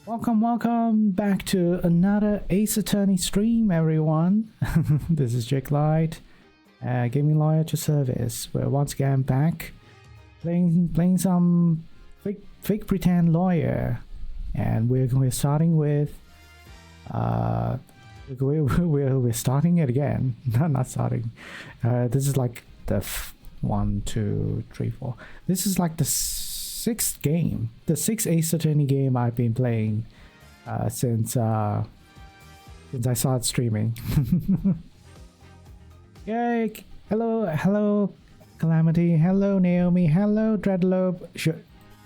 Welcome back to another Ace Attorney stream, everyone. This is Jake Light, gaming lawyer to service. We're once again back playing some fake pretend lawyer, and we're starting with we're starting it again. Not starting. This is like the 1, 2, 3, 4. This is like the sixth game, the sixth Ace Attorney game I've been playing since I started streaming. Yay! Hello, Calamity. Hello, Naomi. Hello, Dreadlope.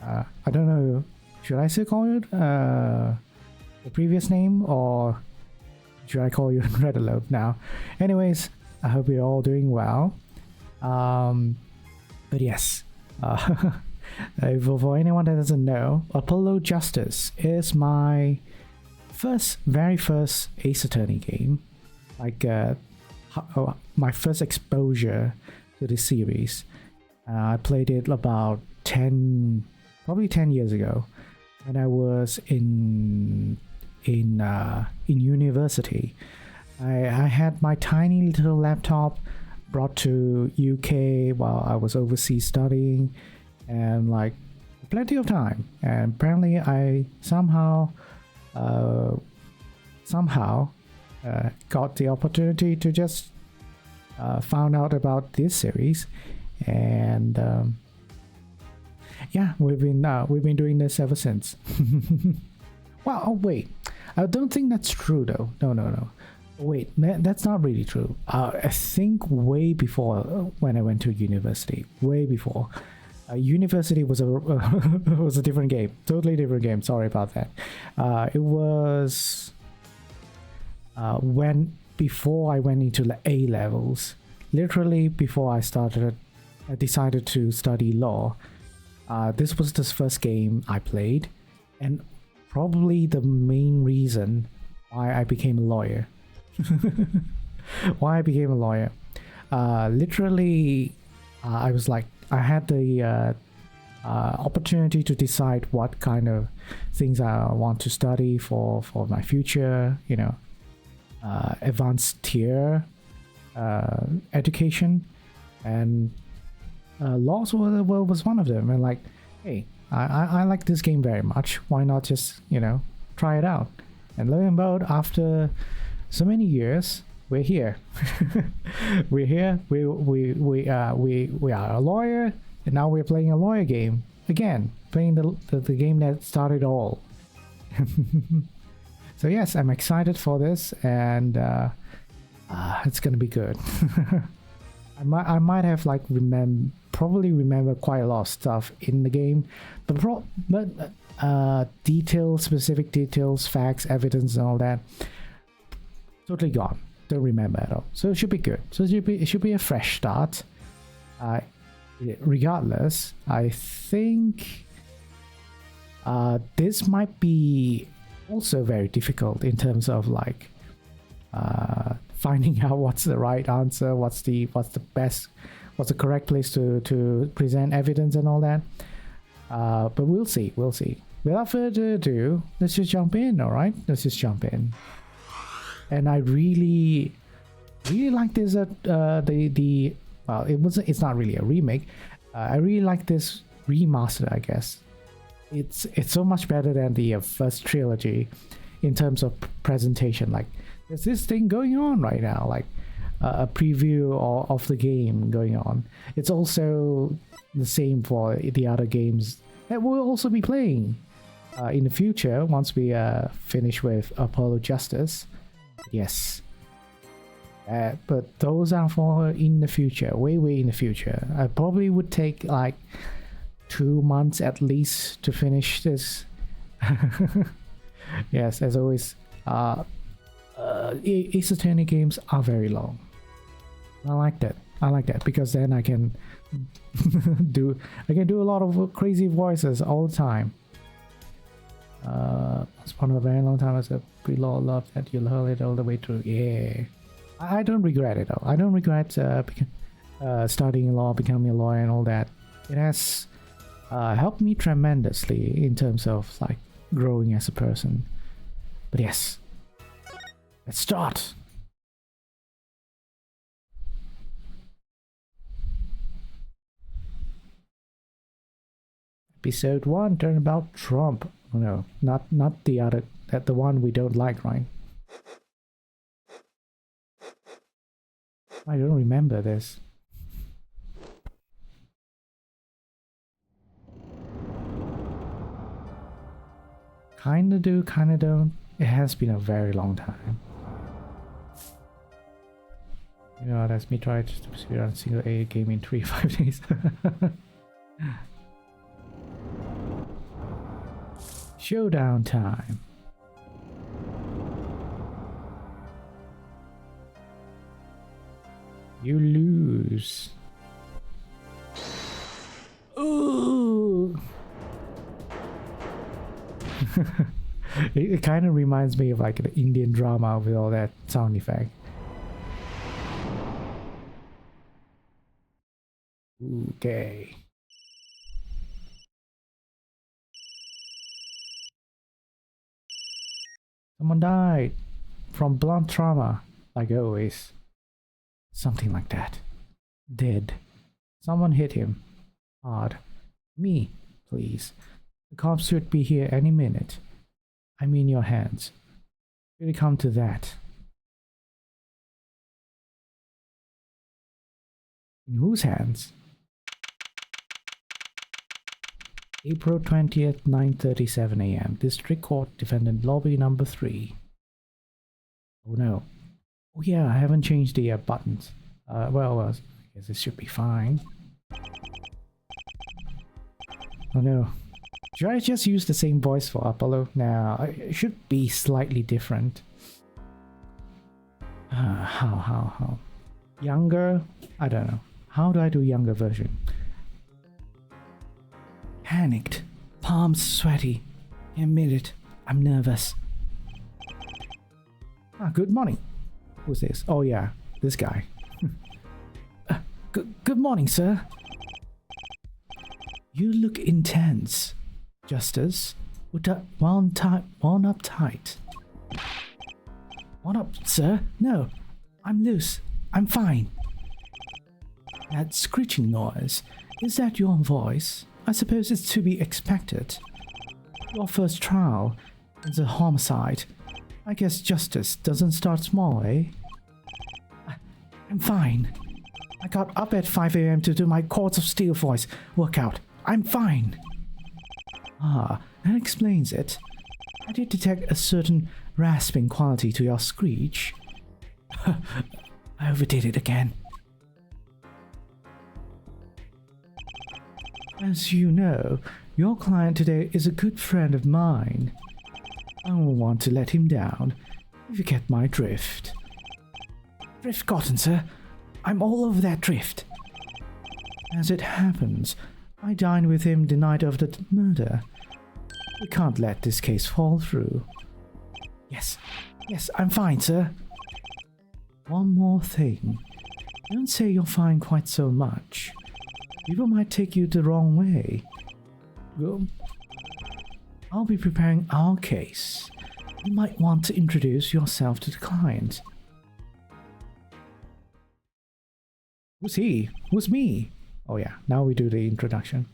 I don't know. Should I still call you the previous name, or should I call you Dreadlope now? Anyways, I hope you're all doing well. But yes. For anyone that doesn't know, Apollo Justice is my very first Ace Attorney game. Like my first exposure to this series. I played it about probably 10 years ago, when I was in university. I had my tiny little laptop brought to UK while I was overseas studying, and like plenty of time, and apparently I somehow got the opportunity to just found out about this series, and yeah, we've been doing this ever since. Well, oh wait, I don't think that's true though. No, wait, that's not really true. I think way before, when I went to university, way before. University was a different game, totally different game. Sorry about that. It was before I went into the A levels, literally before I decided to study law. This was the first game I played, and probably the main reason why I became a lawyer. Literally, I was like, I had the opportunity to decide what kind of things I want to study for my future, advanced tier education, and laws was one of them. And like, hey, I like this game very much. Why not just try it out? And lo and behold, after so many years, we're here. We're here. We are a lawyer, and now we're playing a lawyer game again, playing the game that started all. So yes, I'm excited for this, and it's gonna be good. I might have like probably remember quite a lot of stuff in the game, but specific details, facts, evidence, and all that, totally gone. Don't remember at all. So it should be good. So it should be a fresh start. Regardless, I think this might be also very difficult in terms of like finding out what's the right answer, what's the correct place to present evidence and all that. But we'll see. Without further ado, let's just jump in. All right, let's just jump in. And I really like this. It's not really a remake. I really like this remaster. I guess it's so much better than the first trilogy in terms of presentation. Like, there's this thing going on right now, like a preview of the game going on. It's also the same for the other games that we'll also be playing in the future once we finish with Apollo Justice. Yes, but those are for in the future, way in the future. I probably would take like 2 months at least to finish this. Yes, as always, Ace Attorney games are very long. I like that because then I can do a lot of crazy voices all the time. It's one of a very long time. As a pre-law love that you'll heard it all the way through. Yeah, I don't regret it though. I don't regret studying law, becoming a lawyer, and all that. It has helped me tremendously in terms of like growing as a person. But yes, let's start. Episode 1, Turnabout Trump. Oh no, not the other, that the one we don't like, right? I don't remember this. Kinda do, kinda don't. It has been a very long time. You know, let me try to speedrun a single A game in 3-5 days. Showdown time. You lose. Ooh. It kind of reminds me of like an Indian drama with all that sound effect. Okay. Someone died from blunt trauma, like always. Something like that. Dead. Someone hit him. Hard. Me, please. The cops should be here any minute. I'm in your hands. Should it come to that? In whose hands? April 20th, 9:37 a.m. District Court, Defendant Lobby number 3. Oh no. Oh yeah, I haven't changed the buttons. Well, I guess it should be fine. Oh no. Should I just use the same voice for Apollo? Now, it should be slightly different. How? Younger? I don't know. How do I do younger version? Panicked. Palms sweaty. Admit it. I'm nervous. Good morning. Who's this? Oh yeah, this guy. Good morning, sir. You look intense. Justice, wound up tight. Wound up, sir? No, I'm loose. I'm fine. That screeching noise, is that your voice? I suppose it's to be expected. Your first trial is a homicide. I guess justice doesn't start small, eh? I'm fine. I got up at 5 a.m. to do my Chords of Steel voice workout. I'm fine. Ah, that explains it. I did detect a certain rasping quality to your screech. I overdid it again. As you know, your client today is a good friend of mine. I don't want to let him down, if you get my drift. Drift gotten, sir. I'm all over that drift. As it happens, I dined with him the night of the murder. We can't let this case fall through. Yes, I'm fine, sir. One more thing. Don't say you're fine quite so much. People might take you the wrong way. Well, I'll be preparing our case. You might want to introduce yourself to the client. Who's he? Who's me? Oh yeah, now we do the introduction.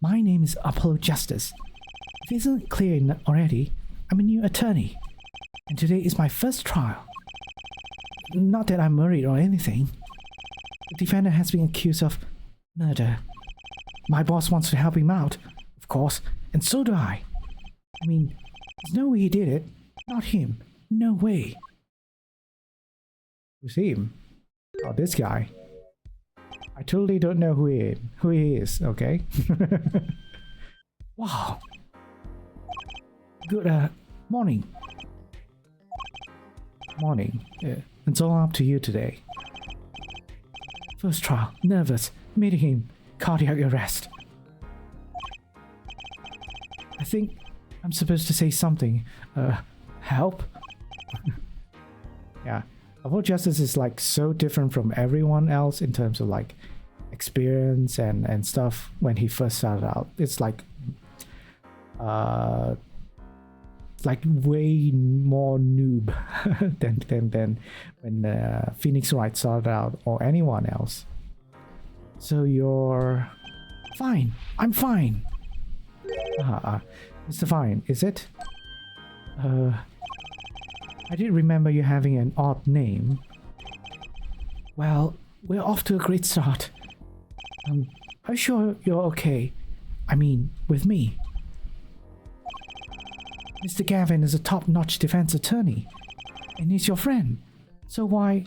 My name is Apollo Justice. If it isn't clear already, I'm a new attorney. And today is my first trial. Not that I'm worried or anything. The defendant has been accused of murder. My boss wants to help him out, of course, and so do I. I mean, there's no way he did it. Not him. No way. Who's him? Oh, this guy. I totally don't know who he is, okay? Wow. Good, morning. Morning. It's all up to you today. First trial. Nervous. Meeting him. Cardiac arrest. I think I'm supposed to say something. Help? Yeah. Apollo Justice is like so different from everyone else in terms of like experience and stuff when he first started out. It's like like way more noob than when Phoenix Wright started out or anyone else. So you're fine. I'm fine. Mr. Fine, is it? I did remember you having an odd name. Well, we're off to a great start. Are you sure you're okay? I mean, with me. Mr. Gavin is a top-notch defense attorney, and he's your friend. So why...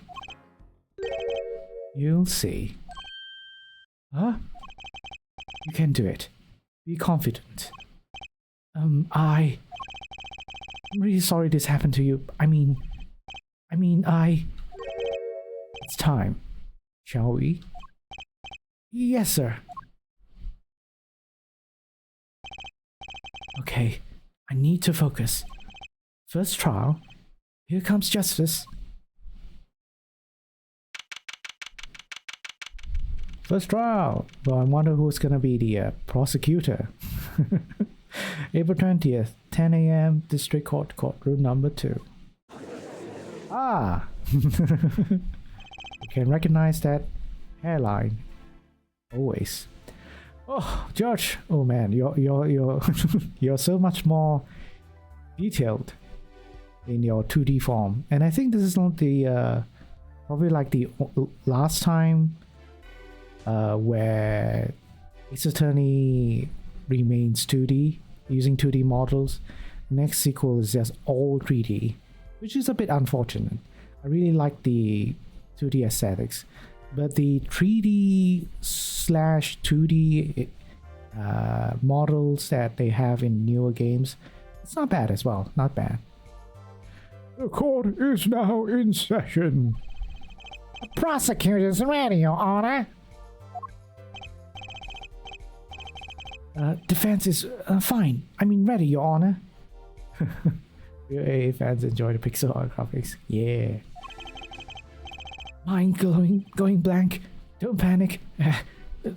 You'll see. Huh? You can do it. Be confident. I'm really sorry this happened to you. I mean, It's time. Shall we? Yes, sir. Okay, I need to focus. First trial. Here comes justice. First trial. Well, I wonder who's gonna be the prosecutor. April 20th, 10 a.m. District Court, courtroom number 2. Ah! You can recognize that hairline. Always. Oh, Judge! Oh man, you're you're so much more detailed in your 2D form, and I think this is not the probably like the last time where Ace Attorney remains 2D using 2D models. Next sequel is just all 3D, which is a bit unfortunate. I really like the 2D aesthetics, but the 3D slash 2D models that they have in newer games, it's not bad as well. Not bad. The court is now in session. The prosecutor's ready, Your Honor. Defense is fine. I mean, ready, Your Honor. UA fans enjoy the pixel art graphics. Yeah. Mind going blank. Don't panic.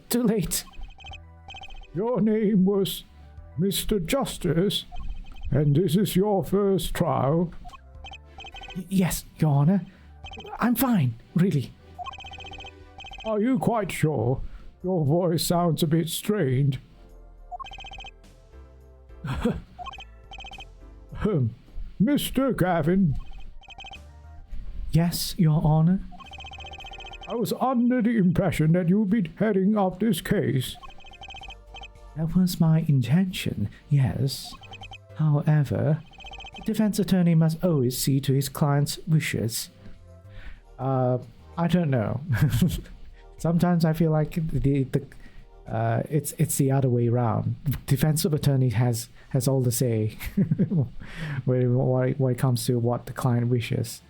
Too late. Your name was Mr. Justice, and this is your first trial? Yes, Your Honor. I'm fine, really. Are you quite sure? Your voice sounds a bit strained. Mr. Gavin? Yes, Your Honor? I was under the impression that you'd be heading up this case. That was my intention, yes. However, the defense attorney must always see to his client's wishes. I don't know. Sometimes I feel like it's the other way around. Defensive attorney has all the say when it comes to what the client wishes.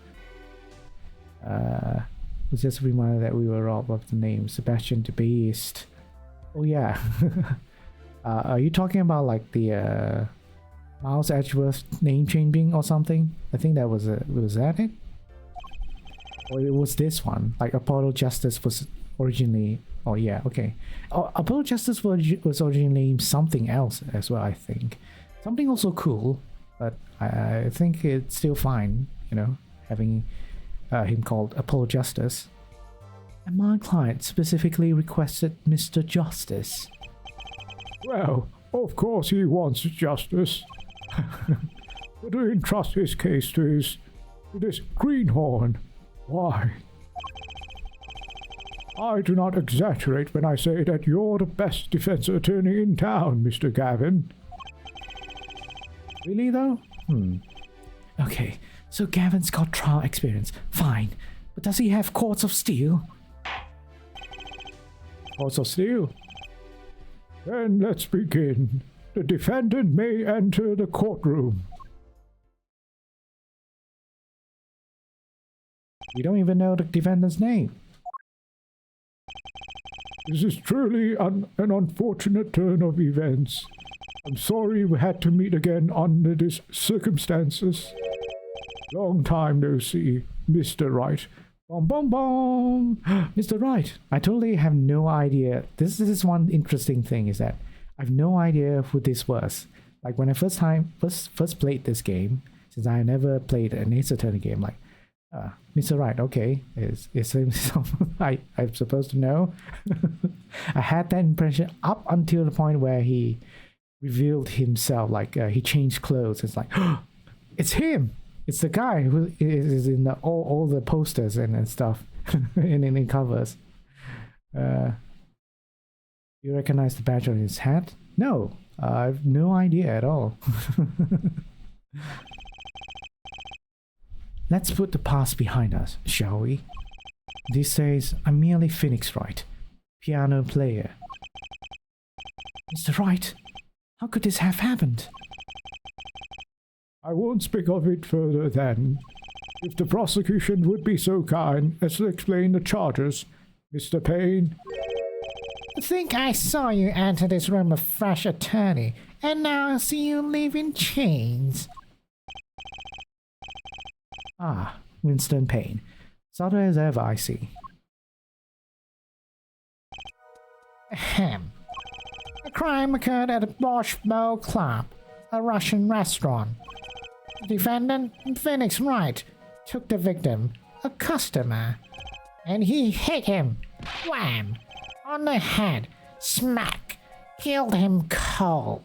Was just a reminder that we were robbed of the name Sebastian the Beast. Oh yeah. Are you talking about like the Miles Edgeworth name changing or something? I think that was that it? Or it was this one? Like Apollo Justice was originally. Oh yeah, okay. Apollo Justice was originally named something else as well. I think something also cool, but I think it's still fine. You know, having him called Apollo Justice. And my client specifically requested Mr. Justice. Well, of course he wants justice. But to entrust his case to this greenhorn. Why? I do not exaggerate when I say that you're the best defense attorney in town, Mr. Gavin. Really though? Okay, so Gavin's got trial experience. Fine. But does he have cords of steel? Cords of steel? Then let's begin. The defendant may enter the courtroom. We don't even know the defendant's name. This is truly an unfortunate turn of events. I'm sorry we had to meet again under these circumstances. Long time no see, Mr. Wright. Bom bom bom! Mr. Wright, I totally have no idea. This is one interesting thing is that I have no idea who this was. Like when I first played this game, since I never played an Ace Attorney game, like Mr. Right, okay, is something I'm supposed to know. I had that impression up until the point where he revealed himself, like he changed clothes. It's like, it's him. It's the guy who is in all the posters and stuff in covers. You recognize the badge on his hat? No, I've no idea at all. Let's put the past behind us, shall we? These days, I'm merely Phoenix Wright, piano player. Mr. Wright, how could this have happened? I won't speak of it further then. If the prosecution would be so kind as to explain the charges, Mr. Payne. I think I saw you enter this room a fresh attorney, and now I see you leave in chains. Ah, Winston Payne. Subtle as ever, I see. Ahem. The crime occurred at a Bosch Bow Club, a Russian restaurant. The defendant, Phoenix Wright, took the victim, a customer, and he hit him, wham, on the head, smack, killed him cold.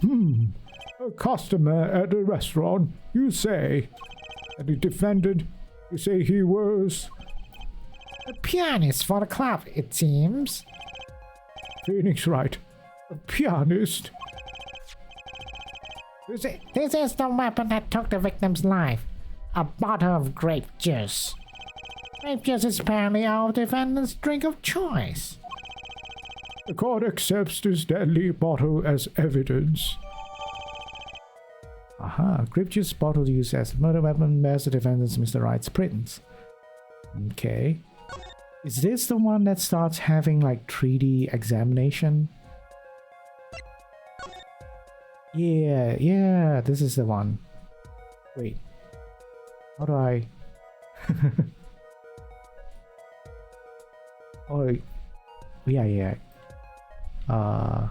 A customer at a restaurant, you say? And the defendant, you say he was? A pianist for the club, it seems. Phoenix Wright, a pianist? This is the weapon that took the victim's life. A bottle of grape juice. Grape juice is apparently our defendant's drink of choice. The court accepts this deadly bottle as evidence. Aha, grape juice bottle used as murder weapon bears the defendant's Mr. Wright's prints. Okay. Is this the one that starts having like 3D examination? Yeah, this is the one. Wait. How do I... oh, yeah. How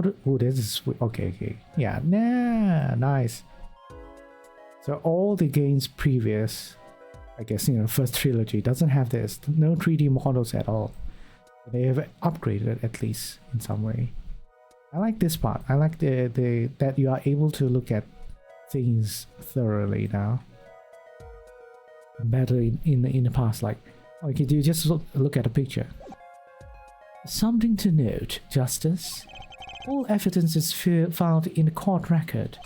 do... Oh, this is... Okay. Yeah, nah, nice. So all the games previous, I guess, first trilogy doesn't have this. No 3D models at all. They have upgraded at least in some way. I like this part. I like the that you are able to look at things thoroughly now. Better in the past, like, okay, do you just look at a picture? Something to note, Justice. All evidence is filed in the court record.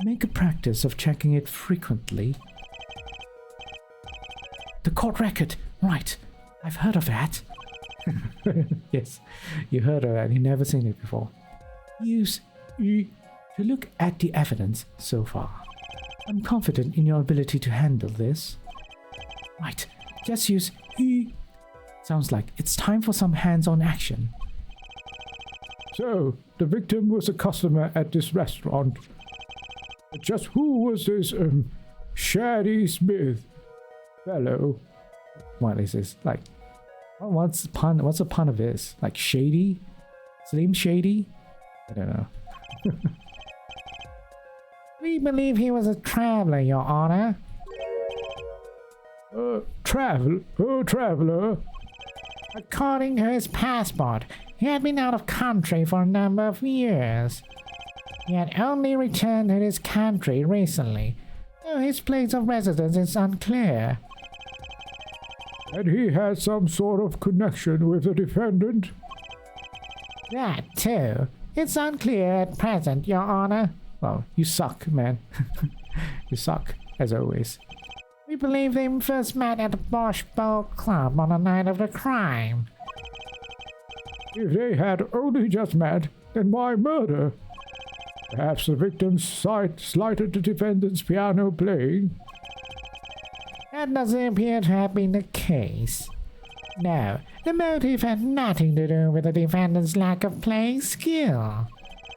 Make a practice of checking it frequently. The court record, right? I've heard of that. Yes, you heard of that. You've never seen it before. Use E to look at the evidence so far. I'm confident in your ability to handle this. Right, just use E. Sounds like it's time for some hands-on action. So, the victim was a customer at this restaurant. Just who was this, Shady Smith fellow? What is this? Like, what's the pun of this? Like Shady? Slim Shady? I don't know. We believe he was a traveler, Your Honor. Traveler? According to his passport, he had been out of country for a number of years. He had only returned to his country recently, though his place of residence is unclear. And he had some sort of connection with the defendant? That too. It's unclear at present, Your Honor. Well, you suck, man. You suck, as always. We believe they first met at the Bosch Bow Club on the night of the crime. If they had only just met, then why murder? Perhaps the victim's sight slighted the defendant's piano playing? That doesn't appear to have been the case. No, the motive had nothing to do with the defendant's lack of playing skill.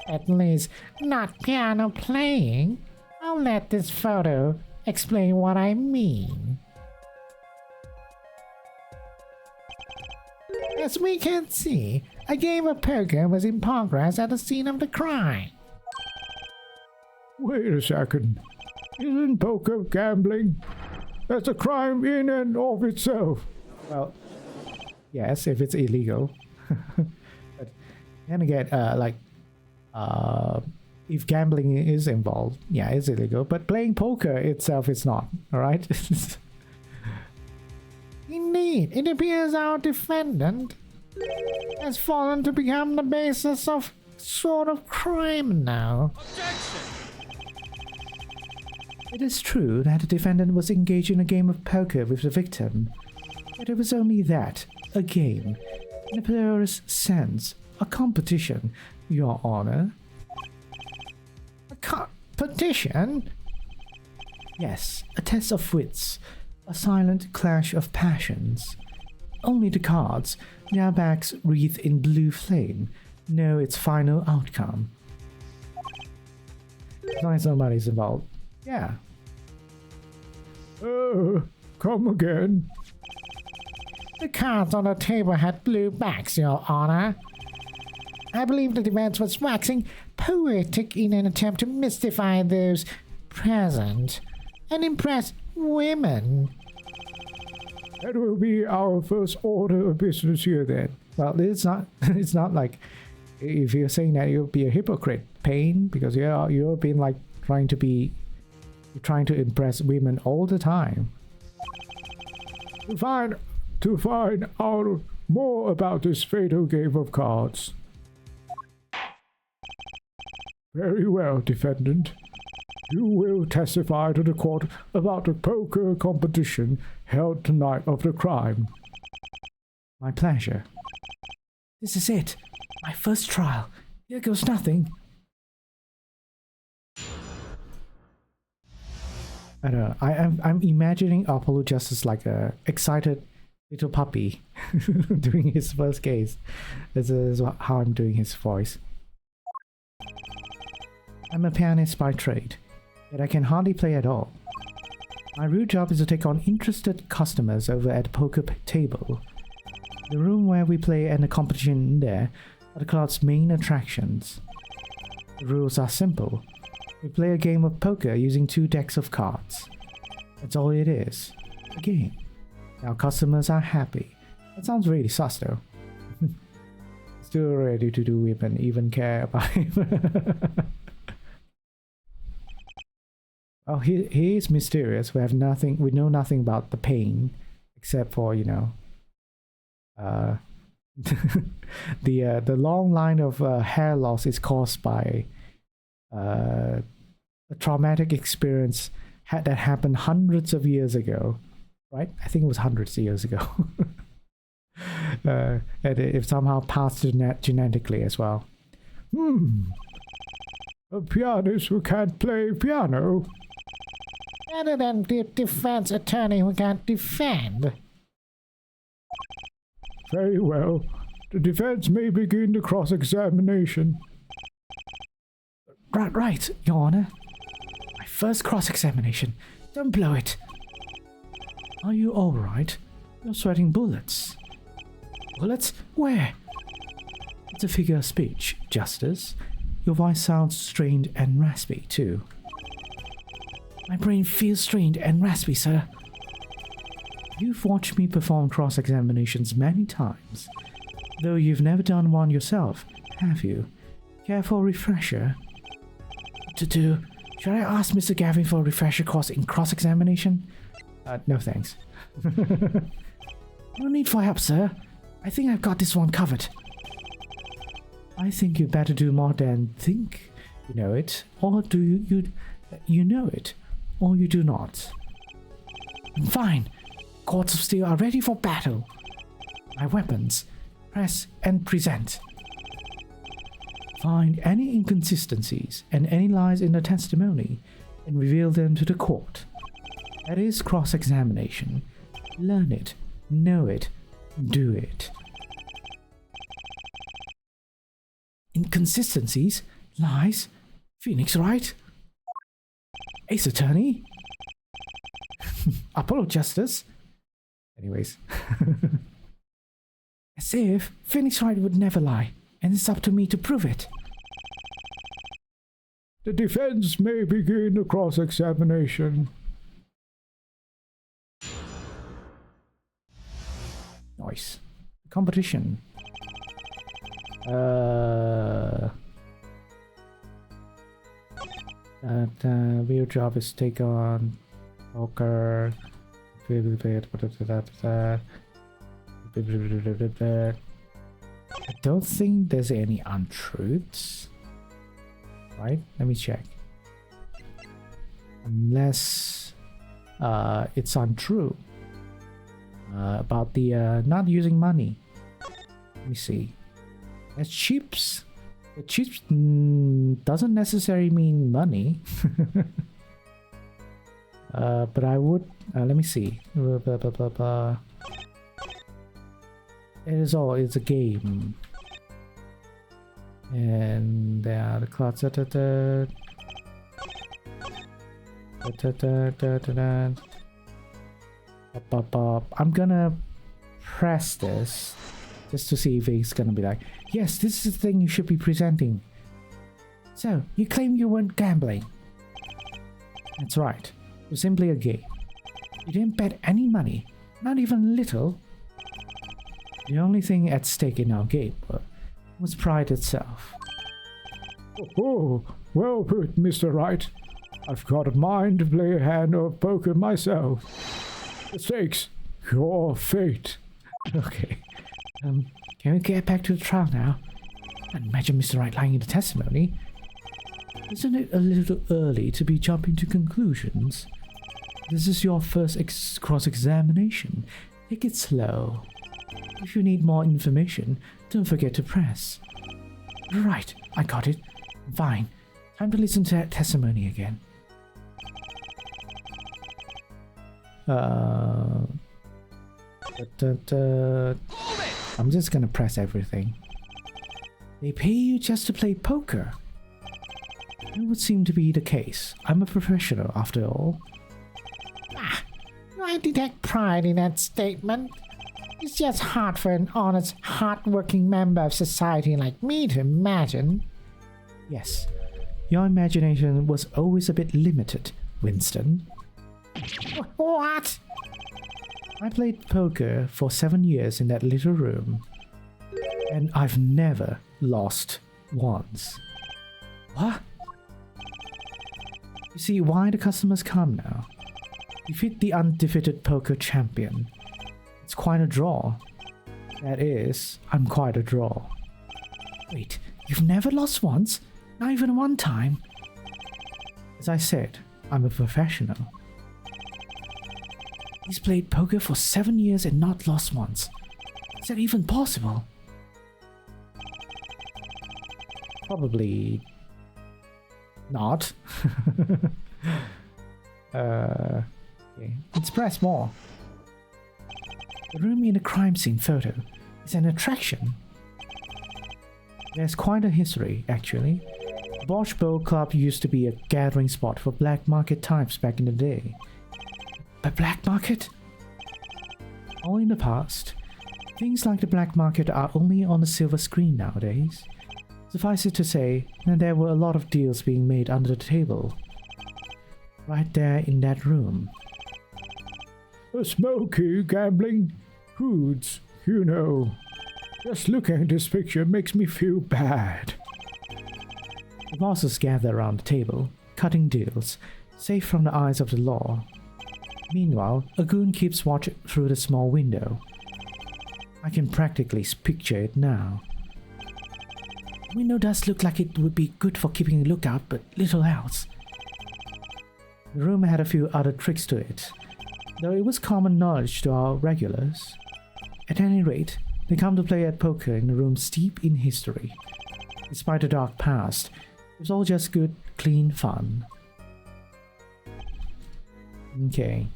At least, not piano playing. I'll let this photo explain what I mean. As we can see, A game of poker was in progress at the scene of the crime. Wait a second. Isn't poker gambling? That's a crime in and of itself. Well, yes, if it's illegal. But then again, if gambling is involved, yeah, it's illegal. But playing poker itself is not. All right. Indeed, it appears our defendant has fallen to become the basis of sort of crime now. It is true that the defendant was engaged in a game of poker with the victim, but it was only that, a game, in a purest sense, a competition, Your Honor. A competition? Yes, a test of wits, a silent clash of passions. Only the cards, their backs wreathed in blue flame, know its final outcome. As long as nobody's involved. Yeah. Come again. The cards on the table had blue backs, Your Honor. I believe the defense was waxing poetic in an attempt to mystify those present and impress women. That will be our first order of business here then. Well, it's not. It's not like if you're saying that you'll be a hypocrite, Pain, because you've been like trying to impress women all the time. To find out more about this fatal game of cards. Very well, defendant. You will testify to the court about the poker competition held the night of the crime. My pleasure. This is it. My first trial. Here goes nothing. I don't know. I'm imagining Apollo just as like a excited little puppy doing his first case. This is how I'm doing his voice. I'm a pianist by trade, yet I can hardly play at all. My real job is to take on interested customers over at the poker table. The room where we play and the competition there are the club's main attractions. The rules are simple. We play a game of poker using 2 decks of cards. That's all it is. A game. Our customers are happy. That sounds really sus though. Still ready to do women even care about him. Oh, he is mysterious. We know nothing about the pain, except for, you know, the long line of hair loss is caused by a traumatic experience that happened hundreds of years ago, right? I think it was hundreds of years ago. And it somehow passed genetically as well. A pianist who can't play piano. Better than the defense attorney who can't defend. Very well. The defense may begin the cross-examination. Right, Your Honor. My first cross-examination. Don't blow it. Are you alright? You're sweating bullets. Bullets? Where? It's a figure of speech, Justice. Your voice sounds strained and raspy, too. My brain feels strained and raspy, sir. You've watched me perform cross-examinations many times, though you've never done one yourself, have you? Care for a refresher? Should I ask Mr. Gavin for a refresher course in cross-examination? No thanks. No need for help, sir. I think I've got this one covered. I think you'd better do more than think you know it, or do you know it, or you do not. Fine. Courts of steel are ready for battle. My weapons. Press and present. Find any inconsistencies and any lies in the testimony and reveal them to the court. That is cross-examination. Learn it, know it, do it. Inconsistencies? Lies? Phoenix, right? Ace Attorney? Apollo Justice? Anyways. As if Phoenix Wright would never lie, and it's up to me to prove it. The defense may begin the cross-examination. Nice. Competition. Real job is take on poker. I don't think there's any untruths. Right? Let me check. Unless it's untrue. About the not using money. Let me see. As chips. The chips doesn't necessarily mean money. But I would let me see. It is all, it's a game. And there are the cards. I'm gonna press this just to see if it's gonna be like, yes, this is the thing you should be presenting. So, you claim you weren't gambling. That's right. It was simply a game. You didn't bet any money, not even little. The only thing at stake in our game was pride itself. Oh, well put, Mr. Wright. I've got a mind to play a hand of poker myself. The stakes, your fate. Okay. Can we get back to the trial now? I imagine Mr. Wright lying in the testimony. Isn't it a little early to be jumping to conclusions? This is your first cross-examination. Take it slow. If you need more information, don't forget to press. Right, I got it. Fine. Time to listen to that testimony again. I'm just gonna press everything. They pay you just to play poker. It would seem to be the case. I'm a professional after all. I detect pride in that statement. It's just hard for an honest, hard-working member of society like me to imagine. Yes, your imagination was always a bit limited, Winston. What? I played poker for 7 years in that little room, and I've never lost once. What? You see why the customers come now. Defeat the undefeated poker champion. It's quite a draw. That is, I'm quite a draw. Wait, you've never lost once? Not even one time? As I said, I'm a professional. He's played poker for 7 years and not lost once. Is that even possible? Probably not. Okay. Let's press more. The room in the crime scene photo is an attraction. There's quite a history, actually. Bosch Bowl Club used to be a gathering spot for black market types back in the day. But black market? All in the past. Things like the black market are only on the silver screen nowadays. Suffice it to say that there were a lot of deals being made under the table. Right there in that room. A smoky gambling hoods, you know. Just looking at this picture makes me feel bad. The bosses gather around the table, cutting deals, safe from the eyes of the law. Meanwhile, a goon keeps watch through the small window. I can practically picture it now. The window does look like it would be good for keeping a lookout, but little else. The room had a few other tricks to it, though it was common knowledge to our regulars. At any rate, they come to play at poker in a room steep in history. Despite the dark past, it was all just good, clean fun. Okay.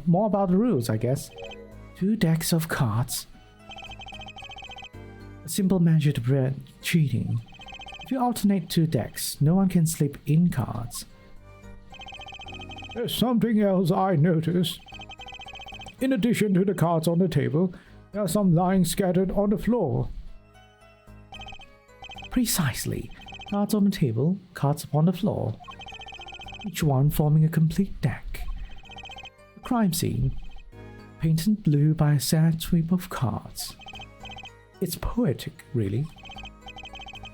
More about the rules, I guess. 2 decks of cards. A simple measure to prevent cheating. If you alternate 2 decks, no one can slip in cards. There's something else I noticed. In addition to the cards on the table, There are some lying scattered on the floor. Precisely. Cards on the table, cards upon the floor. Each one forming a complete deck. The crime scene. Painted blue by a sad sweep of cards. It's poetic, really.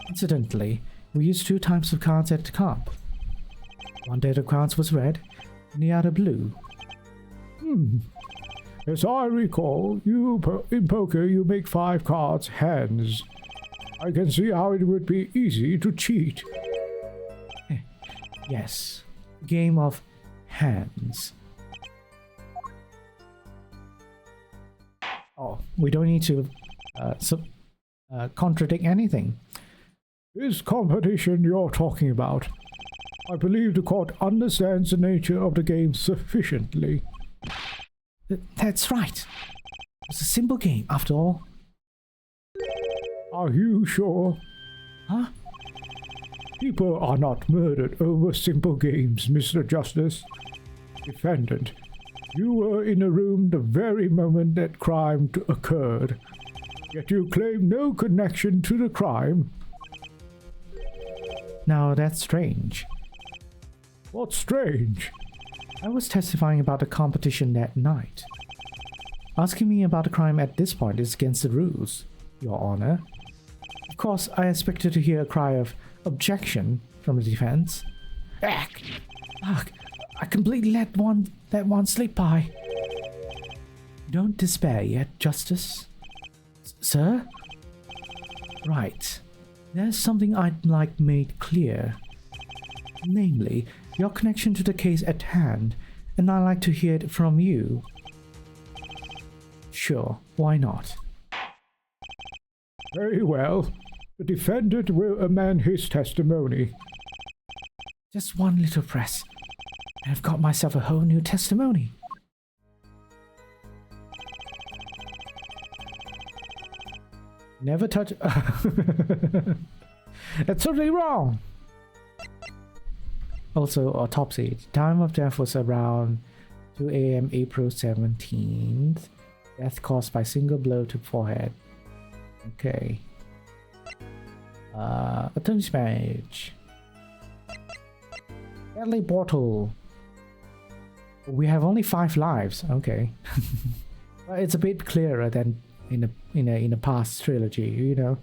Incidentally, we used 2 types of cards at the camp. One deck of cards was red, and the other blue. As I recall, in poker you make 5 cards hands. I can see how it would be easy to cheat. Yes, game of hands. Oh, we don't need to contradict anything. This competition you're talking about, I believe the court understands the nature of the game sufficiently. That's right. It's a simple game, after all. Are you sure? Huh? People are not murdered over simple games, Mr. Justice. Defendant, you were in a room the very moment that crime occurred, yet you claim no connection to the crime. Now that's strange. What's strange? I was testifying about the competition that night. Asking me about the crime at this point is against the rules, Your Honor. Of course, I expected to hear a cry of objection from the defense. Ugh, I completely let that one slip by. Don't despair yet, Justice. Sir? Right. There's something I'd like made clear. Namely, your connection to the case at hand, and I'd like to hear it from you. Sure, why not? Very well. The defendant will amend his testimony. Just one little press, and I've got myself a whole new testimony. Never touch... That's totally wrong! Also, autopsy. Time of death was around 2 a.m. April 17th. Death caused by single blow to forehead. Okay. Attorney's badge. Deadly bottle. We have only 5 lives. Okay. Well, it's a bit clearer than in a past trilogy. You know,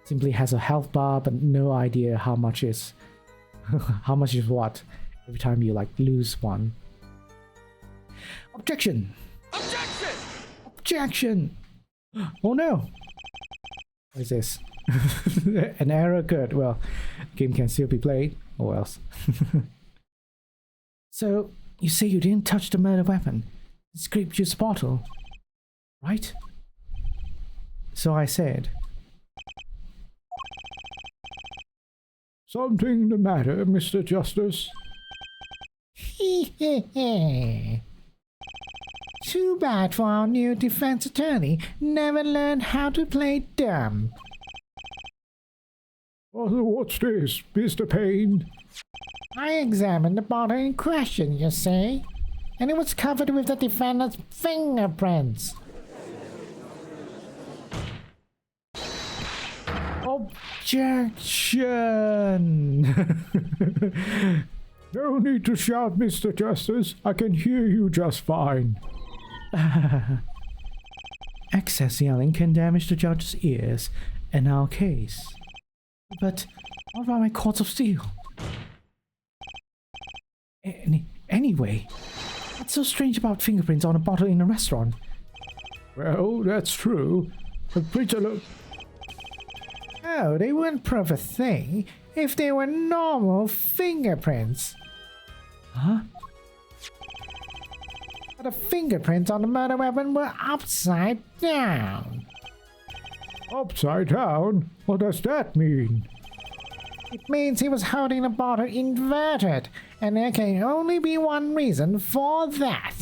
simply has a health bar, but no idea how much is how much is what every time you like lose one. Objection! Objection! Objection! Oh no! What is this? An error occurred. Well, game can still be played. Or else. So, you say you didn't touch the murder weapon. It's grape juice bottle. Right? So I said. Something the matter, Mr. Justice? Too bad for our new defense attorney. Never learned how to play dumb. Oh, what's this, Mr. Payne? I examined the bottle in question, you see, and it was covered with the defendant's fingerprints. Objection! No need to shout, Mr. Justice. I can hear you just fine. Excess yelling can damage the judge's ears in our case. But what about my cords of steel? Anyway, what's so strange about fingerprints on a bottle in a restaurant? Well, that's true. But preacher, Oh, they wouldn't prove a thing if they were normal fingerprints. Huh? But the fingerprints on the murder weapon were upside down. Upside down? What does that mean? It means he was holding the bottle inverted, and there can only be one reason for that.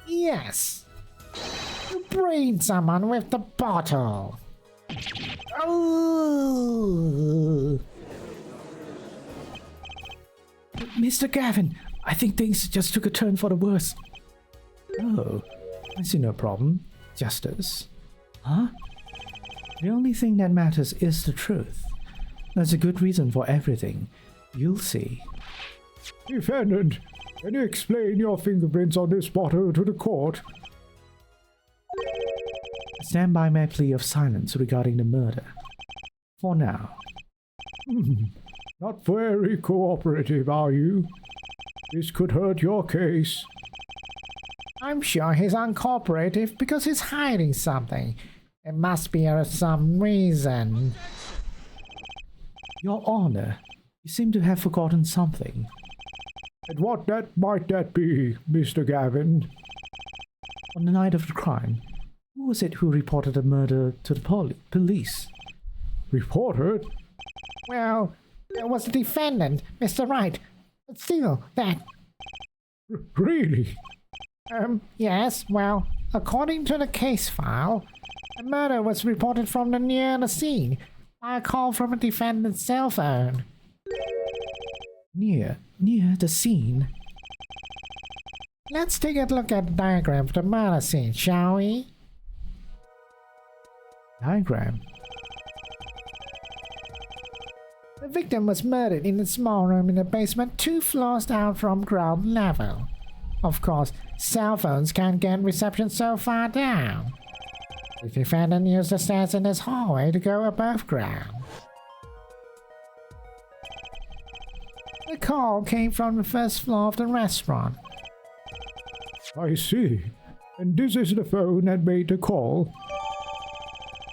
Yes. You brained someone with the bottle. Oh. Mr. Gavin, I think things just took a turn for the worse. Oh, I see no problem. Justice. Huh? The only thing that matters is the truth. There's a good reason for everything. You'll see. Defendant, can you explain your fingerprints on this bottle to the court? I stand by my plea of silence regarding the murder. For now. Not very cooperative, are you? This could hurt your case. I'm sure he's uncooperative because he's hiding something. It must be some reason. Your Honor, you seem to have forgotten something. And what might that be, Mr. Gavin? On the night of the crime, who was it who reported the murder to the police? Reported? Well, it was the defendant, Mr. Wright. But still, that... Really? Yes, well, according to the case file, the murder was reported from near the scene by a call from a defendant's cell phone. Near the scene? Let's take a look at the diagram of the murder scene, shall we? Diagram? The victim was murdered in a small room in the basement 2 floors down from ground level. Of course, cell phones can't get reception so far down. The defendant used the stairs in his hallway to go above ground. The call came from the first floor of the restaurant. I see. And this is the phone that made the call?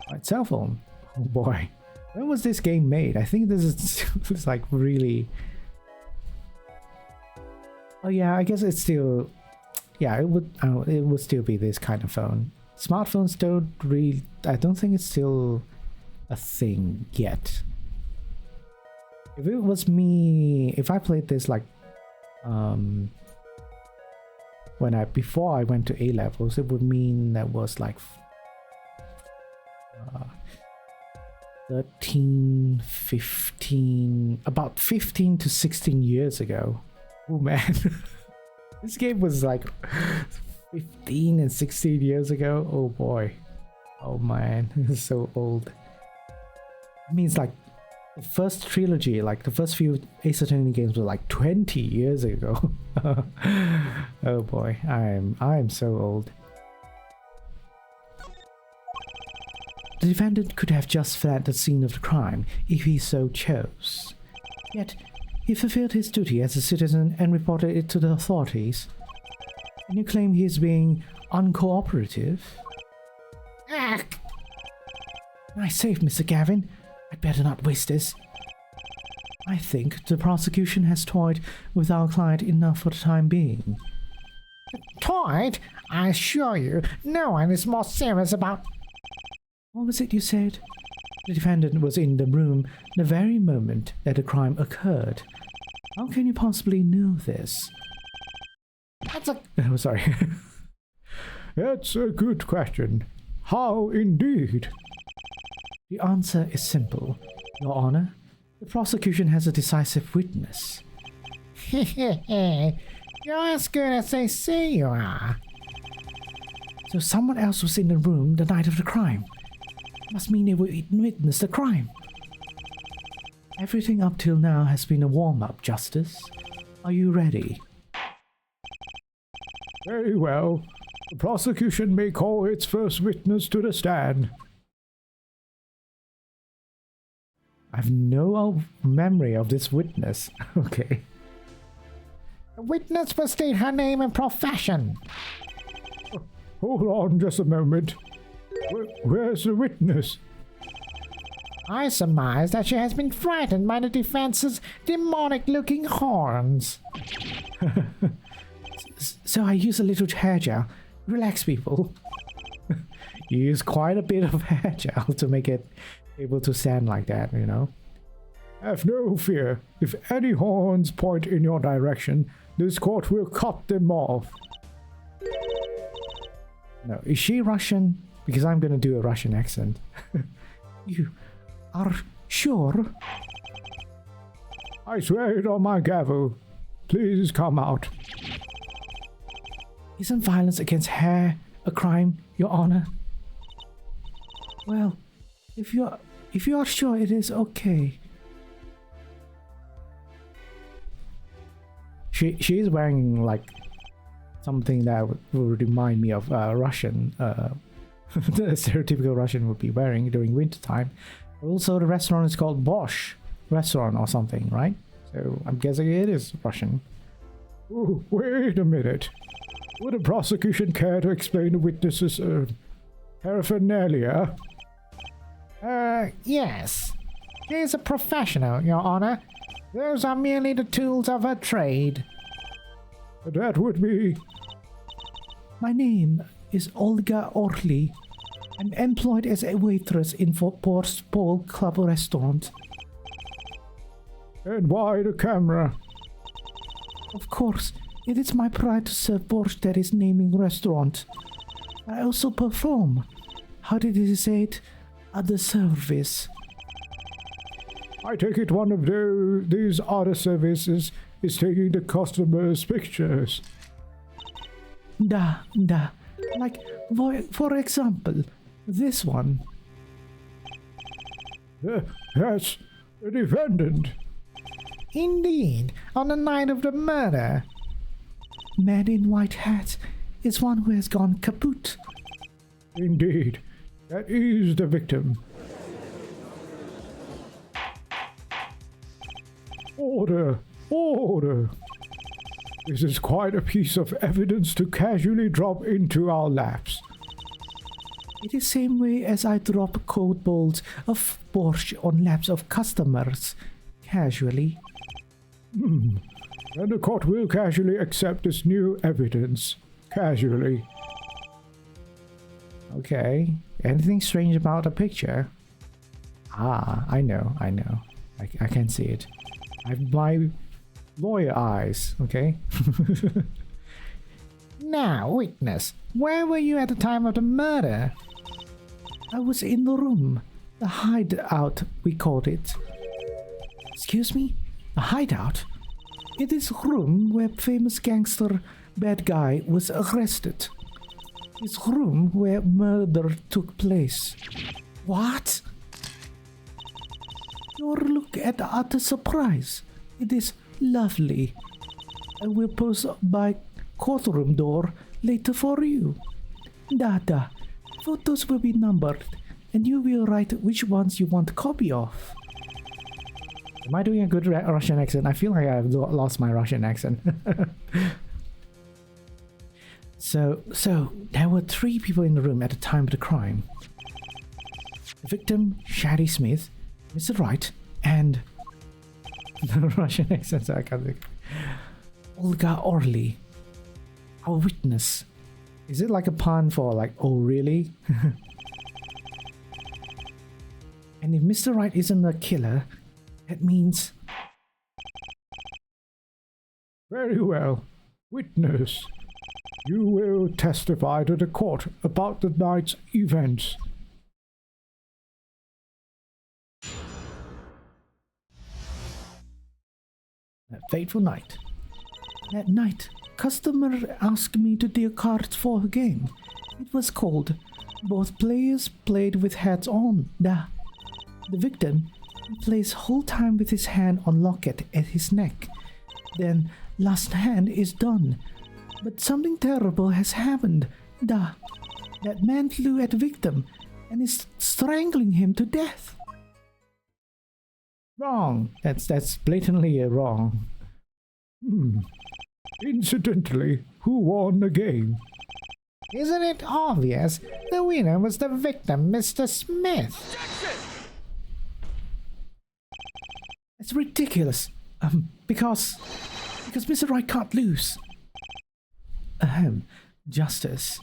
My cell phone? Oh boy. When was this game made? I think this is it's like really... Oh yeah, I guess it's still... Yeah, it would still be this kind of phone. Smartphones don't really... I don't think it's still a thing yet. If it was me... If I played this like... Before I went to A-levels, it would mean that was like... 13, 15... About 15 to 16 years ago. Oh man. This game was like 15 and 16 years ago. Oh boy. Oh man. This is so old. It means like the first trilogy, like the first few Ace Attorney games were like 20 years ago. Oh boy. I'm so old. The defendant could have just fled the scene of the crime if he so chose. Yet, he fulfilled his duty as a citizen and reported it to the authorities. And you claim he is being uncooperative? Nice save, Mr. Gavin. I'd better not waste this. I think the prosecution has toyed with our client enough for the time being. Toyed? I assure you, no one is more serious about... What was it you said? The defendant was in the room the very moment that the crime occurred. How can you possibly know this? That's a... Oh, sorry. That's a good question. How indeed? The answer is simple, Your Honor. The prosecution has a decisive witness. You're as good as they say you are. So someone else was in the room the night of the crime. Must mean they witnessed the crime. Everything up till now has been a warm-up, Justice. Are you ready? Very well. The prosecution may call its first witness to the stand. I've no memory of this witness. Okay. The witness will state her name and profession. Hold on just a moment. Where's the witness? I surmise that she has been frightened by the defense's demonic-looking horns. So I use a little hair gel. Relax, people. You use quite a bit of hair gel to make it able to stand like that, you know? Have no fear. If any horns point in your direction, this court will cut them off. No, is she Russian? Because I'm gonna do a Russian accent. You are sure? I swear it on my gavel. please come out. Isn't violence against hair a crime, Your Honor? Well, if you are sure it is okay. She is wearing like something that would remind me of Russian, the stereotypical Russian would be wearing during wintertime. Also, the restaurant is called Bosch Restaurant or something, right? So I'm guessing it is Russian. Oh, wait a minute. Would the prosecution care to explain the witness's paraphernalia? Yes. She is a professional, Your Honor. Those are merely the tools of her trade. That would be... My name is Olga Orly. I'm employed as a waitress in Bosch Pole Club restaurant. And why the camera? Of course, it is my pride to serve Bosch Daddy's naming restaurant. I also perform. How did he say it? At the service. I take it one of these other services is taking the customer's pictures. Da. Like, for example, this one. That's the defendant. Indeed, on the night of the murder. Man in white hat is one who has gone kaput. Indeed, that is the victim. Order! Order! This is quite a piece of evidence to casually drop into our laps. It is same way as I drop cold bowls of borscht on laps of customers, casually. And the court will casually accept this new evidence. Casually. Okay. Anything strange about the picture? Ah, I know. I can see it. I have my lawyer eyes, okay? Now, witness, where were you at the time of the murder? I was in the room. The hideout, we called it. Excuse me? A hideout? It is room where famous gangster bad guy was arrested. It's room where murder took place. What? Your look at utter surprise. It is lovely. I will post by courtroom door later for you. Da. Photos will be numbered, and you will write which ones you want a copy of. Am I doing a good Russian accent? I feel like I've lost my Russian accent. So there were 3 people in the room at the time of the crime. The victim, Shady Smith, Mr. Wright, and the Russian accent, I can't think. Olga Orly, our witness. Is it like a pun for like, oh really? And if Mr. Wright isn't the killer, that means... Very well. Witness, you will testify to the court about the night's events. That fateful night. That night, customer asked me to deal cards for a game. It was called Both Players Played with Hats On. Da. The victim plays whole time with his hand on locket at his neck. Then last hand is done. But something terrible has happened. Da. That man flew at the victim and is strangling him to death. Wrong. That's blatantly wrong. Incidentally, who won the game? Isn't it obvious? The winner was the victim, Mr. Smith. It's ridiculous. Because Mr. Wright can't lose. Justice.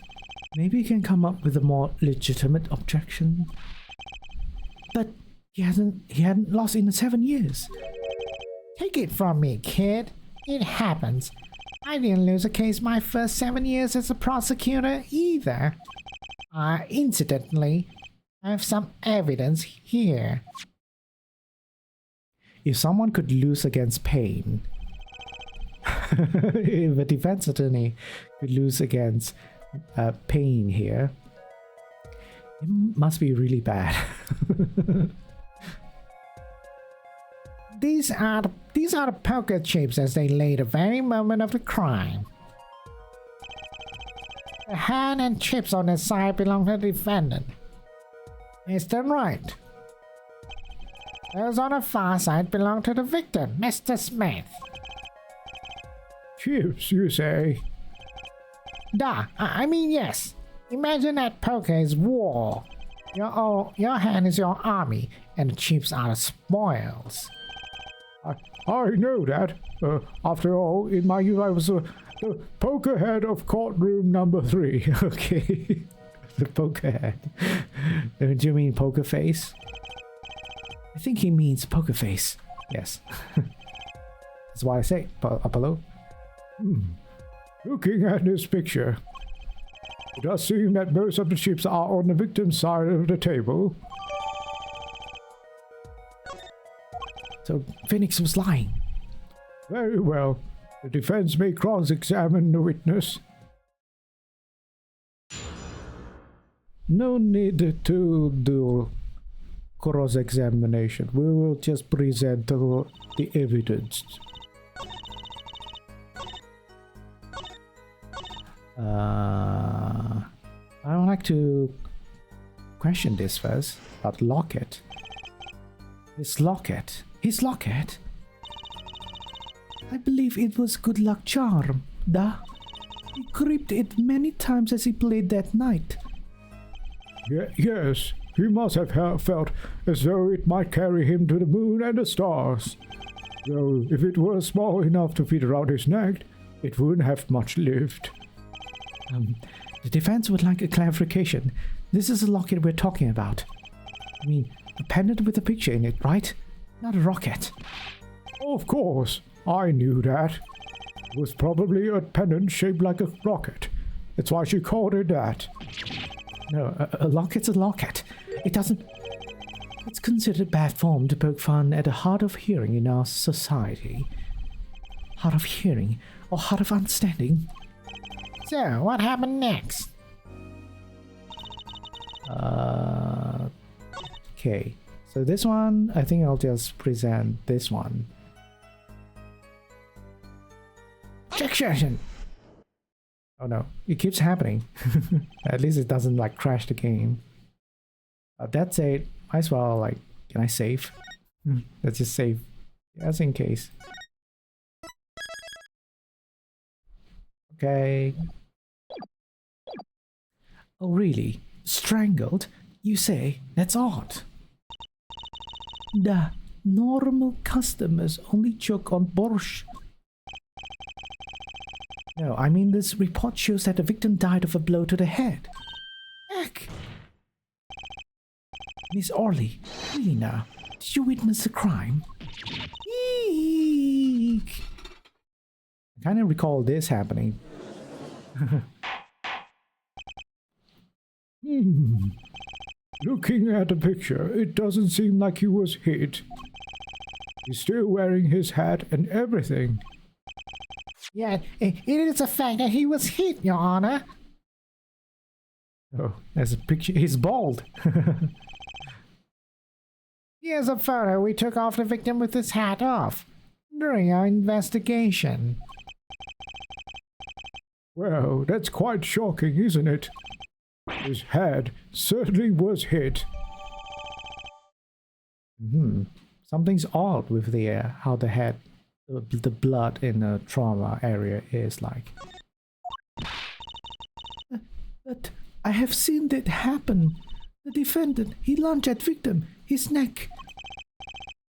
Maybe you can come up with a more legitimate objection. But he hadn't lost in 7 years. Take it from me, kid. It happens. I didn't lose a case my first 7 years as a prosecutor either. Incidentally, I have some evidence here. If someone could lose against pain... if a defense attorney could lose against Payne here, it must be really bad. These are the poker chips as they lay the very moment of the crime. The hand and chips on the side belong to the defendant. Mr. Wright. Those on the far side belong to the victim, Mr. Smith. Chips, you say? I mean yes. Imagine that poker is war. Your hand is your army, and the chips are the spoils. I know that. After all, in my youth I was the poker head of courtroom number 3. Okay. The poker head. Do you mean poker face? I think he means poker face. Yes. That's why I say Apollo. Looking at this picture, it does seem that most of the chips are on the victim's side of the table. So Phoenix was lying. Very well. The defense may cross-examine the witness. No need to do cross-examination. We will just present the evidence. I would like to question this first about Lockett. His locket. I believe it was good luck charm. He gripped it many times as he played that night. Yes, he must have felt as though it might carry him to the moon and the stars. Though if it were small enough to fit around his neck, it wouldn't have much lived. The defense would like a clarification. This is a locket we're talking about. I mean, a pendant with a picture in it, right? Not a rocket. Of course, I knew that. It was probably a pendant shaped like a rocket. That's why she called it that. No, a locket's a locket. It doesn't... It's considered bad form to poke fun at the hard of hearing in our society. Hard of hearing or hard of understanding? So, what happened next? Okay. So this one, I think I'll just present this one. Objection! Oh no, it keeps happening. At least it doesn't like crash the game. That's it. Might as well like, can I save? Let's just save, just in case. Okay. Oh really? Strangled? You say? That's odd. The normal customers only choke on borscht. No, I mean this report shows that the victim died of a blow to the head. Heck! Miss Orley, really now, did you witness the crime? Eek! I kind of recall this happening. Looking at the picture, it doesn't seem like he was hit. He's still wearing his hat and everything. Yeah, it is a fact that he was hit, Your Honor. Oh, there's a picture. He's bald. Here's a photo we took of the victim with his hat off during our investigation. Well, that's quite shocking, isn't it? His head certainly was hit. Something's odd with the how the head, the blood in the trauma area is like. But I have seen that happen. The defendant, he lunged at victim, his neck.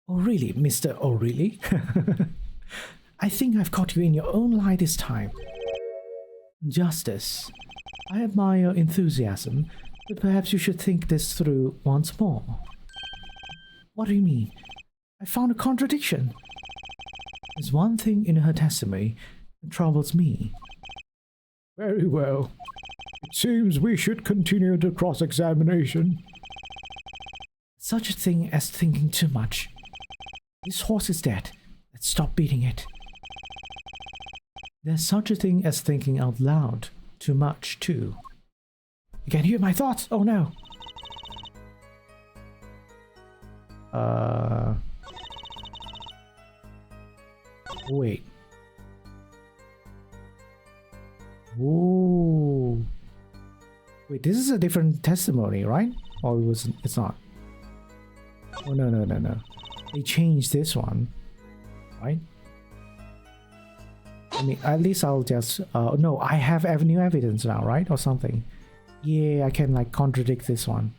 Oh really, Mr. O'Reilly? I think I've caught you in your own lie this time. Justice. I admire your enthusiasm, but perhaps you should think this through once more. What do you mean? I found a contradiction. There's one thing in her testimony that troubles me. Very well. It seems we should continue the cross-examination. Such a thing as thinking too much. This horse is dead. Let's stop beating it. There's such a thing as thinking out loud. Too much, too. You can hear my thoughts? Oh no! Wait. Ooh. Wait, this is a different testimony, right? Or it's not? Oh, no. They changed this one, right? I mean, at least I'll just... no, I have new evidence now, right? Or something. Yeah, I can, like, contradict this one.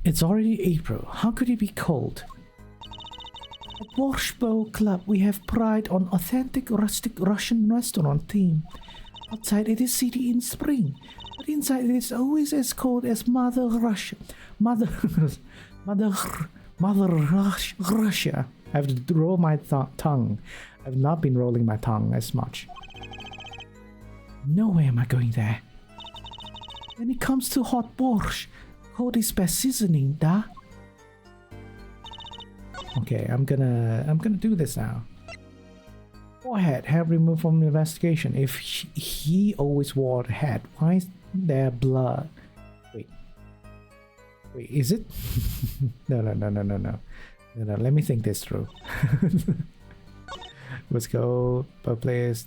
It's already April. How could it be cold? At Borscht Bowl Club, we have pride on authentic rustic Russian restaurant theme. Outside it is city in spring, but inside it is always as cold as Mother Russia. Mother Russia. I have to roll my tongue. I've not been rolling my tongue as much. No way am I going there. When it comes to hot borscht, cold is best seasoning, da? Okay, I'm gonna do this now. Forehead, hair removed from the investigation. If he always wore a hat, why is there blood? Wait, is it? No. Let me think this through. Let's go per place.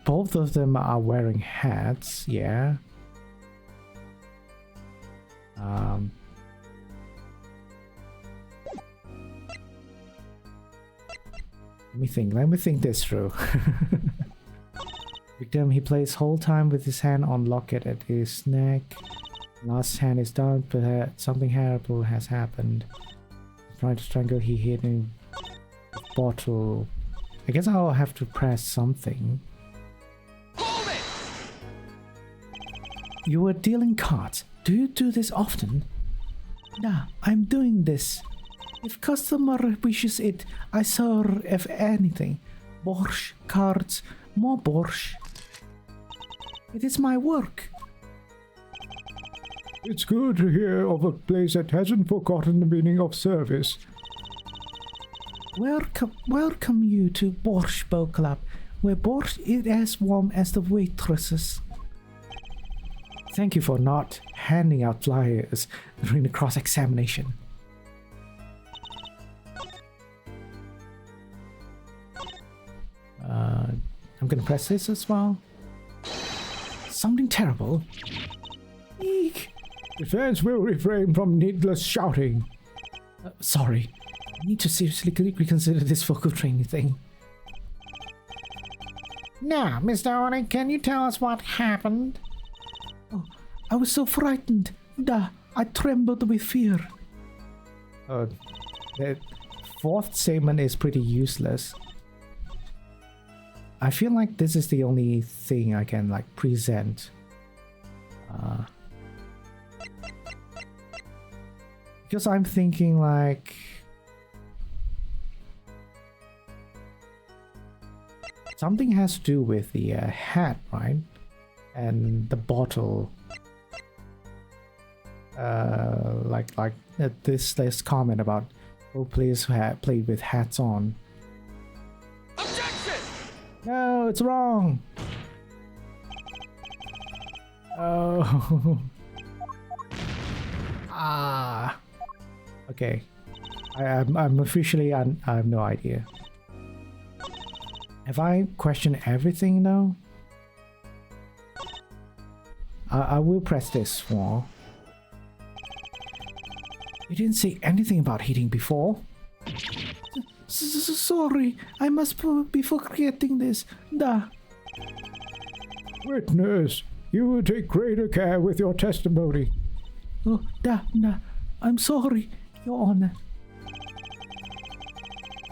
Both of them are wearing hats, yeah. Let me think this through. Victim, he plays whole time with his hand on locket at his neck. Last hand is done, but something horrible has happened. Trying to strangle, he hit a bottle. I guess I'll have to press something. You were dealing cards. Do you do this often? Nah, I'm doing this. If customer wishes it, I serve if anything. Borscht, cards, more borscht. It is my work. It's good to hear of a place that hasn't forgotten the meaning of service. Welcome you to Borscht Bowl Club, where borscht is as warm as the waitresses. Thank you for not handing out flyers during the cross-examination. I'm gonna press this as well. Something terrible. Eek. Defense will refrain from needless shouting. Sorry. I need to seriously reconsider this vocal training thing. Now, Mr. Oni, can you tell us what happened? Oh, I was so frightened. I trembled with fear. The fourth statement is pretty useless. I feel like this is the only thing I can like present. Because I'm thinking like something has to do with the hat, right? And the bottle. This comment about players who have played with hats on. No, it's wrong. Oh. Okay. I'm officially I have no idea. Have I questioned everything though? I will press this one. You didn't say anything about heating before. Sorry, I must be forgetting this. Witness, you will take greater care with your testimony. Oh, I'm sorry, Your Honor.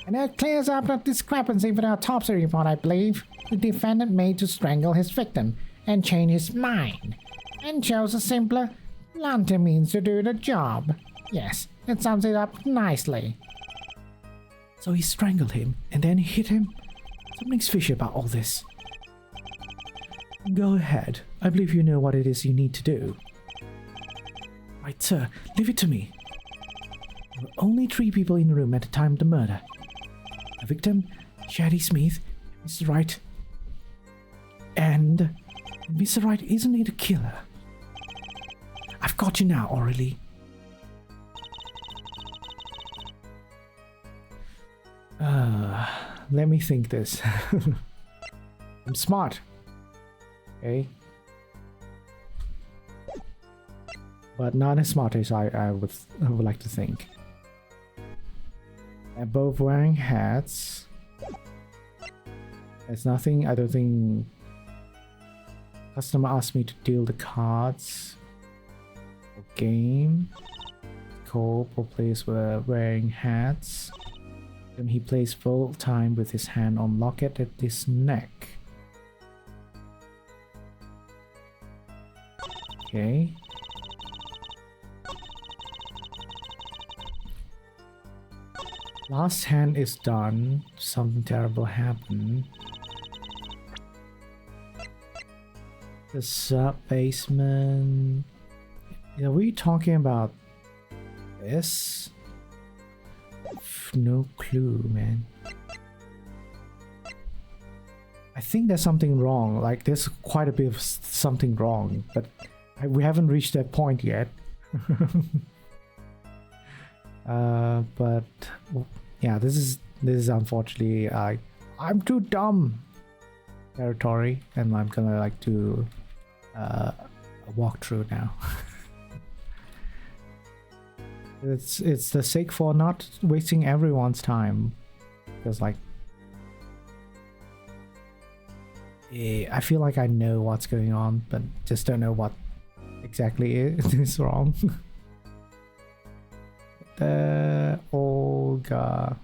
And that clears up the discrepancy with our autopsy report, I believe. The defendant made to strangle his victim and change his mind, and chose a simpler, blunter means to do the job. Yes, it sums it up nicely. So he strangled him and then hit him? Something's fishy about all this. Go ahead. I believe you know what it is you need to do. Right, sir. Leave it to me. There were only 3 people in the room at the time of the murder. The victim, Shady Smith, Mr. Wright, and Mr. Wright isn't he the killer? I've got you now, Aurelie. Let me think this. I'm smart. Okay. But not as smart as I would like to think. They're both wearing hats. There's nothing, I don't think... Customer asked me to deal the cards. For game. Co-op players were wearing hats. Then he plays full time with his hand on locket at his neck. Okay. Last hand is done. Something terrible happened. The sub-basement... Are we talking about this? No clue, man. I think there's something wrong. Like, there's quite a bit of something wrong, but we haven't reached that point yet. But yeah, this is unfortunately I'm too dumb territory, and I'm gonna like do a walkthrough now. It's the sake for not wasting everyone's time, because like I feel like I know what's going on, but just don't know what exactly is wrong. Olga.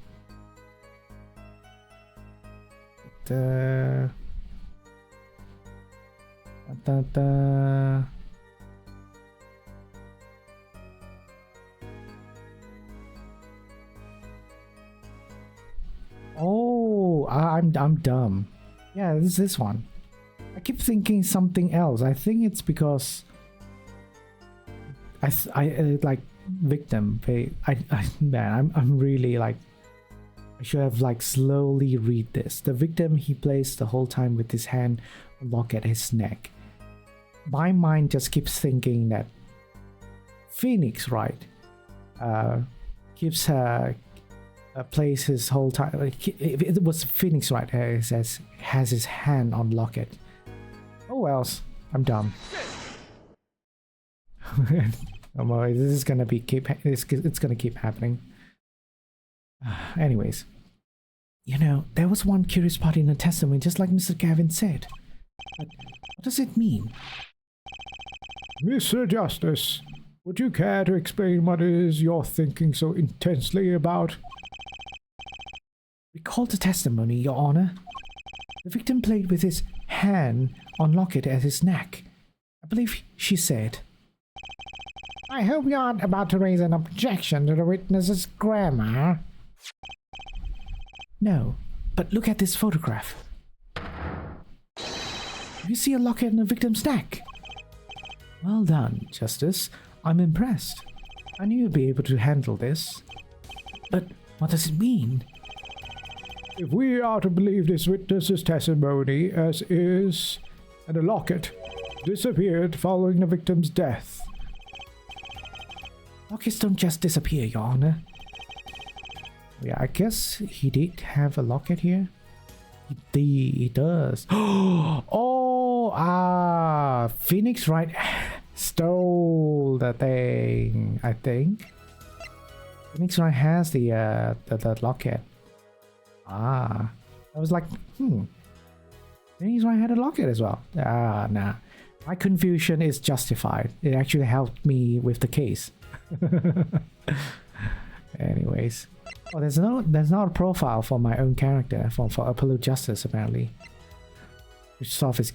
Oh, I'm dumb. Yeah, this one. I keep thinking something else. I think it's because I like victim. Man, I'm really like, I should have like slowly read this. The victim he plays the whole time with his hand locked at his neck. My mind just keeps thinking that Phoenix Wright keeps plays his whole time. Like, it was Phoenix Wright has his hand on locket. Oh well, I'm dumb. This is gonna be it's gonna keep happening. Anyways, you know, there was one curious part in the testimony, just like Mr. Gavin said. But what does it mean? Mr. Justice, would you care to explain what it is you're thinking so intensely about? Recall the testimony, Your Honor. The victim played with his hand on locket at his neck. I believe she said, I hope you aren't about to raise an objection to the witness's grammar. No, but look at this photograph. You see a locket in the victim's neck. Well done, Justice. I'm impressed. I knew you'd be able to handle this. But what does it mean? If we are to believe this witness's testimony as is, and the locket disappeared following the victim's death. Lockets don't just disappear, Your Honor. Yeah, I guess he did have a locket here. He does. Oh, Phoenix Wright stole the thing, I think. Phoenix Wright has the locket. I was like, Phoenix Wright had a locket as well. Nah. My confusion is justified. It actually helped me with the case. Anyways. Oh, there's not a profile for my own character for Absolute Justice apparently. Which stuff is...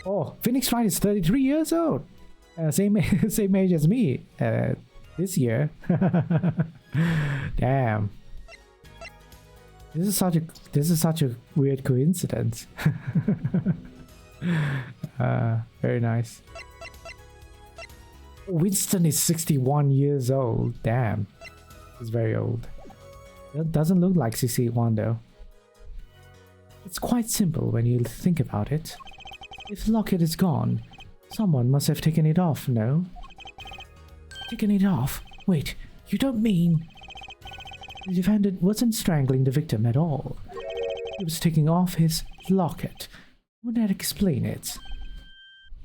Oh, Phoenix Wright is 33 years old. Same age as me. This year. Damn. This is such a weird coincidence. Very nice. Winston is 61 years old. Damn. It's very old. It doesn't look like CC1 though. It's quite simple when you think about it. If the locket is gone, someone must have taken it off, no? Taken it off? Wait, you don't mean... The defendant wasn't strangling the victim at all. He was taking off his locket. Would that explain it?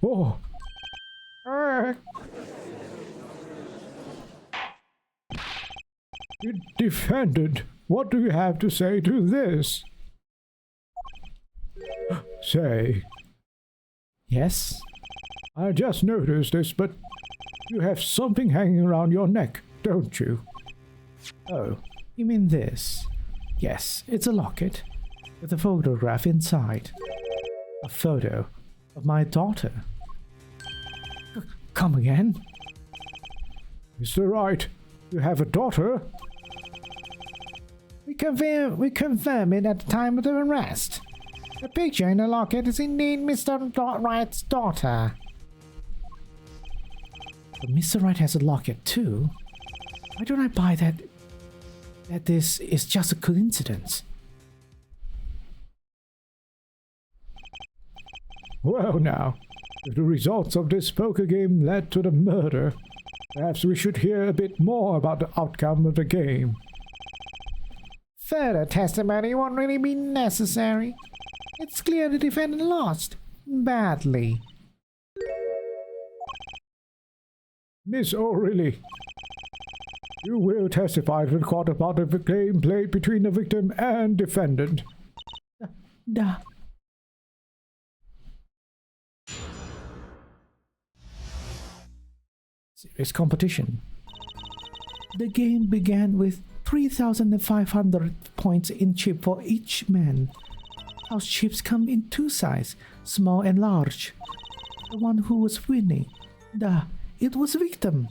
Oh, defendant, what do you have to say to this? Say, Yes? I just noticed this, but you have something hanging around your neck, don't you? Oh, you mean this? Yes, it's a locket with a photograph inside. A photo of my daughter. Come again? Mr. Wright, you have a daughter? We confirm it at the time of the arrest. The picture in the locket is indeed Mr. Wright's daughter. But Mr. Wright has a locket too. Why don't I buy that this is just a coincidence? Well now, if the results of this poker game led to the murder, perhaps we should hear a bit more about the outcome of the game. Further testimony won't really be necessary. It's clear the defendant lost. Badly. Miss O'Reilly, you will testify to the court about the game played between the victim and defendant. Duh. Serious competition. The game began with 3,500 points in chip for each man. House chips come in two sizes, small and large. The one who was winning, it was victim.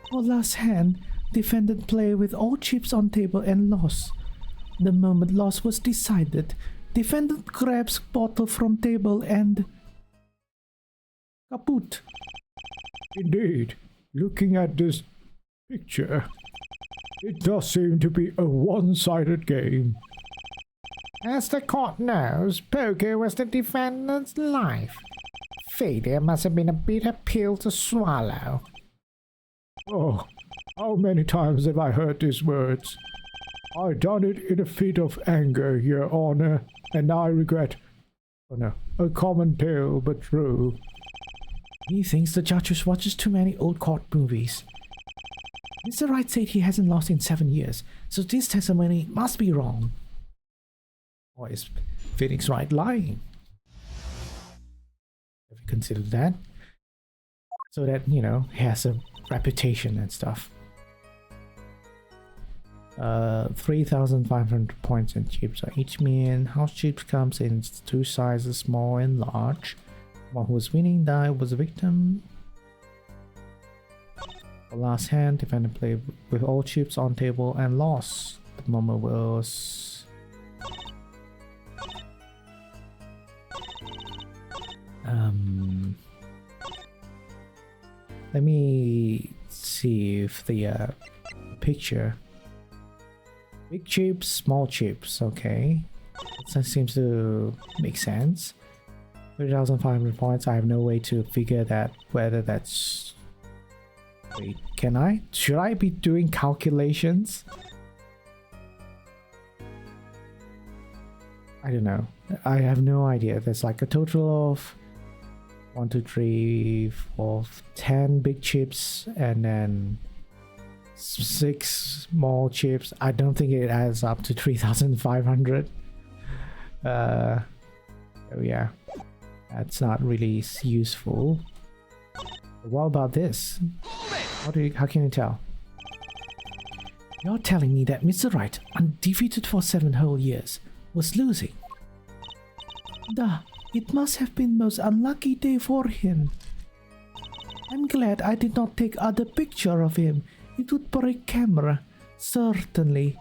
For last hand, defendant play with all chips on table and lost. The moment loss was decided, defendant grabs bottle from table and kaput. Indeed, looking at this picture, it does seem to be a one-sided game. As the court knows, poker was the defendant's life. Failure must have been a bitter pill to swallow. Oh, how many times have I heard these words? I done it in a fit of anger, Your Honor, and I regret. Oh no, a common tale but true. He thinks the judge watches too many old court movies. Mr. Wright said he hasn't lost in 7 years, so this testimony must be wrong. Or is Phoenix Wright lying? Have you considered that? So that, you know, he has a reputation and stuff. 3,500 points in chips are each mean. House chips comes in two sizes, small and large. One who was winning die was a victim. The last hand, defendant played with all chips on table and lost. The moment was... let me see if the picture... Big chips, small chips, okay. That seems to make sense. 3,500 points, I have no way to figure that, whether that's... Wait, can I? Should I be doing calculations? I don't know. I have no idea. There's like a total of 1, 2, 3, 4, 10 big chips and then 6 small chips. I don't think it adds up to 3,500. Oh yeah. That's not really useful. What about this? How can you tell? You're telling me that Mr. Wright, undefeated for 7 whole years, was losing. It must have been most unlucky day for him. I'm glad I did not take other picture of him. It would break camera, certainly.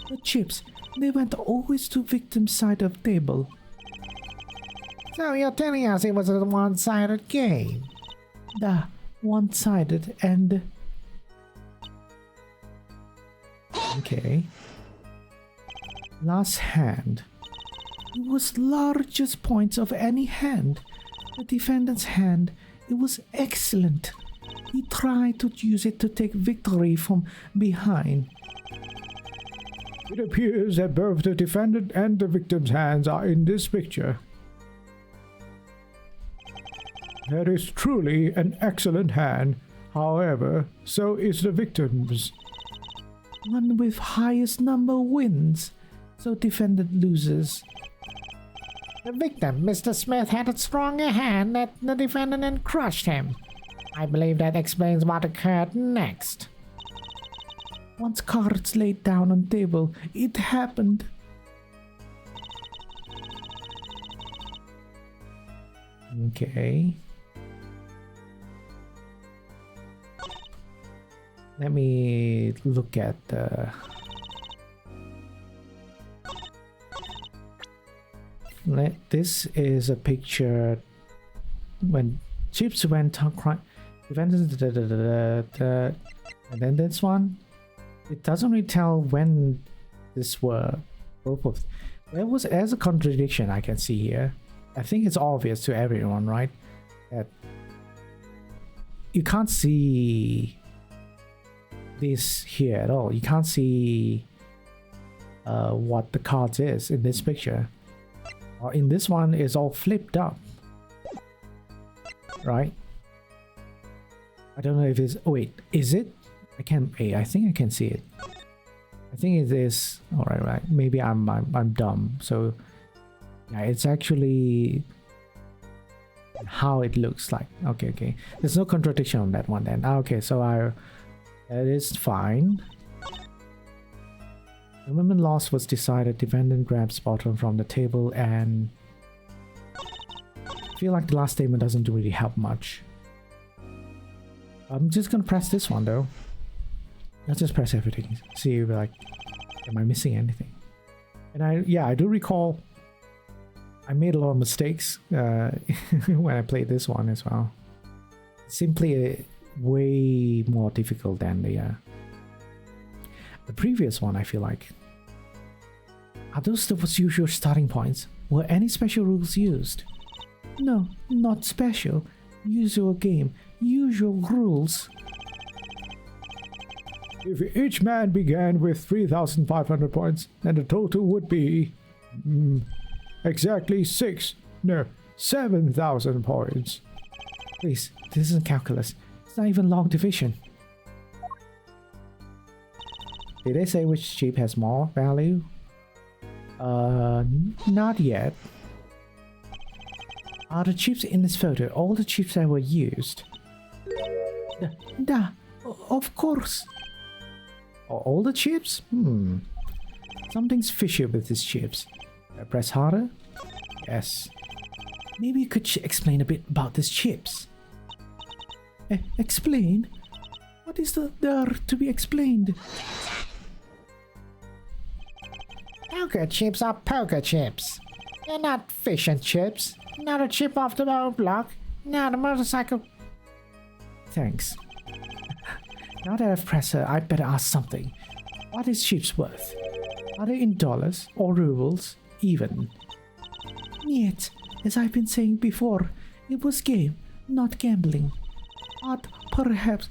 The chips, they went always to victim's side of table. So you're telling us it was a one-sided game? One-sided and... Okay. Last hand. It was largest points of any hand. The defendant's hand. It was excellent. He tried to use it to take victory from behind. It appears that both the defendant and the victim's hands are in this picture. That is truly an excellent hand. However, so is the victim's. One with highest number wins, so defendant loses. The victim, Mr. Smith, had a stronger hand than the defendant and crushed him. I believe that explains what occurred next. Once cards laid down on table, it happened. Okay. Let me look at the... This is a picture when chips went on crime. And then this one, it doesn't really tell when this were both of. There's a contradiction I can see here. I think it's obvious to everyone, right? That you can't see this here at all. You can't see what the cards is in this picture. Or in this one, it's all flipped up, right? I don't know if it's... Oh wait, is it? I can't... Wait, I think I can see it. I think it is... Alright, right. Maybe I'm dumb. So, yeah, it's actually how it looks like. Okay. There's no contradiction on that one then. Okay, so that is fine. The woman loss was decided. Defendant grabs bottom from the table, and I feel like the last statement doesn't really help much. I'm just gonna press this one though. Let's just press everything. See if like, am I missing anything? And I do recall I made a lot of mistakes when I played this one as well. Simply way more difficult than the previous one, I feel like. Are those the usual starting points? Were any special rules used? No, not special. Usual game. Usual rules. If each man began with 3,500 points, then the total would be exactly 7,000 points. Please, this isn't calculus. It's not even long division. Did they say which chip has more value? Not yet. Are the chips in this photo all the chips that were used? Of course. All the chips? Something's fishy with these chips. Press harder? Yes. Maybe you could explain a bit about these chips. Explain? What is there to be explained? Poker chips are poker chips. They're not fish and chips. Not a chip off the old block. Not a motorcycle. Thanks. Now that I've pressed her, I'd better ask something. What is chips worth? Are they in dollars or rubles? Even? Yet, as I've been saying before, it was game, not gambling. Hard perhaps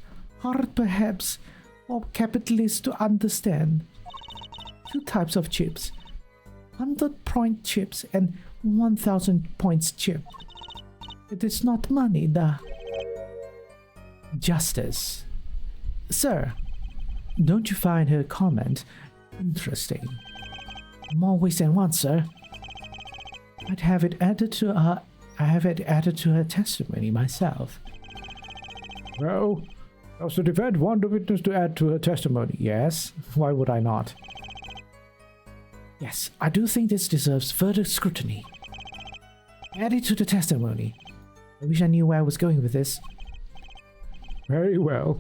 for capitalists to understand. Two types of chips. 100-point chips and 1,000 points chip. It is not money, Justice. Sir, don't you find her comment interesting? More ways than one, sir. I have it added to her testimony myself. Well, does the defendant want the witness to add to her testimony? Yes. Why would I not? Yes, I do think this deserves further scrutiny. Add it to the testimony. I wish I knew where I was going with this. Very well.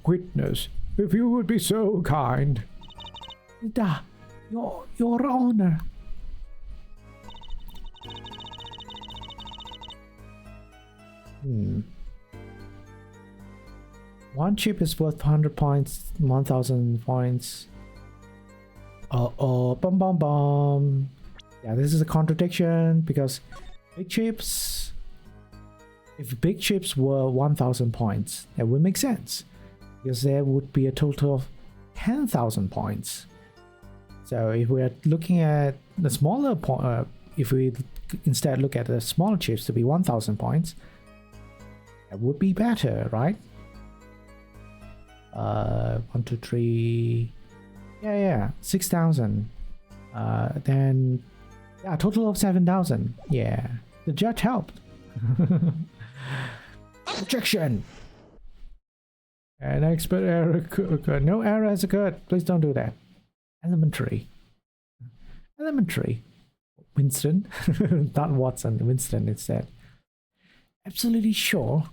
Witness, if you would be so kind. Your Honor. One chip is worth 100 points, 1,000 points. Oh, bum bum bum. Yeah, this is a contradiction because big chips. If big chips were 1000 points, that would make sense because there would be a total of 10,000 points. So if we're looking at the smaller if we instead look at the smaller chips to be 1000 points, that would be better, right? 1, 2, 3. Yeah, 6,000. Then, yeah, a total of 7,000. Yeah, the judge helped. Objection! An expert error occurred. No error has occurred. Please don't do that. Elementary. Winston. Not Watson, Winston instead. Absolutely sure.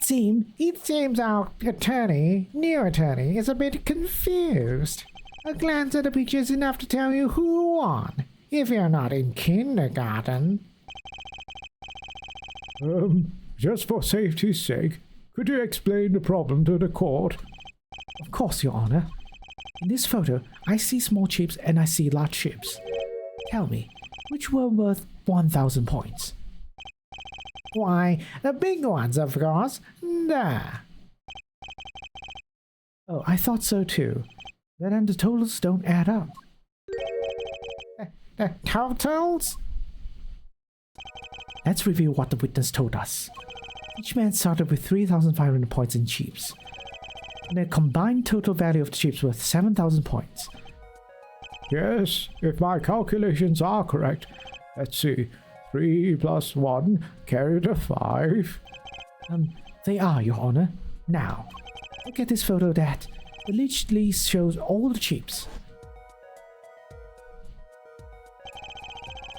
It seems our new attorney, is a bit confused. A glance at the picture is enough to tell you who won, if you're not in kindergarten. Just for safety's sake, could you explain the problem to the court? Of course, Your Honor. In this photo, I see small chips and I see large chips. Tell me, which were worth 1,000 points? Why, the big ones, of course. Duh. Oh, I thought so too. Then the totals don't add up. The totals? Let's review what the witness told us. Each man started with 3,500 points in chips. And the combined total value of the chips was 7,000 points. Yes, if my calculations are correct. Let's see. 3 plus 1 carried a 5. They are, Your Honor. Now, look at this photo that allegedly shows all the chips.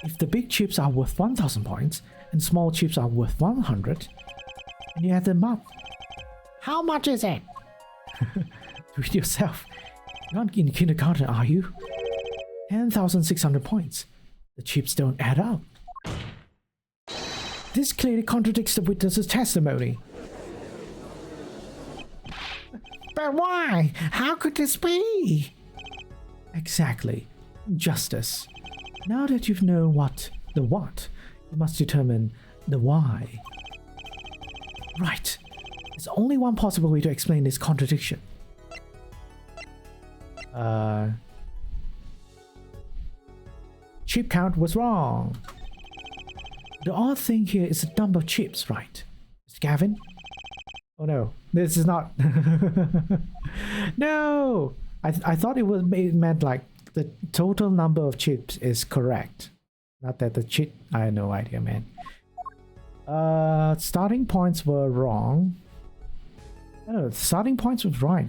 If the big chips are worth 1,000 points and small chips are worth 100, and you add them up, how much is it? Do it yourself. You're not in kindergarten, are you? 10,600 points. The chips don't add up. This clearly contradicts the witness's testimony. But why? How could this be? Exactly. Justice. Now that you've known the what, you must determine the why. Right. There's only one possible way to explain this contradiction. Chip count was wrong. The odd thing here is the number of chips, right? Mr. Gavin? Oh no, this is not. No! I thought it meant like the total number of chips is correct. Not that the chip. I had no idea, man. Starting points were wrong. No, starting points was right?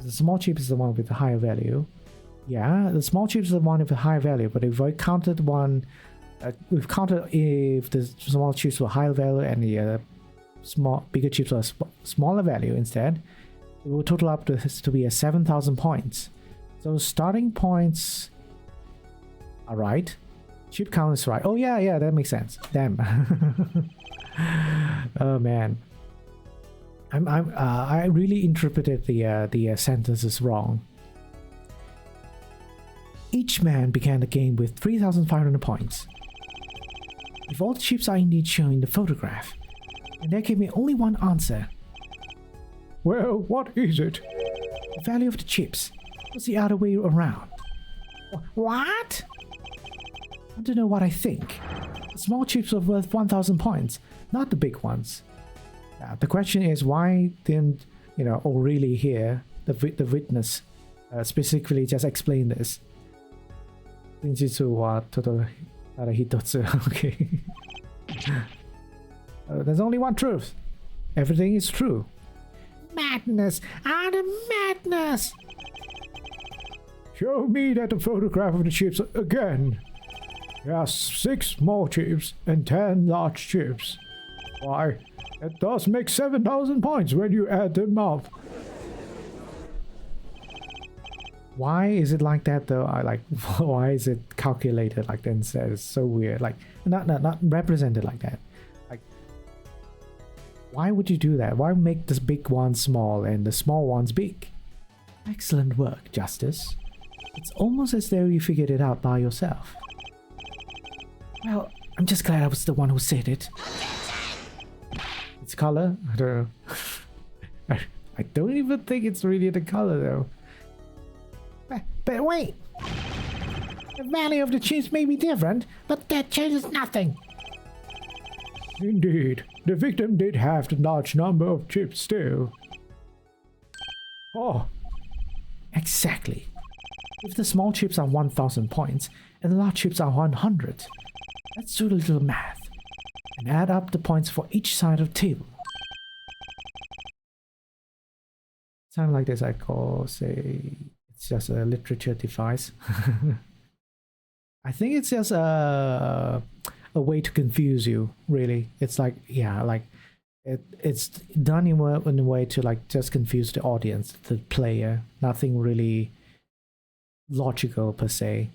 The small chip is the one with the higher value. Yeah, the small chip is the one with the higher value, but if I counted one, we've counted if the small chips were higher value and the bigger chips were smaller value instead, it will total up to be a 7,000 points. So starting points are right. Chip count is right. Oh yeah, that makes sense. Damn. Oh man. I really interpreted the sentences wrong. Each man began the game with 3,500 points. If all the chips are indeed shown in the photograph, then there can be only one answer. Well, what is it? The value of the chips was the other way around. What? Want to know what I think? The small chips were worth 1,000 points, not the big ones. Now, the question is, why didn't O'Reilly here, the witness, specifically just explain this? 真実はただ一つ Okay. There's only one truth. Everything is true. Madness! Utter madness! Show me that the photograph of the chips again. There are 6 small chips and 10 large chips. Why, that does make 7,000 points when you add them up. Why is it like that though? Why is it calculated like that instead? It's so weird. Like, not represented like that. Like, Why would you do that? Why make this big one small and the small ones big? Excellent work, Justice. It's almost as though you figured it out by yourself. Well, I'm just glad I was the one who said it. It's color? I don't know. I don't even think it's really the color though. But wait! The value of the chips may be different, but that changes nothing. Indeed, the victim did have the large number of chips still. Oh, Exactly. If the small chips are 1000 points and the large chips are 100, let's do a little math and add up the points for each side of the table. Something like this I call, say, it's just a literature device. I think it's just a way to confuse you, really. It's like, yeah, like it's done in a way to like just confuse the audience, the player. Nothing really logical per se.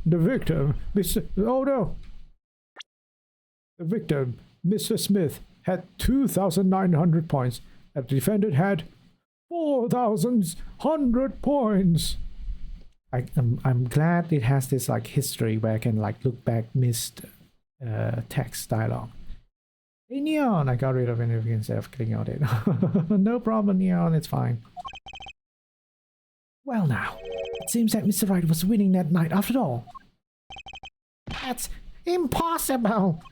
the victim, Mr. Oh no! The victim, Mr. Smith, had 2,900 points, and the defendant had 4,100 points. I'm glad it has this like history where I can like look back missed text dialogue. Hey Neon, I got rid of it instead of clicking on it. No problem, Neon, it's fine. Well now, it seems that Mr. Wright was winning that night after all. That's impossible!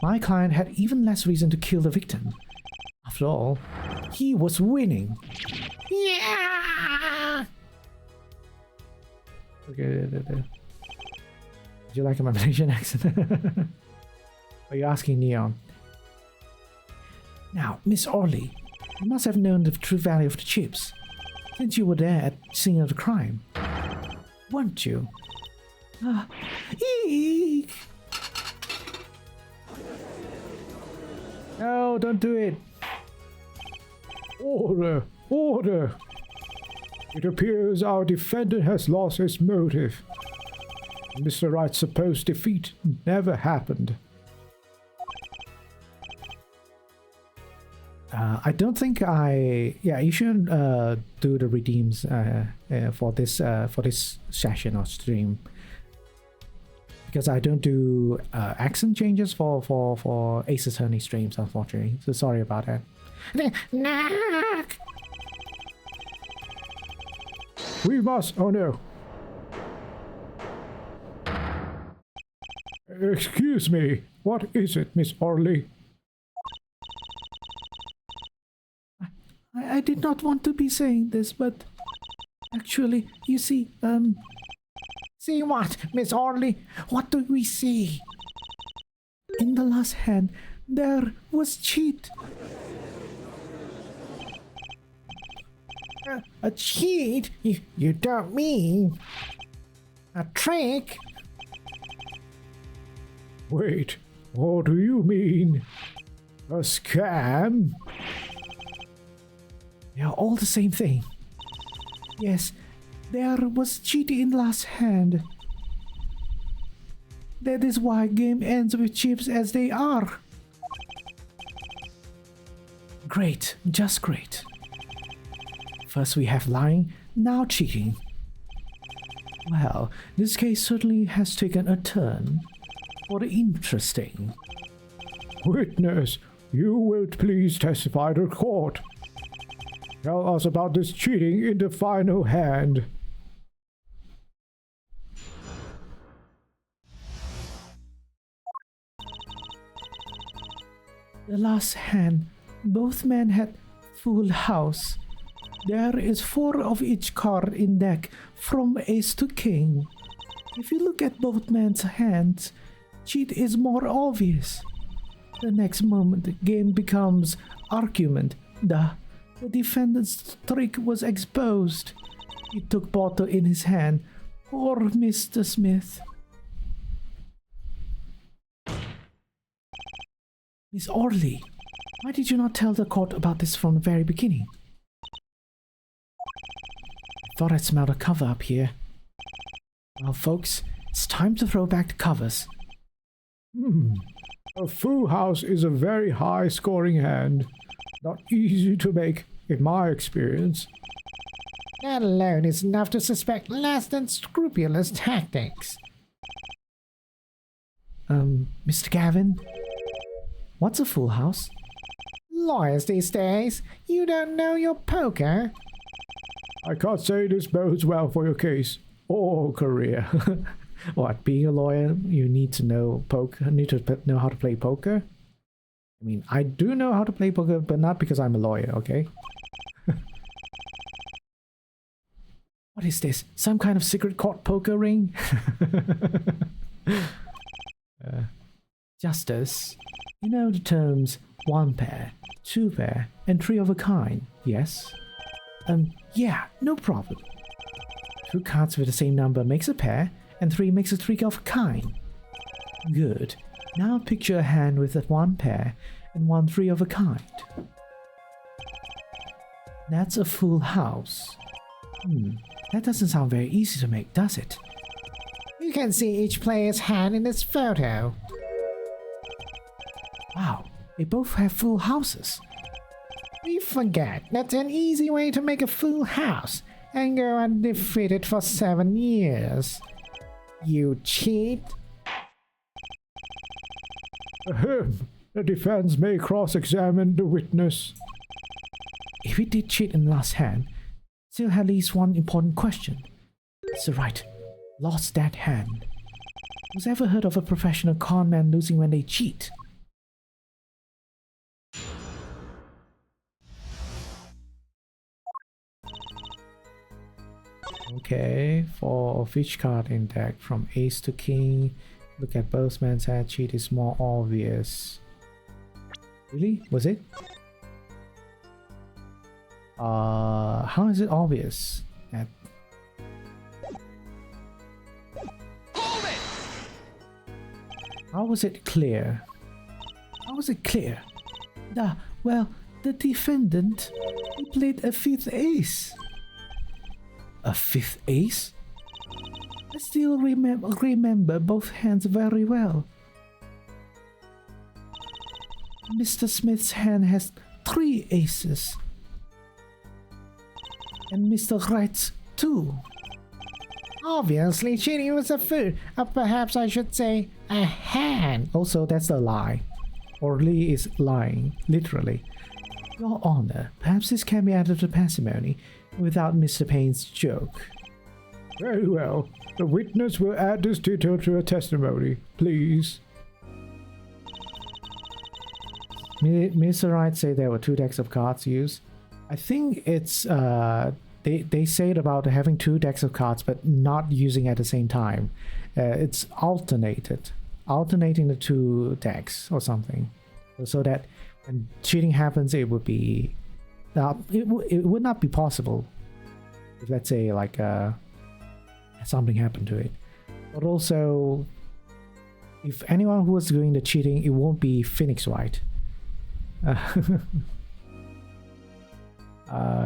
My client had even less reason to kill the victim. After all, he was winning. Yeah! Okay. Did you like my Malaysian accent? Are you asking Neon? Now, Miss Orley, you must have known the true value of the chips, since you were there at the scene of the crime, weren't you? Eek! No, don't do it. Order! Order! It appears our defendant has lost his motive. Mr. Wright's supposed defeat never happened. I don't think yeah, you shouldn't do the redeems for this session or stream, because I don't do accent changes for Ace Attorney streams, unfortunately. So sorry about that. Knock! We must. Oh no. Excuse me. What is it, Miss Orley? I did not want to be saying this, but actually, you see, See what, Miss Orley? What do we see? in the last hand, there was cheat. A cheat? You don't mean a trick? Wait, what do you mean? A scam? They are all the same thing. Yes, there was cheating in last hand. That is why game ends with chips as they are. Great, just great. First we have lying, now cheating. Well, this case certainly has taken a turn for the interesting. Witness, you will please testify to court. Tell us about this cheating in the final hand. The last hand, both men had full house. There is 4 of each card in deck from ace to king. If you look at both men's hands, cheat is more obvious. The next moment, the game becomes argument. The defendant's trick was exposed. He took bottle in his hand. Poor Mr. Smith. Miss Orley, why did you not tell the court about this from the very beginning? I thought I smelled a cover up here. Well, folks, it's time to throw back the covers. A full house is a very high-scoring hand. Not easy to make, in my experience. That alone is enough to suspect less than scrupulous tactics. Mr. Gavin, what's a full house? Lawyers these days, you don't know your poker? I can't say this bodes well for your case or career. What, being a lawyer, you need to know know how to play poker? I mean, I do know how to play poker, but not because I'm a lawyer, okay? What is this? Some kind of secret court poker ring? Justice, you know the terms one pair, two pair, and three of a kind, yes? Yeah, no problem. Two cards with the same number makes a pair, and three makes a three of a kind. Good. Now picture a hand with one pair and one three of a kind. That's a full house. That doesn't sound very easy to make, does it? You can see each player's hand in this photo. Wow, they both have full houses. We forget that's an easy way to make a full house and go undefeated for 7 years. You cheat? Ahem. The defense may cross-examine the witness. If we did cheat in the last hand, still had at least one important question. That's right, lost that hand. Who's ever heard of a professional con man losing when they cheat? Okay, for each card in deck from ace to king, look at both man's hand, cheat is more obvious. Really? Was it? How is it obvious? How was it clear? How was it clear? Well, the defendant, he played a fifth ace. A fifth ace? I still remember both hands very well. Mr. Smith's hand has 3 aces. And Mr. Wright's 2. Obviously, cheating was a fool. Perhaps I should say a hand. Also, that's a lie. Or Lee is lying, literally. Your Honor, perhaps this can be added to parsimony without Mr. Payne's joke. Very well. The witness will add this detail to her testimony, please. Mr. Wright say there were 2 decks of cards used. I think it's they said about having 2 decks of cards but not using at the same time. It's alternating the 2 decks or something, so that when cheating happens, it would be it would not be possible if, let's say, like something happened to it. But also, if anyone who was doing the cheating, it won't be Phoenix Wright.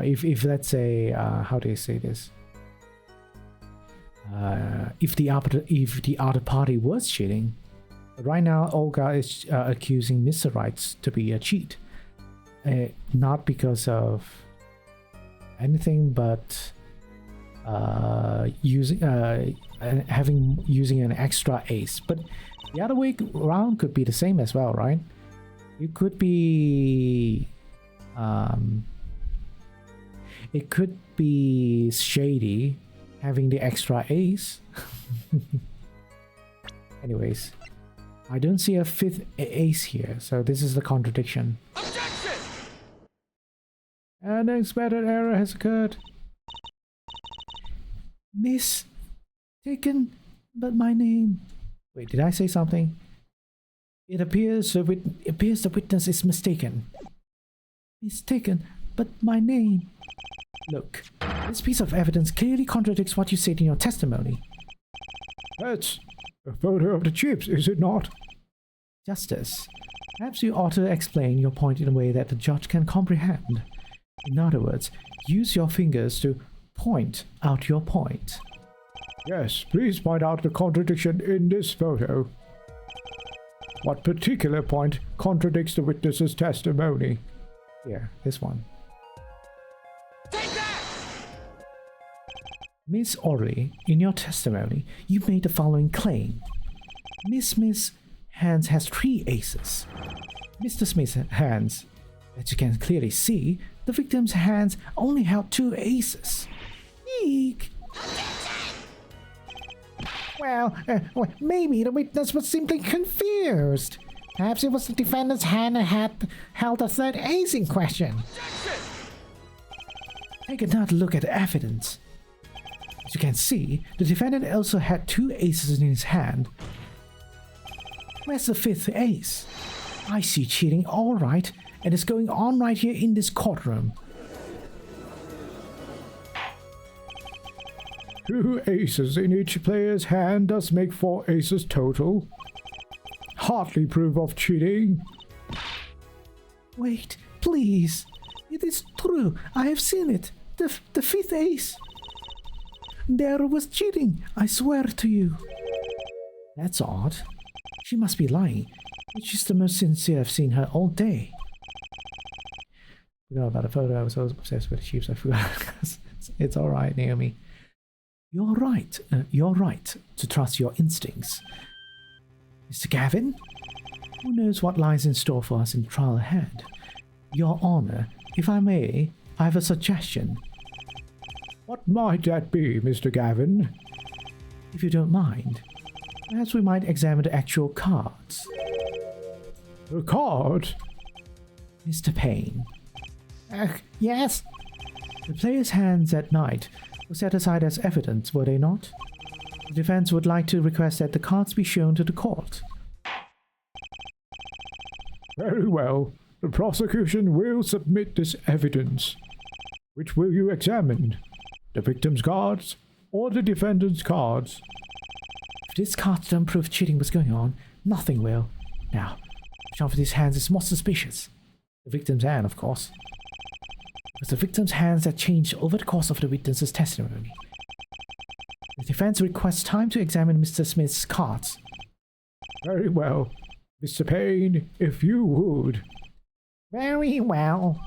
If let's say, how do you say this? If the other party was cheating, right now Olga is accusing Mr. Wright to be a cheat, not because of anything, but using an extra ace. But the other way around could be the same as well, right? You could be it could be shady having the extra ace. Anyways, I don't see a 5th ace here, so this is the contradiction. Objection! An unexpected error has occurred. Mistaken, but my name. Wait, did I say something? It appears the witness is mistaken. Mistaken, but my name. Look, this piece of evidence clearly contradicts what you said in your testimony. That's a photo of the chips, is it not? Justice, perhaps you ought to explain your point in a way that the judge can comprehend. In other words, use your fingers to point out your point. Yes, please point out the contradiction in this photo. What particular point contradicts the witness's testimony? Here, this one. Miss Orley, in your testimony, you made the following claim. Miss Smith's hands has 3 aces. Mr. Smith's hands, as you can clearly see, the victim's hands only held 2 aces. Eek! Well, maybe the witness was simply confused. Perhaps it was the defendant's hand that had held the third ace in question. Take another look at the evidence. As you can see, the defendant also had 2 aces in his hand. Where's the 5th ace? I see cheating alright, and it's going on right here in this courtroom. 2 aces in each player's hand does make 4 aces total. Hardly proof of cheating. Wait, please. It is true. I have seen it. The 5th ace. There was cheating. I swear to you. That's odd. She must be lying. She's the most sincere I've seen her all day. I forgot about the photo. I was so obsessed with the sheep. I forgot. It's alright, Naomi. You're right. You're right to trust your instincts. Mr. Gavin? Who knows what lies in store for us in the trial ahead? Your Honor, if I may, I have a suggestion. What might that be, Mr. Gavin? If you don't mind, perhaps we might examine the actual cards. The card? Mr. Payne. Yes? The players' hands at night were set aside as evidence, were they not? The defense would like to request that the cards be shown to the court. Very well. The prosecution will submit this evidence. Which will you examine? The victim's cards or the defendant's cards? If these cards don't prove cheating was going on, nothing will. Now, which one of these hands is more suspicious? The victim's hand, of course. It was the victim's hands that changed over the course of the witness's testimony. The defense requests time to examine Mr. Smith's cards. Very well. Mr. Payne, if you would. Very well.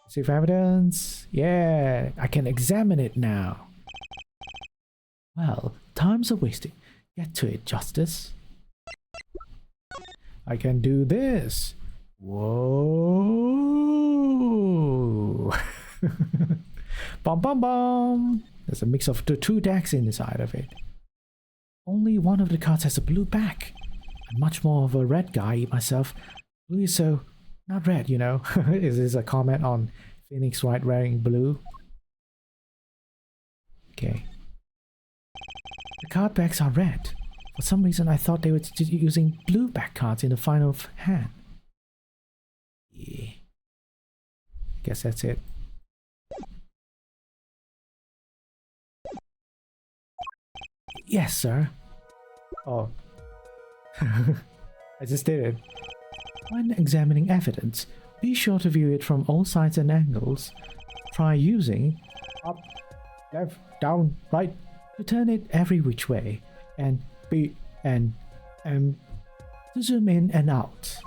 Receive evidence. Yeah, I can examine it now. Well, time's a wasting. Get to it, Justice. I can do this. Whoa. Bum bum bum. There's a mix of the 2 decks inside of it. Only one of the cards has a blue back. I'm much more of a red guy myself. Blue is so... not red, you know. Is this a comment on Phoenix Wright wearing blue? Okay. The card backs are red. For some reason I thought they were using blue back cards in the final hand. Yeah. Guess that's it. Yes, sir. Oh. I just did it. When examining evidence, be sure to view it from all sides and angles. Try using Up, left, down, right. to turn it every which way, and B, to zoom in and out.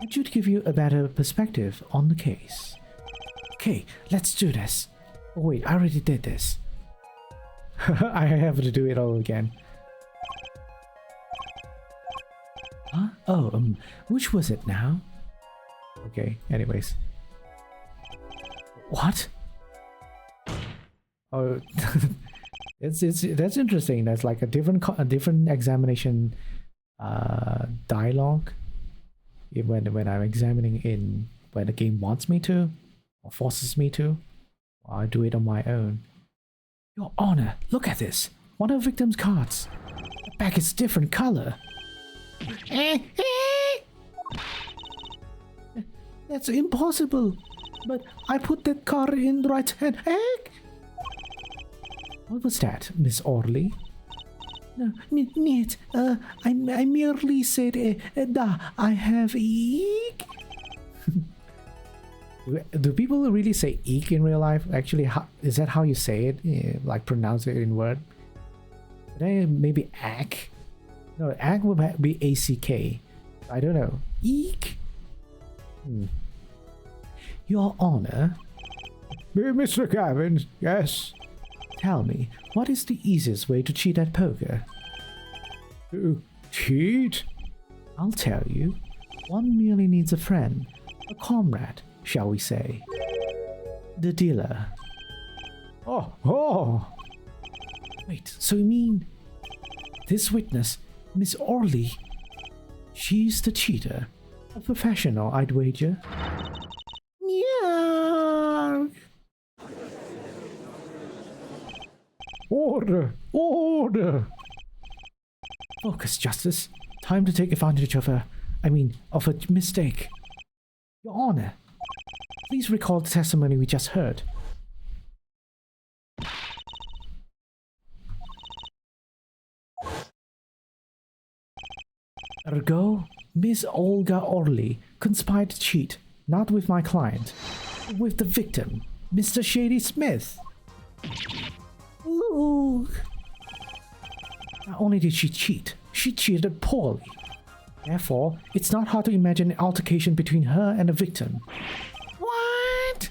It should give you a better perspective on the case. Okay, let's do this. Oh wait, I already did this. I have to do it all again. Huh? Oh, which was it now? Okay, anyways. What? Oh, that's interesting. That's like a different examination dialogue. When I'm examining in when the game wants me to or forces me to, I do it on my own. Your Honor, look at this. One of the victim's cards. The back is different color. That's impossible. But I put that card in the right hand. What was that, Miss Orley? No, niet. I merely said da. I have eek. Do people really say eek in real life? Actually, is that how you say it? Like pronounce it in word? Then maybe ack. No, ack would be ACK. I don't know. Eek? Your Honor, Mr. Gavin, yes? tell me, what is the easiest way to cheat at poker? To cheat? I'll tell you. One merely needs a friend, a comrade, shall we say. The dealer. Oh. Wait, so you mean this witness, Miss Orley, she's the cheater? A professional, I'd wager. Yeah. Order! Focus, Justice. Time to take advantage of a mistake. Your Honor, please recall the testimony we just heard. Ergo, Miss Olga Orley conspired to cheat, not with my client, but with the victim, Mr. Shady Smith. Look. Not only did she cheat, she cheated poorly. Therefore, it's not hard to imagine an altercation between her and the victim. What?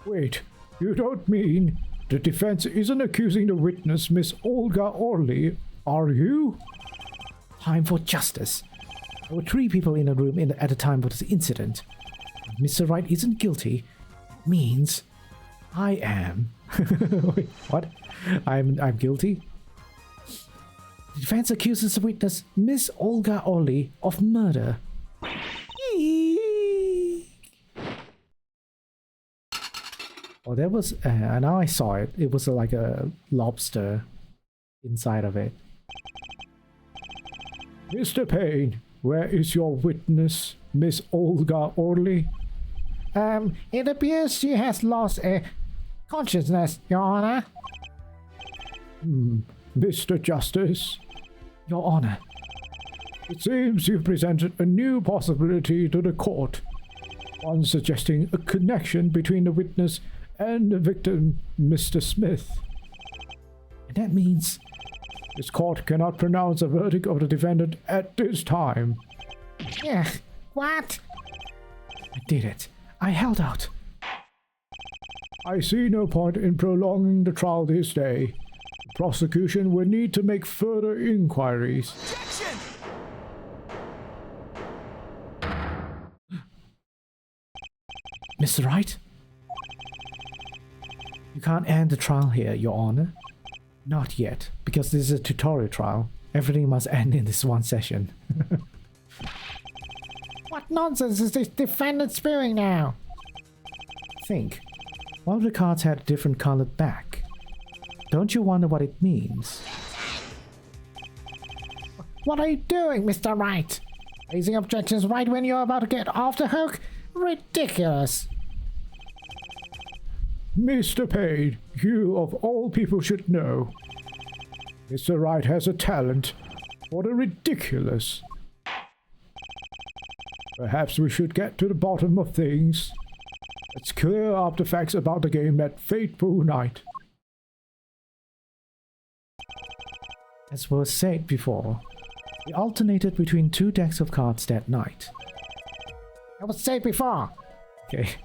Wait, you don't mean the defense isn't accusing the witness, Miss Olga Orley, are you? Time for justice. There were 3 people in the room at the time of this incident. If Mr. Wright isn't guilty, it means I am. Wait, what? I'm guilty? The defense accuses the witness, Miss Olga Orley, of murder. Oh, there was... now I saw it. It was like a lobster inside of it. Mr. Payne, where is your witness, Miss Olga Orley? It appears she has lost consciousness, Your Honor. Mr. Justice, Your Honor, it seems you've presented a new possibility to the court, one suggesting a connection between the witness and the victim, Mr. Smith. and that means... This court cannot pronounce a verdict of the defendant at this time. Yeah, what? I did it. I held out. I see no point in prolonging the trial this day. The prosecution will need to make further inquiries. Mr. Wright? You can't end the trial here, Your Honor. Not yet, because this is a tutorial trial. Everything must end in this one session. What nonsense is this defendant spewing now? Think. One of the cards had a different colored back. Don't you wonder what it means? What are you doing, Mr. Wright? Raising objections right when you're about to get off the hook? Ridiculous. Mr. Payne, you of all people should know. Mr. Wright has a talent for the ridiculous. Perhaps we should get to the bottom of things. Let's clear up the facts about the game that fateful night. As was said before, we alternated between 2 decks of cards that night. I was said before. Okay.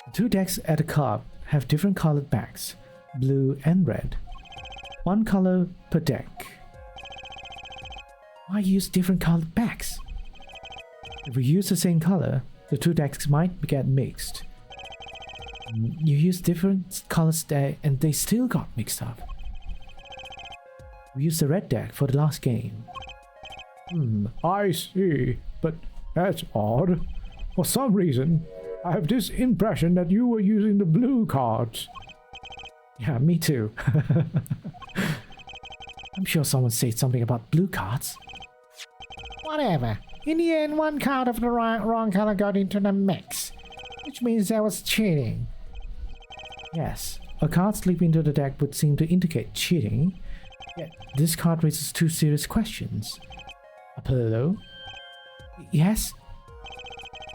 The 2 decks at the card have different colored backs, blue and red. 1 color per deck. Why use different colored backs? If we use the same color, the 2 decks might get mixed. You use different colors there and they still got mixed up. We used the red deck for the last game. I see, but that's odd. For some reason, I have this impression that you were using the blue cards. Yeah, me too. I'm sure someone said something about blue cards. Whatever. In the end, 1 card of the wrong color got into the mix, which means there was cheating. Yes, a card slipping into the deck would seem to indicate cheating, yet this card raises 2 serious questions. Apollo? Yes?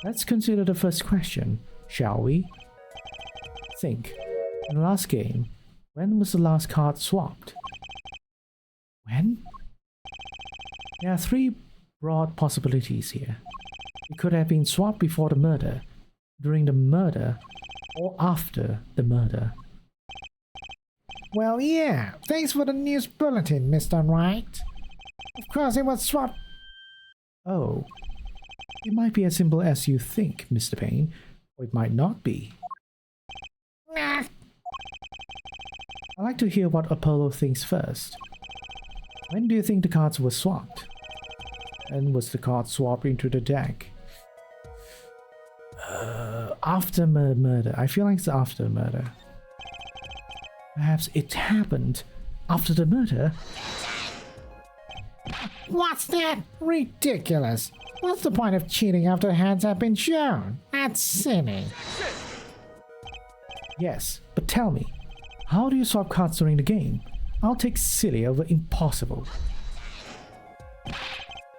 Let's consider the first question, shall we? Think. In the last game, When was the last card swapped? When? There are three broad possibilities here. It could have been swapped before the murder, during the murder, or after the murder. Well, yeah. Thanks for the news bulletin, Mr. Wright. Of course, it was swapped. Oh. It might be as simple as you think, Mr. Payne, or it might not be. Nah. I'd like to hear what Apollo thinks first. When do you think the cards were swapped? And was the card swapped into the deck? After murder. I feel like it's after murder. Perhaps it happened after the murder? What's that? Ridiculous. What's the point of cheating after the hands have been shown? That's silly. Yes, but tell me, how do you swap cards during the game? I'll take silly over impossible.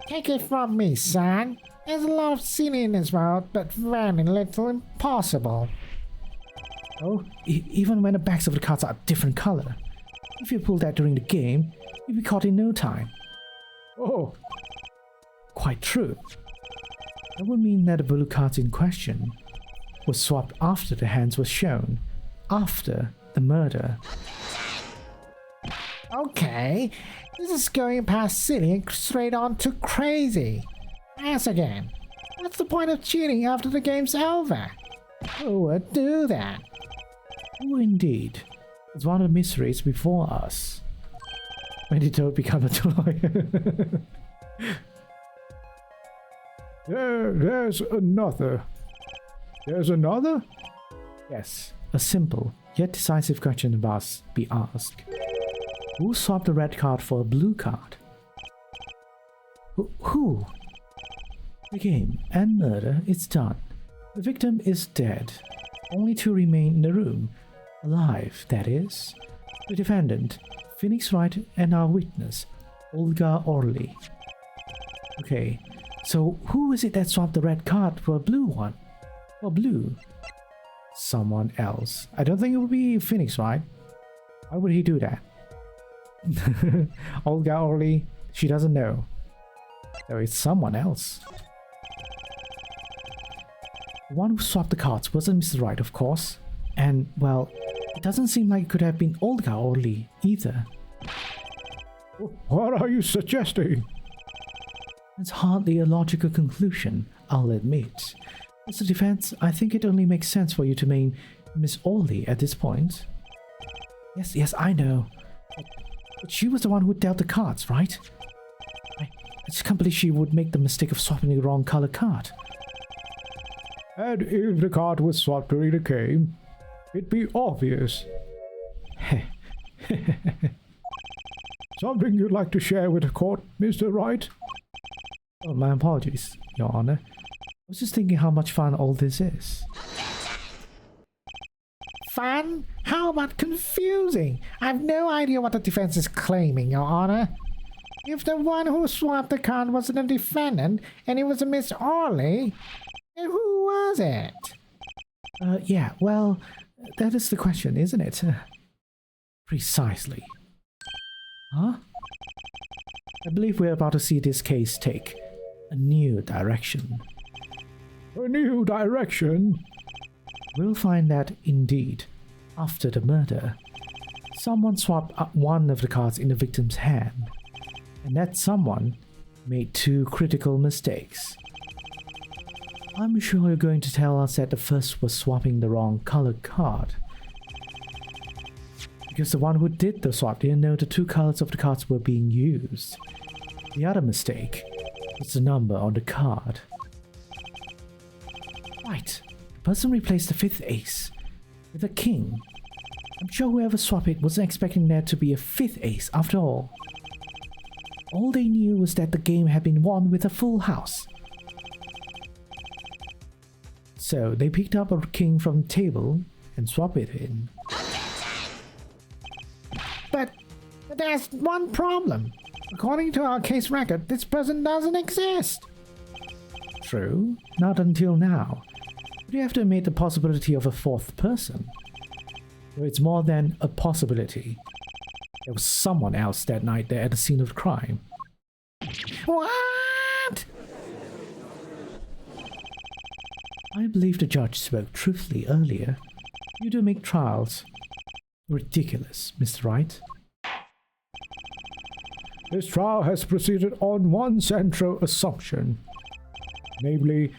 Take it from me, son. There's a lot of silly in this world, but very little impossible. Oh, even when the backs of the cards are a different color. If you pull that during the game, you'll be caught in no time. Oh, quite true. That would mean that the blue cards in question was swapped after the hands were shown, after the murder. Okay, this is going past silly and straight on to crazy. Ask again. What's the point of cheating after the game's over? Who would do that? Oh, indeed. It's one of the mysteries before us. When did Toad become a toy? there's another. There's another? Yes, a simple yet decisive question must be asked. Who swapped the red card for a blue card? Who? The game and murder is done. The victim is dead. Only two remain in the room. Alive, that is. The defendant, Phoenix Wright, and our witness, Olga Orly. Okay, so who is it that swapped the red card for a blue one? For blue? Someone else. I don't think it would be Phoenix Wright. Why would he do that? Olga Orly, she doesn't know. So it's someone else. The one who swapped the cards wasn't Mr. Wright, of course. And, well, it doesn't seem like it could have been Olga Orly either. What are you suggesting? It's hardly a logical conclusion, I'll admit. As a defense, I think it only makes sense for you to name Miss Orly at this point. Yes, I know. But she was the one who dealt the cards, right? I just can't believe she would make the mistake of swapping the wrong color card. And if the card was swapped during the game, it'd be obvious. Something you'd like to share with the court, Mr. Wright? Oh, my apologies, Your Honor. I was just thinking how much fun all this is. Fun? How about confusing? I've no idea what the defense is claiming, Your Honor. If the one who swapped the card wasn't a defendant and it was a Miss Orly, then who was it? Yeah, well, that is the question, isn't it? Precisely. Huh? I believe we're about to see this case take a new direction. A new direction? We'll find that, indeed, after the murder, someone swapped up one of the cards in the victim's hand, and that someone made two critical mistakes. I'm sure you're going to tell us that the first was swapping the wrong colored card, because the one who did the swap didn't know the two colors of the cards were being used. The other mistake was the number on the card. Right. The person replaced the fifth ace with a king. I'm sure whoever swapped it wasn't expecting there to be a fifth ace after all. All they knew was that the game had been won with a full house. So they picked up a king from the table and swapped it in. But there's one problem. According to our case record, this person doesn't exist. True, not until now. But you have to admit the possibility of a fourth person. So it's more than a possibility. There was someone else that night there at the scene of the crime. What? I believe the judge spoke truthfully earlier. You do make trials ridiculous, Mr. Wright. This trial has proceeded on one central assumption. Namely,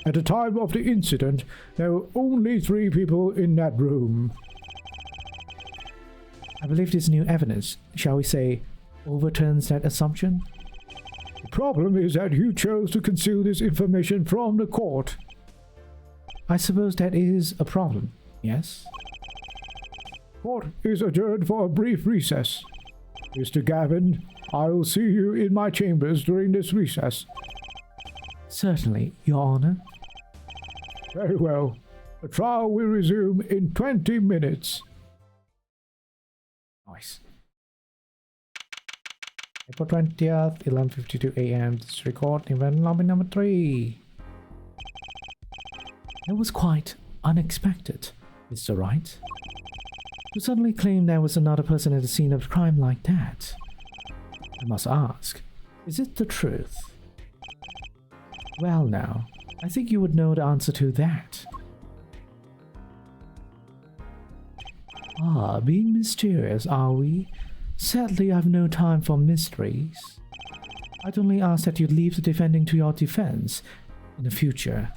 at the time of the incident, there were only 3 people in that room. I believe this new evidence, shall we say, overturns that assumption? The problem is that you chose to conceal this information from the court. I suppose that is a problem, yes? Court is adjourned for a brief recess. Mr. Gavin, I will see you in my chambers during this recess. Certainly, Your Honor. Very well. The trial will resume in 20 minutes. Nice. April 20th, 11:52 a.m. This record event lobby number 3. It was quite unexpected, Mr. Wright. To suddenly claim there was another person at the scene of the crime like that. I must ask, is it the truth? Well now, I think you would know the answer to that. Ah, being mysterious, are we? Sadly, I've no time for mysteries. I'd only ask that you leave the defending to your defense in the future.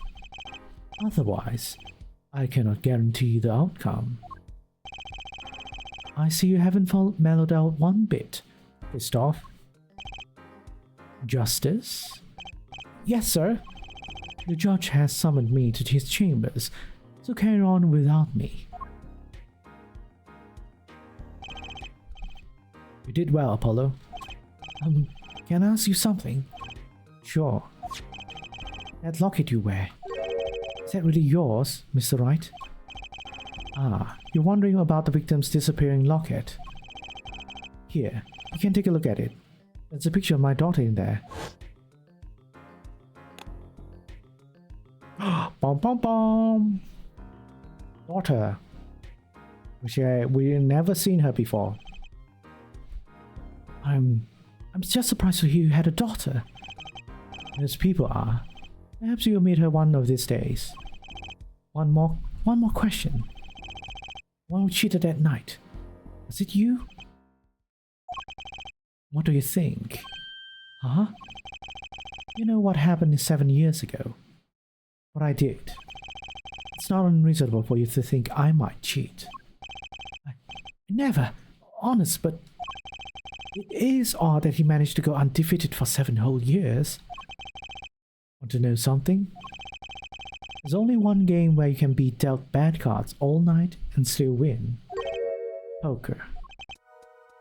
Otherwise, I cannot guarantee the outcome. I see you haven't mellowed out one bit, Christoph. Justice? Yes, sir. The judge has summoned me to his chambers, so carry on without me. You did well, Apollo. Can I ask you something? Sure. That locket you wear, is that really yours, Mr. Wright? Ah, you're wondering about the victim's disappearing locket. Here, you can take a look at it. There's a picture of my daughter in there. Bom bom bom! Daughter. We've never seen her before. I'm just surprised to hear you had a daughter. As people are. Perhaps you'll meet her one of these days. One more question. One who cheated that night. Was it you? What do you think? Huh? You know what happened 7 years ago? What I did. It's not unreasonable for you to think I might cheat. I never. Honest, but it is odd that he managed to go undefeated for 7 whole years. Want to know something? There's only one game where you can be dealt bad cards all night and still win. Poker.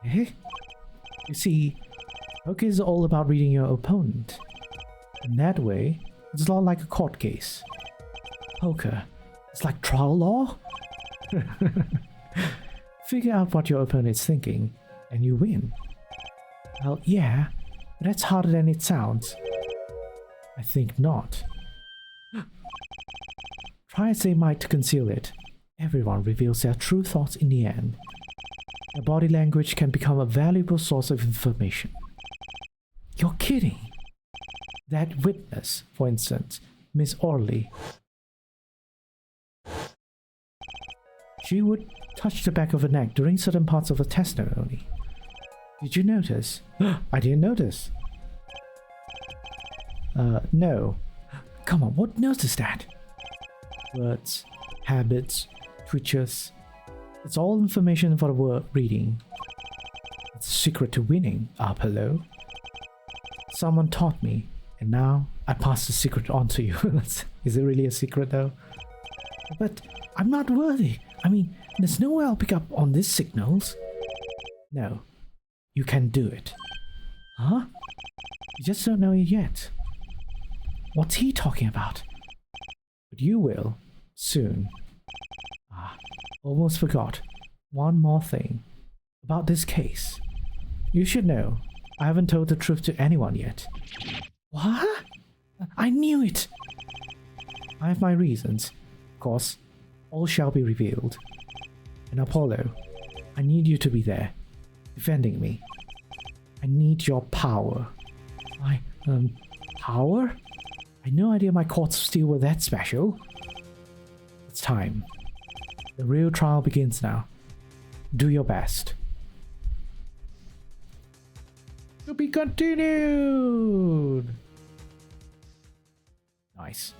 Eh? You see, poker is all about reading your opponent. In that way, it's a lot like a court case. Poker. It's like trial law. Figure out what your opponent is thinking, and you win. Well, yeah, but that's harder than it sounds. I think not. Try as they might to conceal it, everyone reveals their true thoughts in the end. Their body language can become a valuable source of information. You're kidding! That witness, for instance, Miss Orley. She would touch the back of her neck during certain parts of her testimony. Did you notice? I didn't notice. No. Come on, what notice that? Words, habits, twitches. It's all information for the word reading. It's a secret to winning, Apollo. Someone taught me, and now I pass the secret on to you. Is it really a secret though? But I'm not worthy. I mean, there's no way I'll pick up on these signals. No, you can do it. Huh? You just don't know it yet. What's he talking about? But you will, soon. Ah, almost forgot. One more thing. About this case. You should know, I haven't told the truth to anyone yet. What? I knew it! I have my reasons. Of course, all shall be revealed. And Apollo, I need you to be there, defending me. I need your power. Power? I had no idea my courts of steel were that special. It's time. The real trial begins now. Do your best. To be continued! Nice.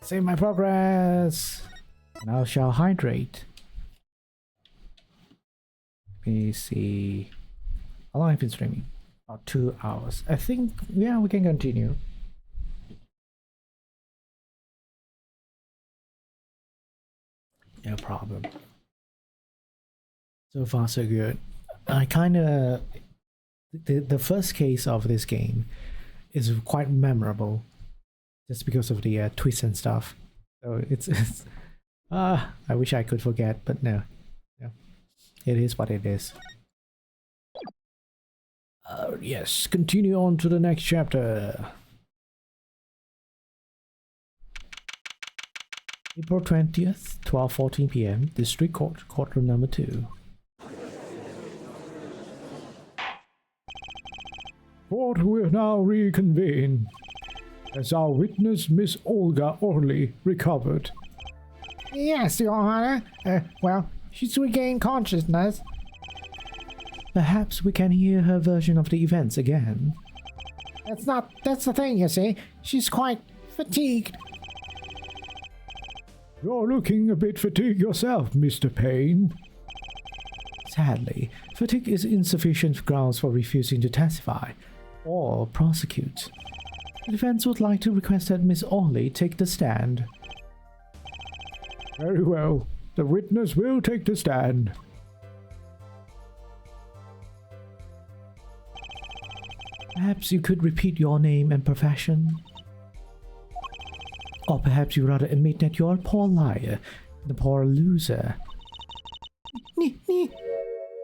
Save my progress! Now shall hydrate. Let me see. How long have I been streaming? About 2 hours. I think, yeah, we can continue. No problem. So far, so good. I kind of... The first case of this game is quite memorable. Just because of the twists and stuff. So it's I wish I could forget, but no. Yeah. It is what it is. Yes, continue on to the next chapter. April 20th, 12:14 p.m. District Court, courtroom number 2. Court will now reconvene. As our witness, Miss Olga Orley, recovered. Yes, Your Honor. Well, she's regained consciousness. Perhaps we can hear her version of the events again. That's the thing, you see. She's quite fatigued. You're looking a bit fatigued yourself, Mr. Payne. Sadly, fatigue is insufficient grounds for refusing to testify or prosecute. The defense would like to request that Miss Orley take the stand. Very well. The witness will take the stand. Perhaps you could repeat your name and profession? Or perhaps you'd rather admit that you're a poor liar and a poor loser.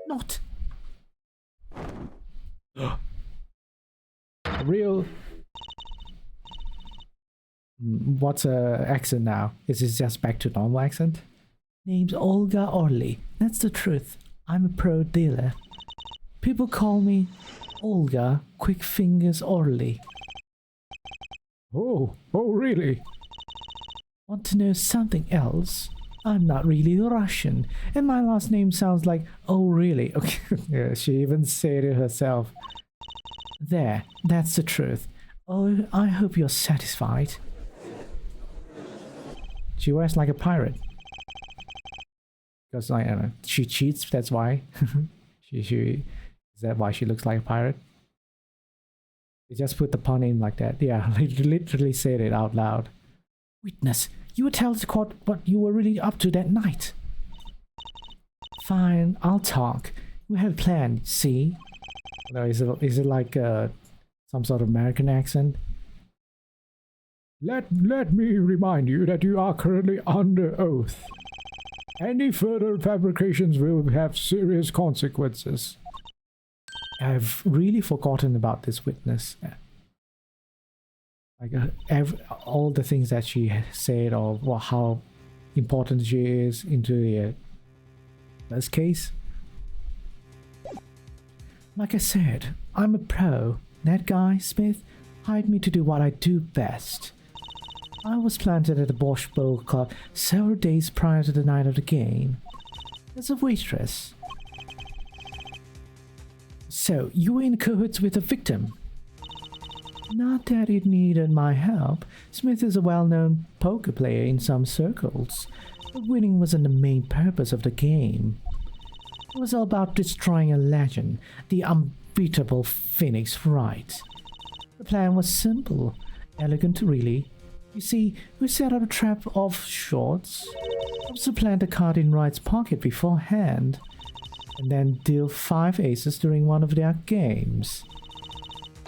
Not. Real... What's her accent now? Is it just back to normal accent? Name's Olga Orley. That's the truth. I'm a pro dealer. People call me Olga Quick Fingers Orley. Oh, really? Want to know something else? I'm not really Russian, and my last name sounds like oh really. Okay, yeah, she even said it herself. There, that's the truth. Oh, I hope you're satisfied. She wears like a pirate. Because I don't know, she cheats, that's why. Is that why she looks like a pirate? They just put the pun in like that. Yeah, literally said it out loud. Witness, you would tell the court what you were really up to that night. Fine, I'll talk. We had a plan, see? No, is it like some sort of American accent? Let me remind you that you are currently under oath. Any further fabrications will have serious consequences. I've really forgotten about this witness. Like all the things that she said, or how important she is into the first case. Like I said, I'm a pro. That guy, Smith, hired me to do what I do best. I was planted at the Bosch Bowl Club several days prior to the night of the game. As a waitress. So, you were in cahoots with the victim? Not that it needed my help. Smith is a well-known poker player in some circles. But winning wasn't the main purpose of the game. It was all about destroying a legend, the unbeatable Phoenix Wright. The plan was simple, elegant really. You see, we set up a trap of sorts, also plant a card in Wright's pocket beforehand, and then deal 5 aces during one of their games.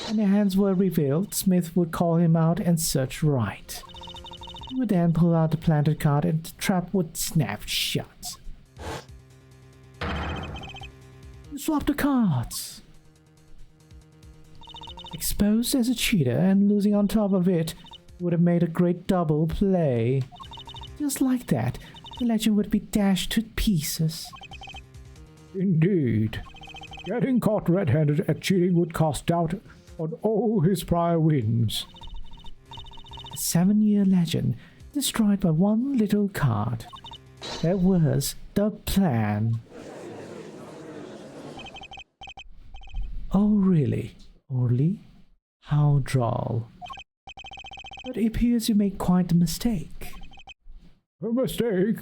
When their hands were revealed, Smith would call him out and search Wright. He would then pull out the planted card and the trap would snap shut. You swap the cards. Exposed as a cheater and losing on top of it would have made a great double play. Just like that, the legend would be dashed to pieces. Indeed. Getting caught red-handed at cheating would cast doubt on all his prior wins. A 7-year legend destroyed by one little card. That was the plan. Oh really, Orly? How droll. But it appears you made quite a mistake. A mistake?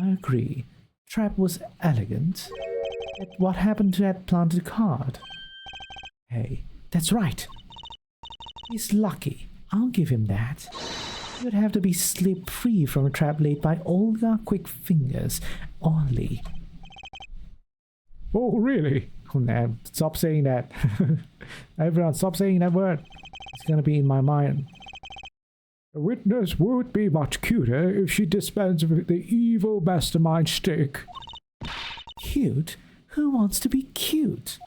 I agree. Trap was elegant. Yet what happened to that planted card? Hey, that's right. He's lucky. I'll give him that. You'd have to be slip-free from a trap laid by Olga Quick Fingers, Orly. Oh, really? Oh, man, stop saying that. Everyone, stop saying that word. It's gonna be in my mind. The witness would be much cuter if she dispensed with the evil mastermind stick. Cute? Who wants to be cute?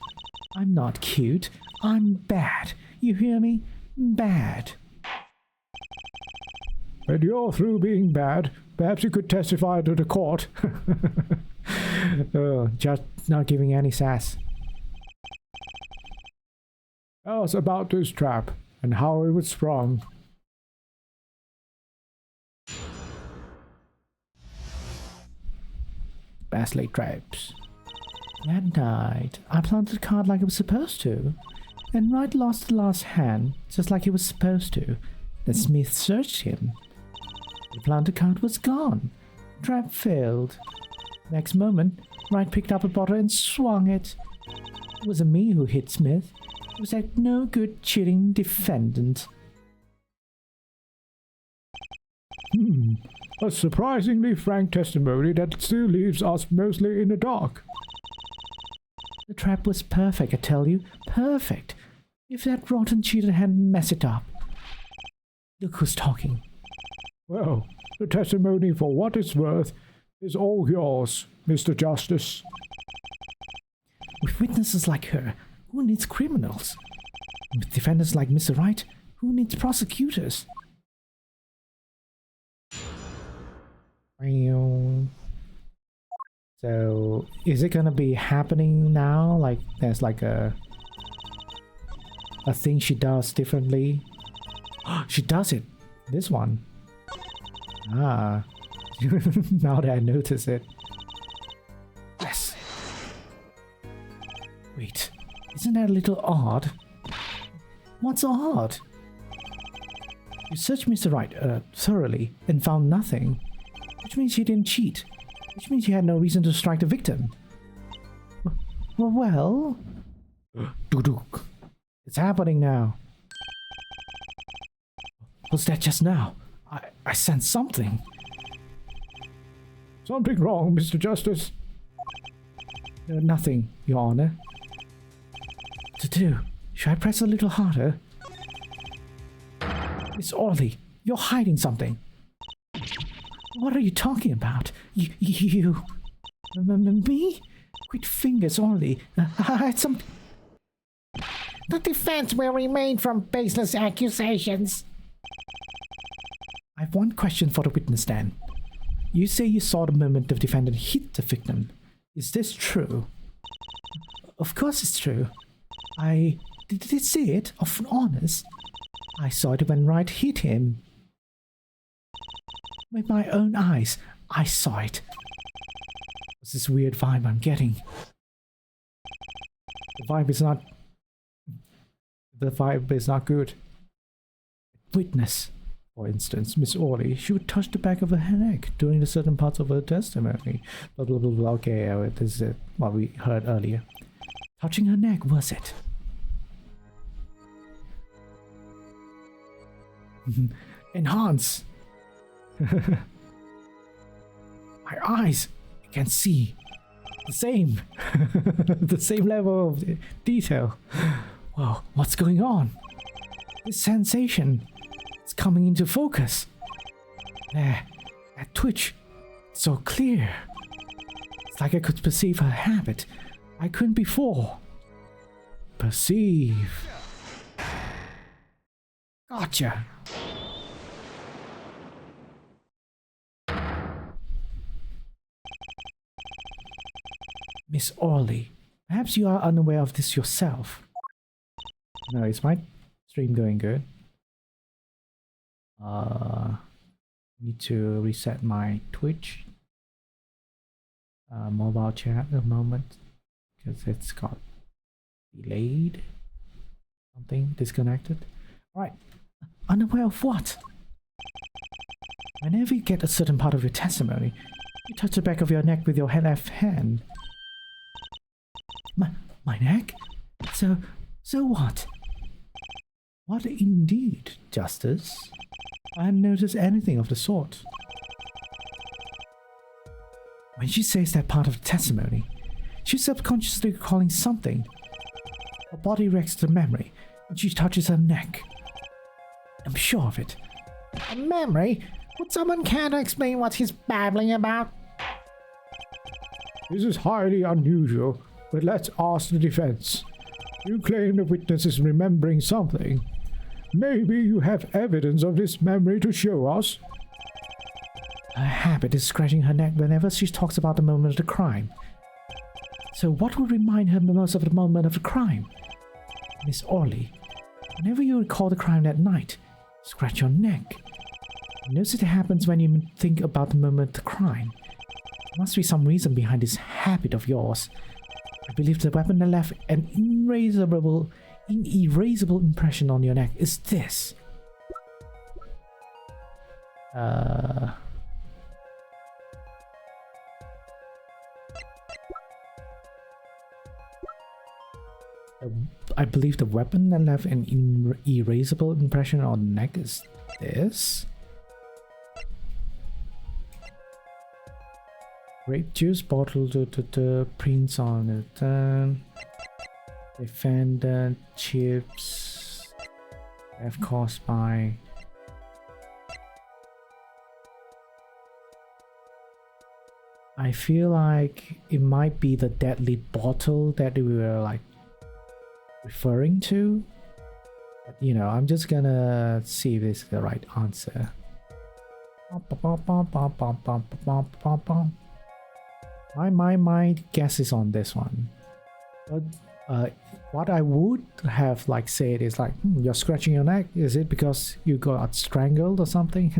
I'm not cute. I'm bad. You hear me? Bad. When you're through being bad, perhaps you could testify to the court. Just not giving any sass. Tell us about this trap and how it was sprung. Bass-laid traps. That night, I planted a card like it was supposed to, and Wright lost the last hand, just like he was supposed to. Then Smith searched him. The planted card was gone. Trap failed. Next moment, Wright picked up a bottle and swung it. It wasn't me who hit Smith. It was that no-good cheating defendant. A surprisingly frank testimony that still leaves us mostly in the dark. The trap was perfect, I tell you. Perfect. If that rotten cheater hadn't messed it up. Look who's talking. Well, the testimony, for what it's worth, is all yours, Mr. Justice. With witnesses like her, who needs criminals? With defendants like Mr. Wright, who needs prosecutors? So, is it gonna be happening now? Like, there's like a thing she does differently? She does it! This one. Ah. Now that I notice it. Yes! Wait, isn't that a little odd? What's odd? You searched Mr. Wright thoroughly and found nothing. Which means he didn't cheat. Which means he had no reason to strike the victim. Well... Duduk. It's happening now. Was that just now? I sensed something. Something wrong, Mr. Justice? Nothing, Your Honor. What to do? Should I press a little harder? Miss Orly, you're hiding something. What are you talking about? You... Me? Quick Fingers, Orly. I had some... The defense will remain from baseless accusations. I have one question for the witness stand. You say you saw the moment the defendant hit the victim. Is this true? Of course it's true. I did see it, honest. I saw it when Wright hit him. With my own eyes, I saw it. What's this weird vibe I'm getting? The vibe is not good. Witness. For instance, Miss Orly, she would touch the back of her neck during the certain parts of her testimony. Blah, blah, blah, blah. Okay, this is what we heard earlier. Touching her neck, was it? Enhance! My eyes can see the same. The same level of detail. Whoa, what's going on? This sensation. It's coming into focus. There, that twitch, so clear. It's like I could perceive her habit I couldn't before. Perceive. Gotcha. Miss Orley, perhaps you are unaware of this yourself. No, is my stream going good? Need to reset my Twitch mobile chat at the moment because it's got delayed. Something disconnected. Right. Unaware of what? Whenever you get a certain part of your testimony, you touch the back of your neck with your left hand. My neck? So what? What indeed, Justice? I hadn't noticed anything of the sort. When she says that part of the testimony, she's subconsciously recalling something. Her body reacts to memory, and she touches her neck. I'm sure of it. A memory? Would someone care to explain what he's babbling about? This is highly unusual, but let's ask the defense. You claim the witness is remembering something. Maybe you have evidence of this memory to show us? Her habit is scratching her neck whenever she talks about the moment of the crime. So what would remind her most of the moment of the crime? Miss Orley, whenever you recall the crime that night, scratch your neck. Notice it happens when you think about the moment of the crime. There must be some reason behind this habit of yours. I believe the weapon that left an inerasable impression on your neck is this. I believe the weapon that left an erasable impression on the neck is this. Grape juice bottle to prints on it. Defendant chips have caused by. I feel like it might be the deadly bottle that we were like referring to. But, you know, I'm just gonna see if this is the right answer. My guess is on this one. But what I would have like said is like, you're scratching your neck. Is it because you got strangled or something?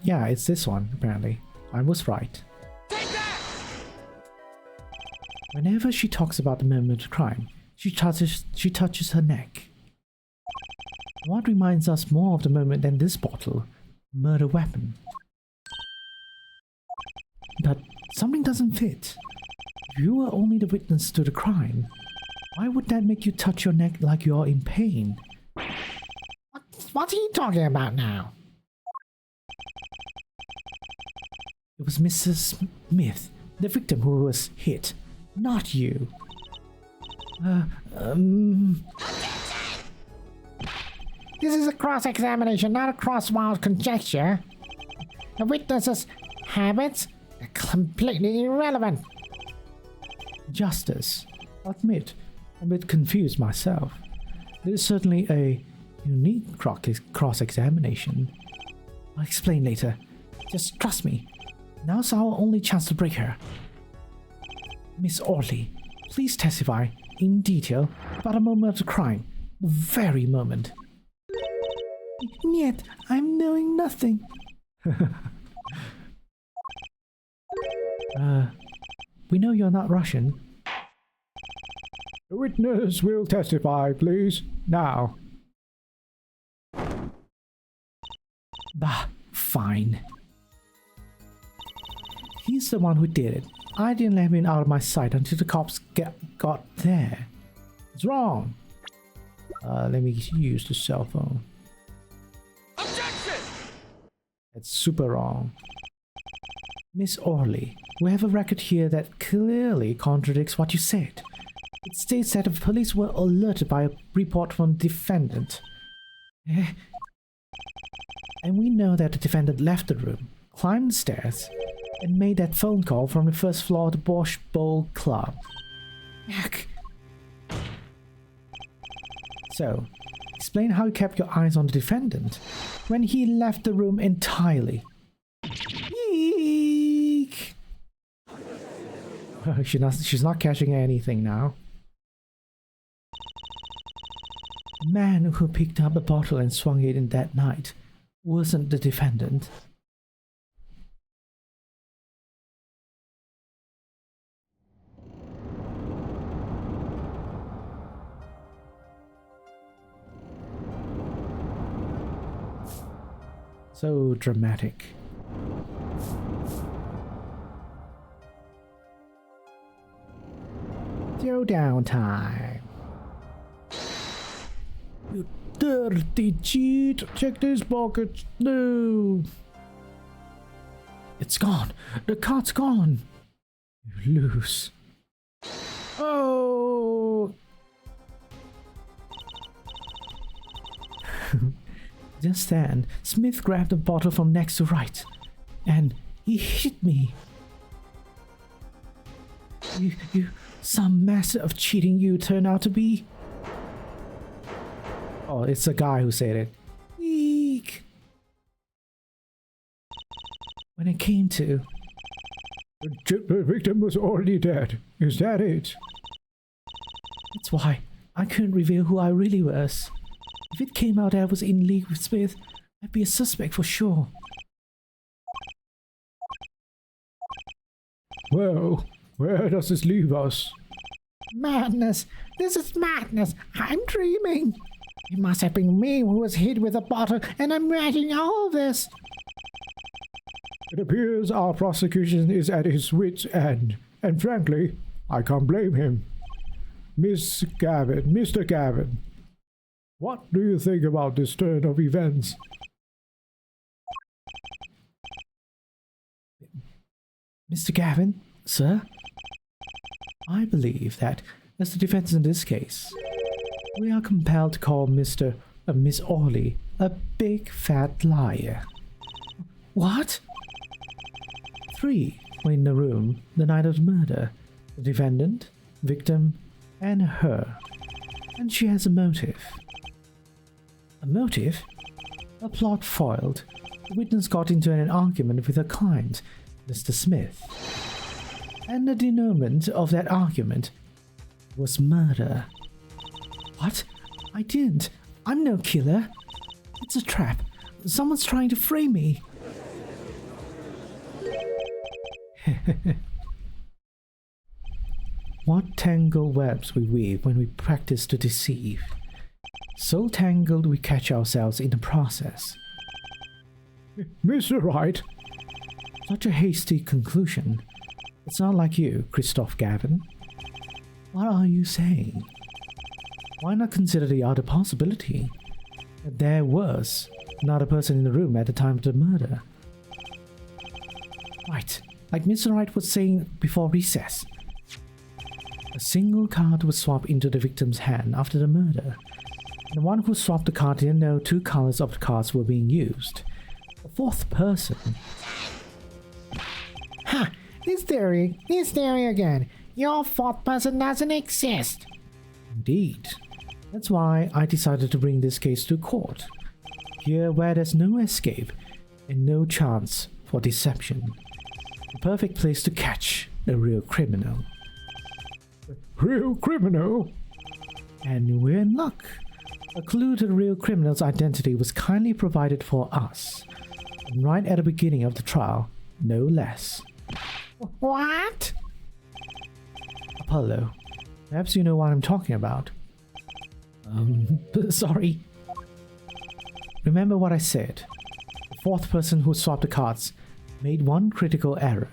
Yeah, it's this one apparently. I was right. Whenever she talks about the moment of crime, she touches her neck. What reminds us more of the moment than this bottle? Murder weapon. But something doesn't fit. If you were only the witness to the crime, why would that make you touch your neck like you're in pain? What's he talking about now? It was Mrs. Smith, the victim who was hit, not you. This is a cross-examination, not a cross-wild conjecture. The witness's habits are completely irrelevant. Justice, I'll admit, I'm a bit confused myself. This is certainly a unique cross-examination. I'll explain later. Just trust me. Now's our only chance to break her. Miss Orley, please testify in detail about the moment of the crime. The very moment. Yet, I'm knowing nothing. We know you're not Russian. The witness will testify, please. Now. Bah, fine. He's the one who did it. I didn't let him out of my sight until the cops got there. It's wrong. Let me use the cell phone. Objection! That's super wrong. Miss Orley, we have a record here that clearly contradicts what you said. It states that the police were alerted by a report from the defendant. And we know that the defendant left the room, climbed the stairs, and made that phone call from the first floor of the Bosch Bowl Club. Yuck. So, explain how you kept your eyes on the defendant when he left the room entirely. Eek! She's not catching anything now. The man who picked up a bottle and swung it in that night wasn't the defendant. So dramatic. Throwdown time. You dirty cheat! Check this pocket. No! It's gone! The card's gone! You lose. Oh! Just then, Smith grabbed a bottle from next to right, and he hit me. Some master of cheating you turn out to be. Oh, it's a guy who said it. Eek. When it came to... The victim was already dead. Is that it? That's why I couldn't reveal who I really was. If it came out I was in league with Smith, I'd be a suspect for sure. Well, where does this leave us? Madness! This is madness! I'm dreaming! It must have been me who was hit with a bottle, and I'm imagining all of this! It appears our prosecution is at its wit's end, and frankly, I can't blame him. Mr. Gavin, what do you think about this turn of events? Mr. Gavin, sir? I believe that, as the defense in this case, we are compelled to call Miss Orley a big fat liar. What? 3 were in the room the night of the murder. The defendant, victim, and her. And she has a motive. A motive? A plot foiled. The witness got into an argument with her client, Mr. Smith. And the denouement of that argument was murder. What? I didn't. I'm no killer. It's a trap. Someone's trying to frame me. What tangled webs we weave when we practice to deceive. So tangled we catch ourselves in the process. Mr. Wright. Such a hasty conclusion. It's not like you, Christoph Gavin. What are you saying? Why not consider the other possibility? That there was another person in the room at the time of the murder. Right, like Mr. Wright was saying before recess. A single card was swapped into the victim's hand after the murder. The one who swapped the card didn't know 2 colors of the cards were being used. A 4th person. Ha! This theory again. Your 4th person doesn't exist. Indeed. That's why I decided to bring this case to court. Here where there's no escape and no chance for deception. The perfect place to catch the real criminal. Real criminal? And we're in luck. A clue to the real criminal's identity was kindly provided for us. And right at the beginning of the trial, no less. What? Apollo, perhaps you know what I'm talking about. Sorry. Remember what I said. The 4th person who swapped the cards made one critical error.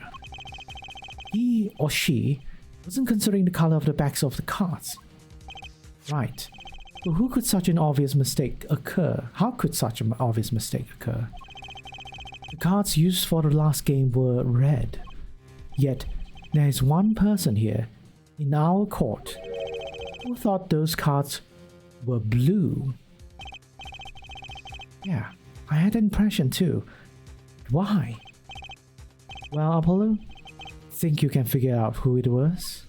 He or she wasn't considering the color of the backs of the cards. Right. But who could such an obvious mistake occur? How could such an obvious mistake occur? The cards used for the last game were red. Yet, there is one person here, in our court, who thought those cards were blue. Yeah, I had that impression too. Why? Well, Apollo, think you can figure out who it was?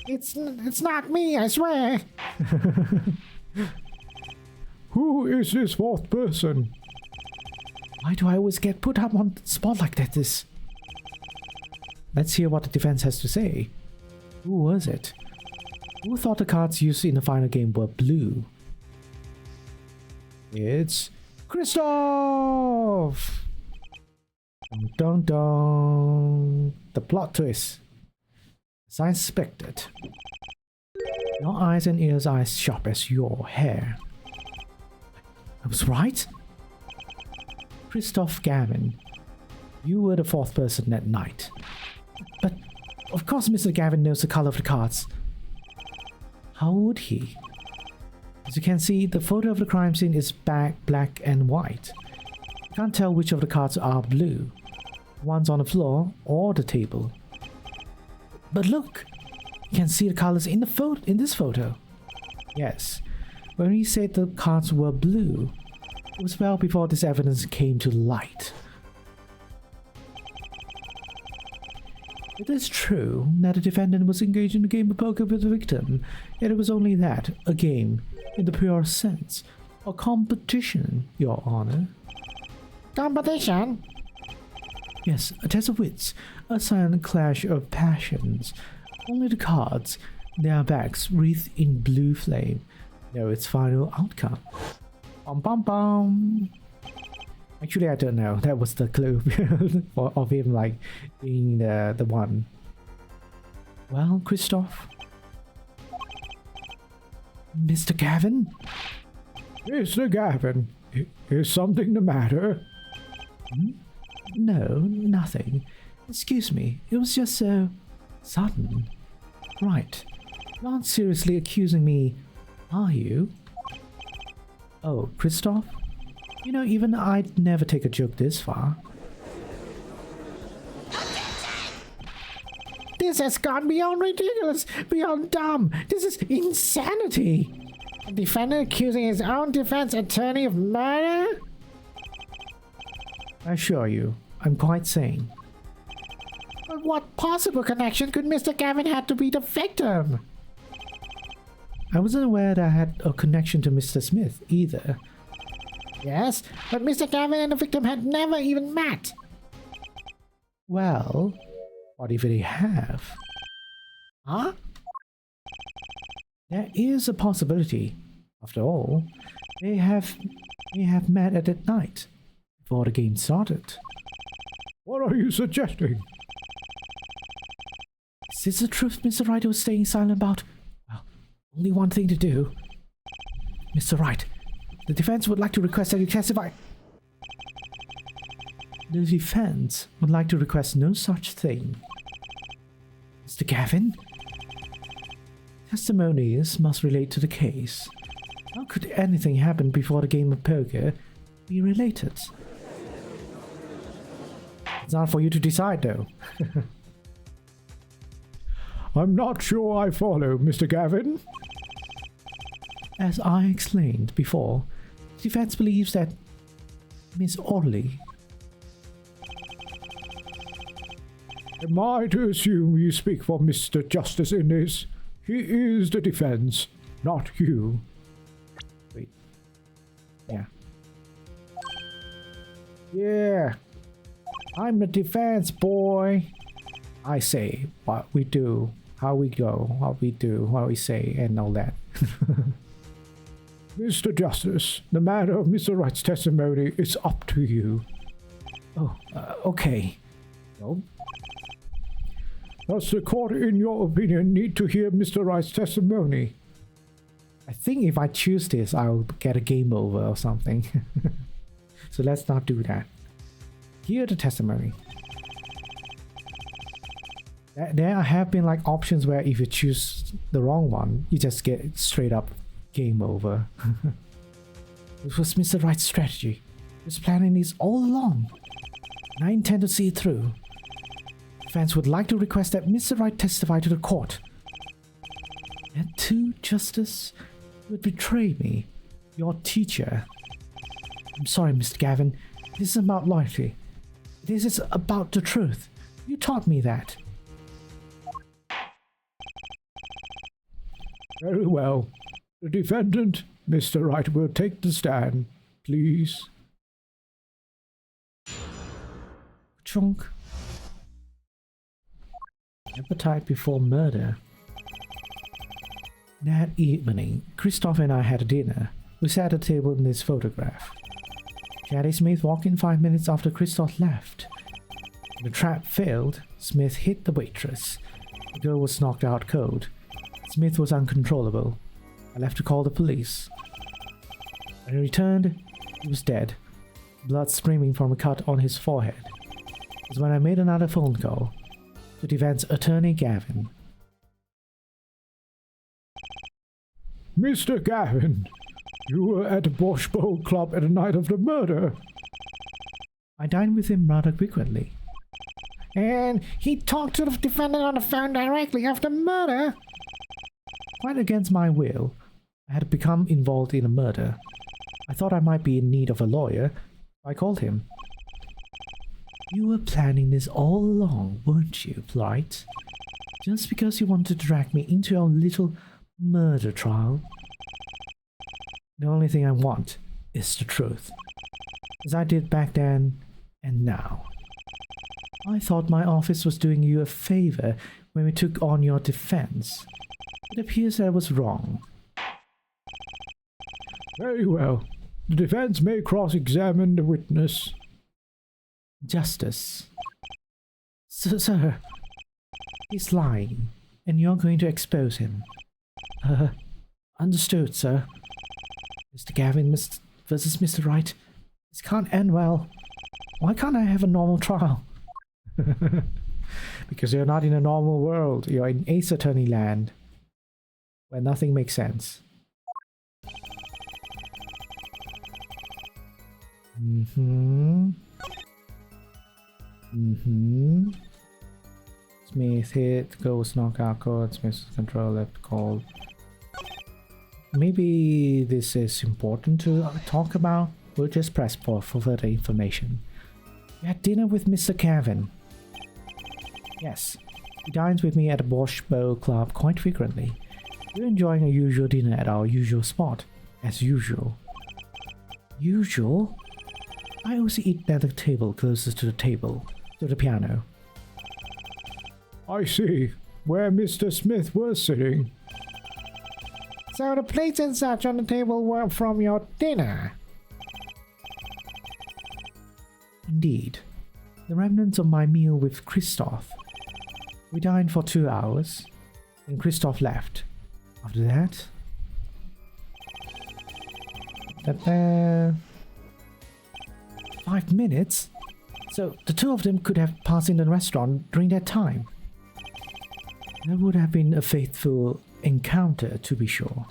It's not me, I swear. Who is this fourth person? Why do I always get put up on the spot like that? Let's hear what the defense has to say. Who was it? Who thought the cards used in the final game were blue? It's Christoph! Dun dun dun. The plot twist. As I expected. Your eyes and ears are as sharp as your hair. I was right? Christoph Gavin, you were the fourth person that night. But of course Mr. Gavin knows the color of the cards. How would he? As you can see, the photo of the crime scene is black and white. You can't tell which of the cards are blue. One's on the floor or the table. But look! You can see the colors in this photo. Yes, when we said the cards were blue, it was well before this evidence came to light. It is true that the defendant was engaged in a game of poker with the victim, yet it was only that, a game, in the pure sense, a competition, Your Honor. Competition? Yes, a test of wits, a silent clash of passions. Only the cards, their backs wreathed in blue flame, know its final outcome. Bum bum bum. Actually, I don't know. That was the clue of him, like, being the one. Well, Christoph? Mr. Gavin? Mr. Gavin, is something the matter? No, nothing. Excuse me, it was just so sudden. Right. You aren't seriously accusing me, are you? Oh, Christoph? You know, even I'd never take a joke this far. This has gone beyond ridiculous, beyond dumb. This is insanity. A defendant accusing his own defense attorney of murder? I assure you, I'm quite sane. But what possible connection could Mr. Gavin have to be the victim? I wasn't aware that I had a connection to Mr. Smith either. Yes, but Mr. Gavin and the victim had never even met. Well, what if they have? Huh? There is a possibility. After all, they have met at that night, before the game started. What are you suggesting? Is this the truth Mr. Wright was staying silent about? Well, only one thing to do. Mr. Wright, the defense would like to request that you testify. The defense would like to request no such thing. Mr. Gavin? Testimonies must relate to the case. How could anything happen before the game of poker be related? It's not for you to decide, though. I'm not sure I follow, Mr. Gavin. As I explained before, the defense believes that Miss Orley. Am I to assume you speak for Mr. Justice in this? He is the defense, not you. Wait. Yeah. Yeah. I'm the defense, boy. I say what we do, how we go, what we do, what we say, and all that. Mr. Justice, the matter of Mr. Wright's testimony is up to you. Oh, okay. No. Does the court, in your opinion, need to hear Mr. Wright's testimony? I think if I choose this, I'll get a game over or something. So let's not do that. Hear the testimony. There have been like options where if you choose the wrong one, you just get straight up game over. This was Mr. Wright's strategy. He was planning this all along. And I intend to see it through. Fans would like to request that Mr. Wright testify to the court. And to Justice, you would betray me, your teacher. I'm sorry, Mr. Gavin. This is about loyalty. This is about the truth. You taught me that. Very well. The defendant, Mr. Wright will take the stand, please. Chunk. Appetite before murder. That evening, Christoph and I had a dinner. We sat at a table in this photograph. Jaddy Smith walked in 5 minutes after Christoph left. When the trap failed, Smith hit the waitress. The girl was knocked out cold. Smith was uncontrollable. I left to call the police. When he returned, he was dead, blood streaming from a cut on his forehead. It was when I made another phone call to defense attorney Gavin. Mr. Gavin, you were at the Bosch Bowl Club at the night of the murder. I dined with him rather frequently. And he talked to the defendant on the phone directly after murder. Quite against my will, I had become involved in a murder. I thought I might be in need of a lawyer. I called him. You were planning this all along, weren't you, Blight? Just because you wanted to drag me into your little murder trial? The only thing I want is the truth. As I did back then and now. I thought my office was doing you a favor when we took on your defense. It appears that I was wrong. Very well. The defense may cross-examine the witness. Justice. Sir, he's lying, and you're going to expose him. Understood, sir. Mr. Gavin versus Mr. Wright. This can't end well. Why can't I have a normal trial? Because you're not in a normal world. You're in Ace Attorney land, where nothing makes sense. Smith hit, Ghost knockout code, Smith's control left call. Maybe this is important to talk about. We'll just press pause for further information. We had dinner with Mr. Gavin. Yes, he dines with me at the Bosch Bowl Club quite frequently. We're enjoying a usual dinner at our usual spot, as usual. Usual? I also eat at the table closest to the piano. I see. Where Mr. Smith was sitting. So the plates and such on the table were from your dinner? Indeed. The remnants of my meal with Christoph. We dined for 2 hours, and Christoph left. After that... 5 minutes? So the two of them could have passed in the restaurant during that time. That would have been a faithful encounter, to be sure.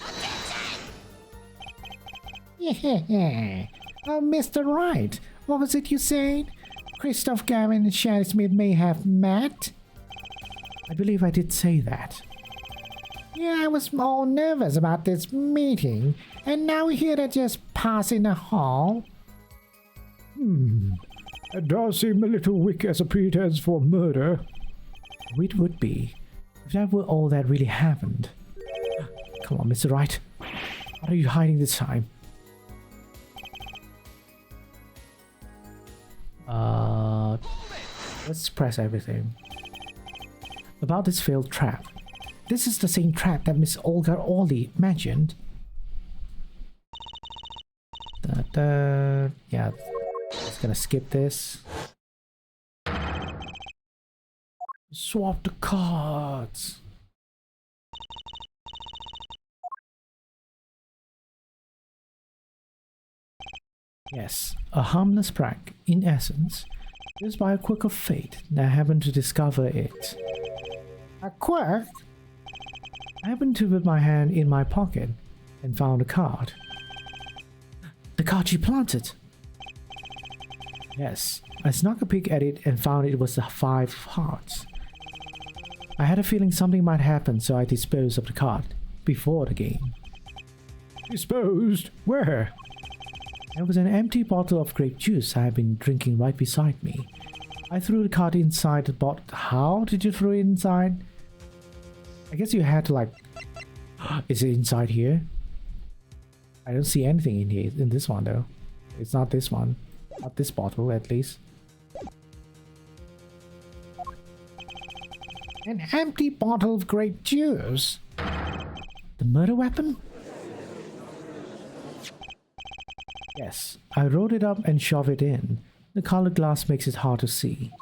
Yeah. Oh, Mr. Wright, what was it you said? Christoph Gavin and Shady Smith may have met? I believe I did say that. Yeah, I was all nervous about this meeting, and now we hear they just pass in the hall. It does seem a little weak as a pretense for murder. It would be, if that were all that really happened. Come on, Mr. Wright. What are you hiding this time? Let's press everything. About this failed trap. This is the same trap that Miss Olga Orley mentioned. Yeah, just gonna skip this. Swap the cards. Yes, a harmless prank, in essence. Just by a quirk of fate that I happened to discover it. A quirk? I happened to put my hand in my pocket and found a card. The card you planted! Yes, I snuck a peek at it and found it was the 5 of hearts. I had a feeling something might happen, so I disposed of the card before the game. Disposed? Where? There was an empty bottle of grape juice I had been drinking right beside me. I threw the card inside the bottle. How did you throw it inside? I guess you had to like... Is it inside here? I don't see anything in here, in this one though. It's not this one. Not this bottle, at least. An empty bottle of grape juice. The murder weapon? Yes, I rolled it up and shoved it in. The colored glass makes it hard to see.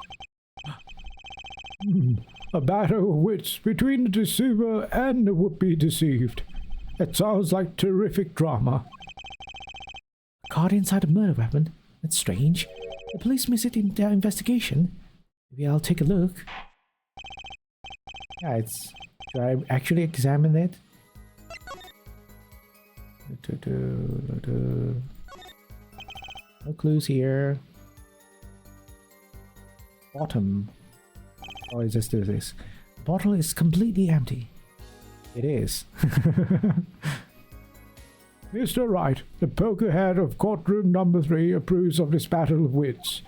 A battle of wits between the deceiver and the would-be deceived. That sounds like terrific drama. A card inside a murder weapon? That's strange. The police missed it in their investigation. Maybe I'll take a look. Yeah, it's... Should I actually examine it? No clues here. Bottom. Oh, let's just do this. The bottle is completely empty. It is. Mr. Wright, the poker head of courtroom number 3 approves of this battle of wits.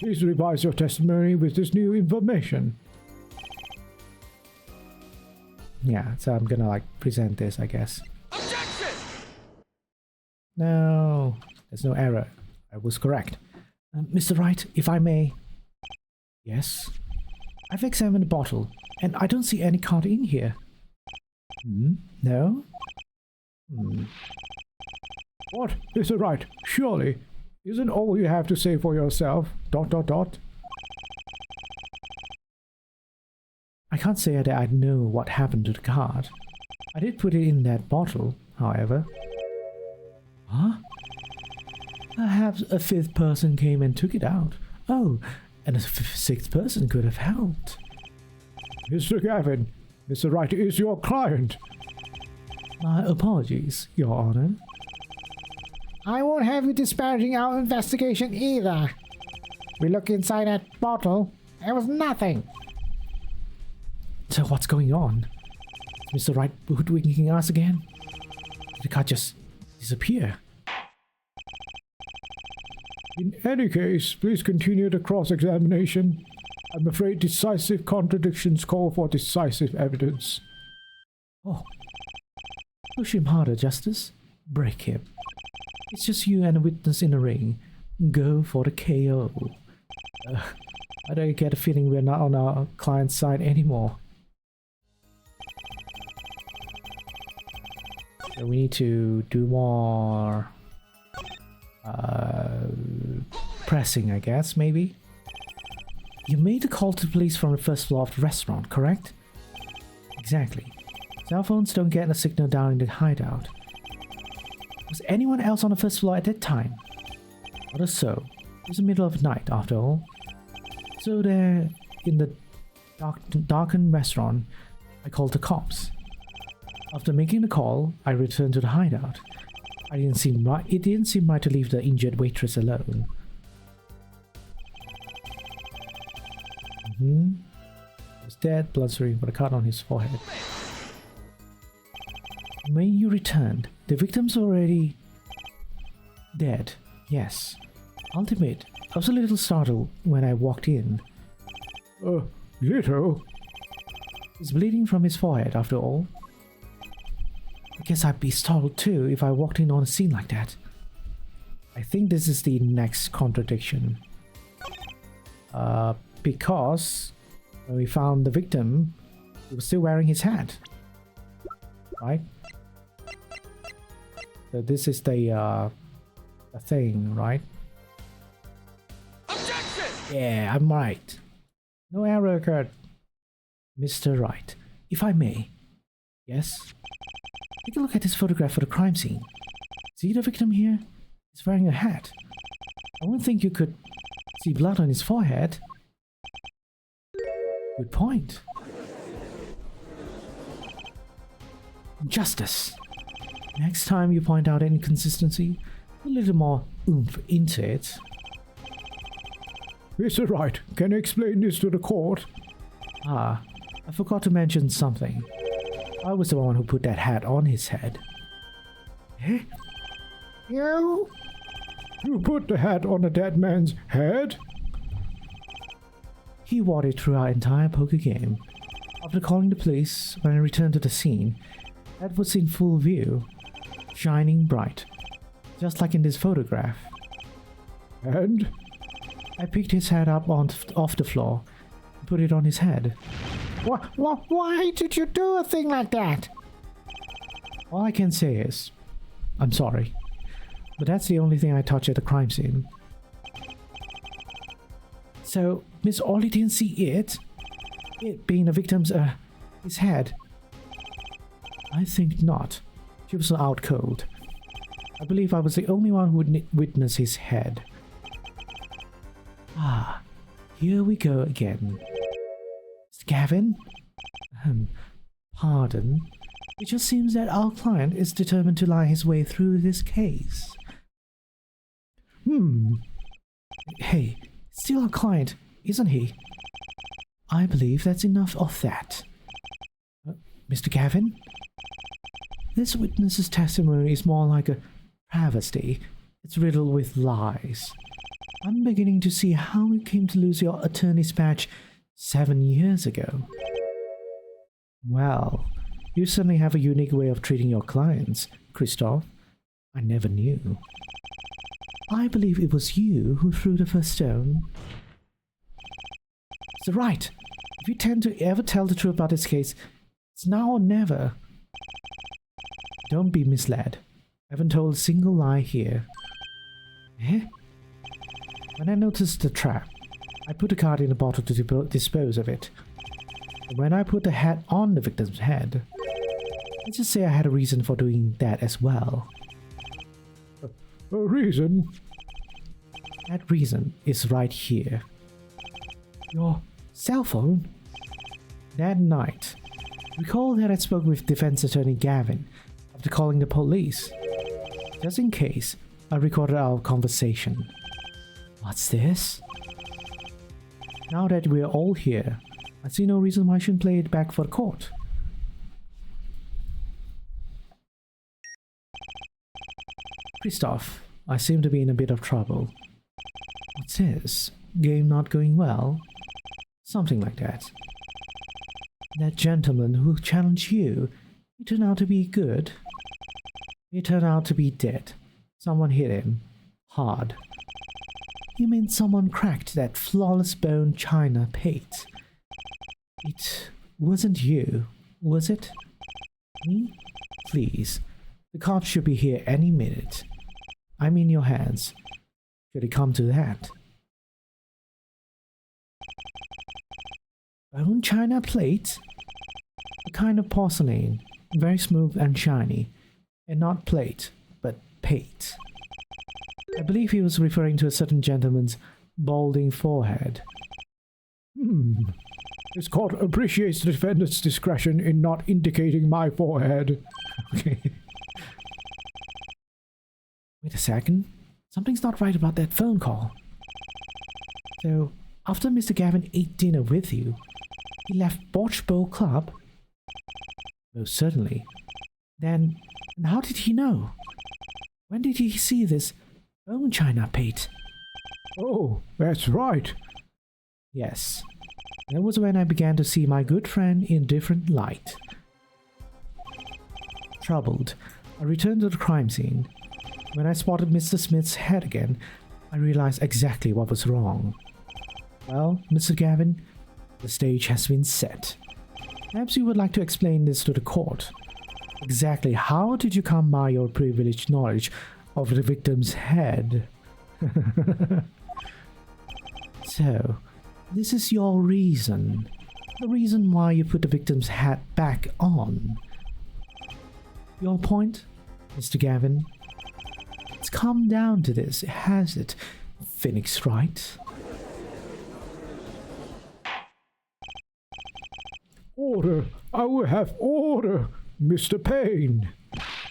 Please revise your testimony with this new information. Yeah, so I'm gonna like present this, I guess. Objection! No, there's no error. I was correct. Mr. Wright, if I may. Yes. I've examined the bottle, and I don't see any card in here. No? What? Mr. Wright, surely. Isn't all you have to say for yourself... ... I can't say that I know what happened to the card. I did put it in that bottle, however. Huh? Perhaps a 5th person came and took it out. Oh, and a 6th person could have helped. Mr. Gavin, Mr. Wright is your client. My apologies, Your Honor. I won't have you disparaging our investigation either. We look inside that bottle. There was nothing. So what's going on? Is Mr. Wright hoodwinking us again? Did the card just disappear? In any case, please continue the cross-examination. I'm afraid decisive contradictions call for decisive evidence. Oh. Push him harder, Justice. Break him. It's just you and a witness in a ring. Go for the KO. I don't get a feeling we're not on our client's side anymore. So we need to do more... pressing, I guess, maybe? You made a call to the police from the 1st floor of the restaurant, correct? Exactly. Cell phones don't get a signal down in the hideout. Was anyone else on the 1st floor at that time? Not as so. It was the middle of the night, after all. So there, in the darkened restaurant, I called the cops. After making the call, I returned to the hideout. It didn't seem right to leave the injured waitress alone. He was dead, blood streaming from a cut on his forehead. When you returned, the victim's already dead. Yes. I'll admit, I was a little startled when I walked in. Little? He's bleeding from his forehead, after all. I guess I'd be startled too if I walked in on a scene like that. I think this is the next contradiction. Because when we found the victim, he was still wearing his hat. Right? So this is the thing, right? Objection! Yeah, I'm right. No error occurred. Mr. Wright, if I may. Yes? Take a look at this photograph for the crime scene. See the victim here? He's wearing a hat. I wouldn't think you could see blood on his forehead. Good point. Justice. Next time you point out any inconsistency, put a little more oomph into it. Mr. Wright, can you explain this to the court? Ah, I forgot to mention something. I was the one who put that hat on his head. Eh? You? You put the hat on a dead man's head? He wore it through our entire poker game. After calling the police, when I returned to the scene, that was in full view, shining bright, just like in this photograph. And? I picked his head up off the floor and put it on his head. Why did you do a thing like that? All I can say is, I'm sorry, but that's the only thing I touched at the crime scene. So, Miss Orley didn't see it? It being the victim's, his head? I think not. She was out cold. I believe I was the only one who would witness his head. Ah, here we go again. Mr. Gavin? Pardon? It just seems that our client is determined to lie his way through this case. Hey, still our client, isn't he? I believe that's enough of that. Mr. Gavin? This witness's testimony is more like a travesty. It's riddled with lies. I'm beginning to see how you came to lose your attorney's badge 7 years ago. Well, you certainly have a unique way of treating your clients, Christoph. I never knew. I believe it was you who threw the first stone. So right, if you tend to ever tell the truth about this case, it's now or never. Don't be misled. I haven't told a single lie here. Eh? When I noticed the trap, I put the card in a bottle to dispose of it. And when I put the hat on the victim's head, let's just say I had a reason for doing that as well. A reason? That reason is right here. Your cell phone? That night, recall that I spoke with defense attorney Gavin after calling the police. Just in case, I recorded our conversation. What's this? Now that we're all here, I see no reason why I shouldn't play it back for the court. Christoph, I seem to be in a bit of trouble. What's this? Game not going well? Something like that. That gentleman who challenged you, he turned out to be good. He turned out to be dead. Someone hit him. Hard. You mean someone cracked that flawless bone china plate? It wasn't you, was it? Me? Please. The cops should be here any minute. I'm in your hands. Should it come to that. Bone china plate? A kind of porcelain, very smooth and shiny. And not plate, but pate. I believe he was referring to a certain gentleman's balding forehead. This court appreciates the defendant's discretion in not indicating my forehead. Okay. Wait a second. Something's not right about that phone call. So, after Mr. Gavin ate dinner with you, he left Botch Bowl Club? Most certainly. Then, and how did he know? When did he see this bone china plate? Oh, that's right. Yes. That was when I began to see my good friend in a different light. Troubled, I returned to the crime scene. When I spotted Mr. Smith's head again, I realized exactly what was wrong. Well, Mr. Gavin, the stage has been set. Perhaps you would like to explain this to the court. Exactly how did you come by your privileged knowledge of the victim's head? So, this is your reason. The reason why you put the victim's hat back on. Your point, Mr. Gavin? It's come down to this, has it, Phoenix Wright? Order! I will have order, Mr. Payne.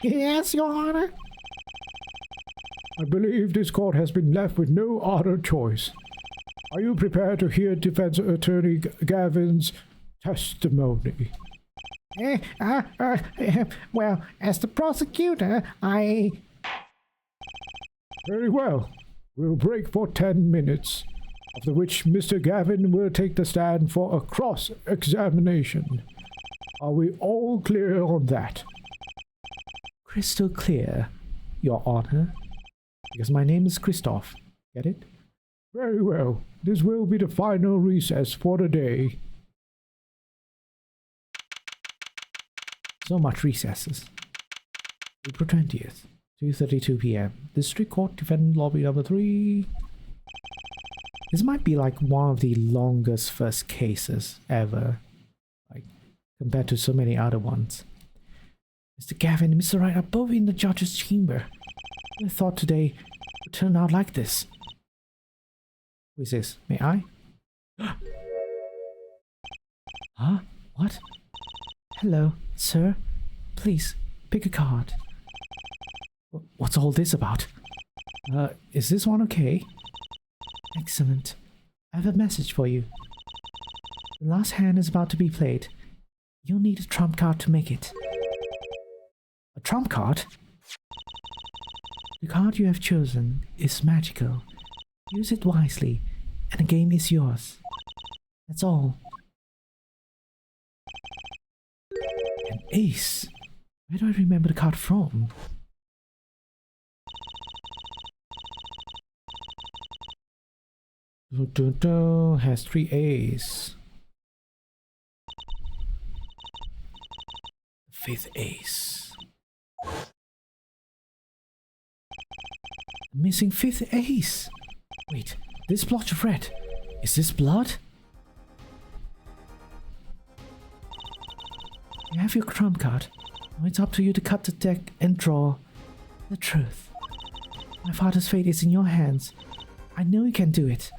Yes, Your Honor. I believe this court has been left with no other choice. Are you prepared to hear Defense Attorney Gavin's testimony? Well, as the prosecutor, I... Very well. We'll break for 10 minutes, after which Mr. Gavin will take the stand for a cross-examination. Are we all clear on that? Crystal clear, Your Honor. Because my name is Christoph. Get it? Very well. This will be the final recess for the day. So much recesses. April 20th, 2:32 p.m. District Court Defendant Lobby number 3. This might be like one of the longest first cases ever, like compared to so many other ones. Mr. Gavin and Mr. Wright are both in the judge's chamber. I thought today would turn out like this. Who is this? May I? Huh? What? Hello, sir. Please, pick a card. What's all this about? Is this one okay? Excellent. I have a message for you. The last hand is about to be played. You'll need a trump card to make it. A trump card? The card you have chosen is magical. Use it wisely, and the game is yours. That's all. An ace. Where do I remember the card from? Has 3 A's. 5th ace. Missing 5th ace. Wait, this blotch of red. Is this blood? You have your trump card. Now it's up to you to cut the deck and draw the truth. My father's fate is in your hands. I know you can do it.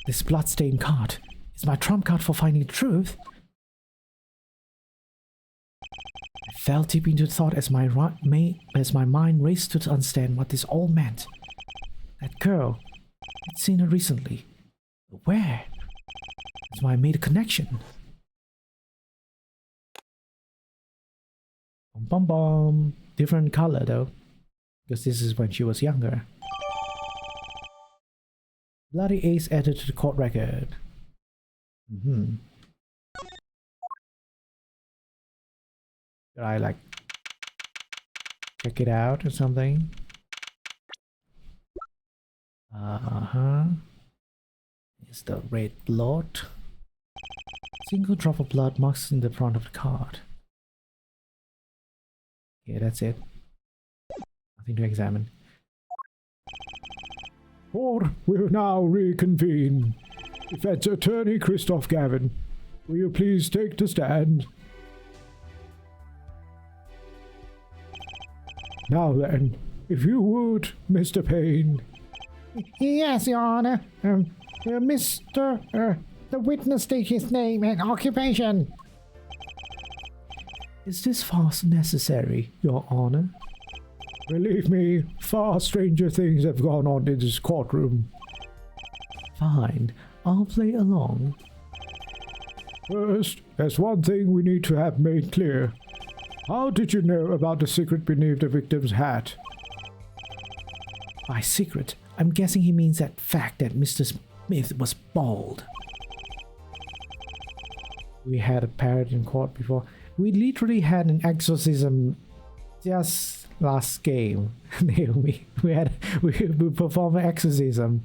This bloodstained card is my trump card for finding the truth. I fell deep into thought as my mind raced to understand what this all meant. That girl, I'd seen her recently. But where? That's why I made a connection. Bum bum bum. Different color though, because this is when she was younger. Bloody ace added to the court record. Should I like check it out or something? It's the red blood. Single drop of blood marks in the front of the card. Okay, that's it. Nothing to examine. Court will now reconvene. Defense Attorney Christoph Gavin, will you please take the stand? Now then, if you would, Mr. Payne. Yes, Your Honor. The witness state his name and occupation. Is this farce necessary, Your Honor? Believe me, far stranger things have gone on in this courtroom. Fine, I'll play along. First, there's one thing we need to have made clear. How did you know about the secret beneath the victim's hat? By secret, I'm guessing he means that fact that Mr. Smith was bald. We had a parrot in court before. We literally had an exorcism just last game, Naomi. We performed an exorcism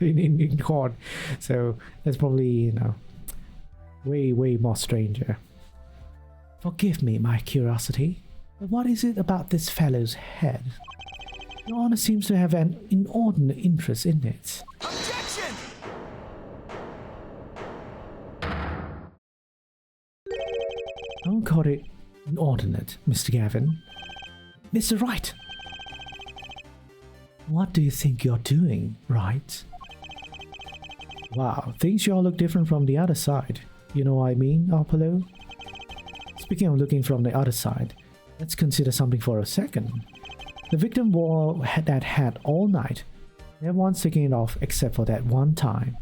in court. So that's probably, you know, way more stranger. Forgive me my curiosity, but what is it about this fellow's head? Your Honor seems to have an inordinate interest in it. Objection! I won't call it inordinate, Mr. Gavin. Mr. Wright! What do you think you're doing, Wright? Wow, things sure look different from the other side. You know what I mean, Apollo? Speaking of looking from the other side, let's consider something for a second. The victim wore that hat all night. Never once taking it off except for that one time.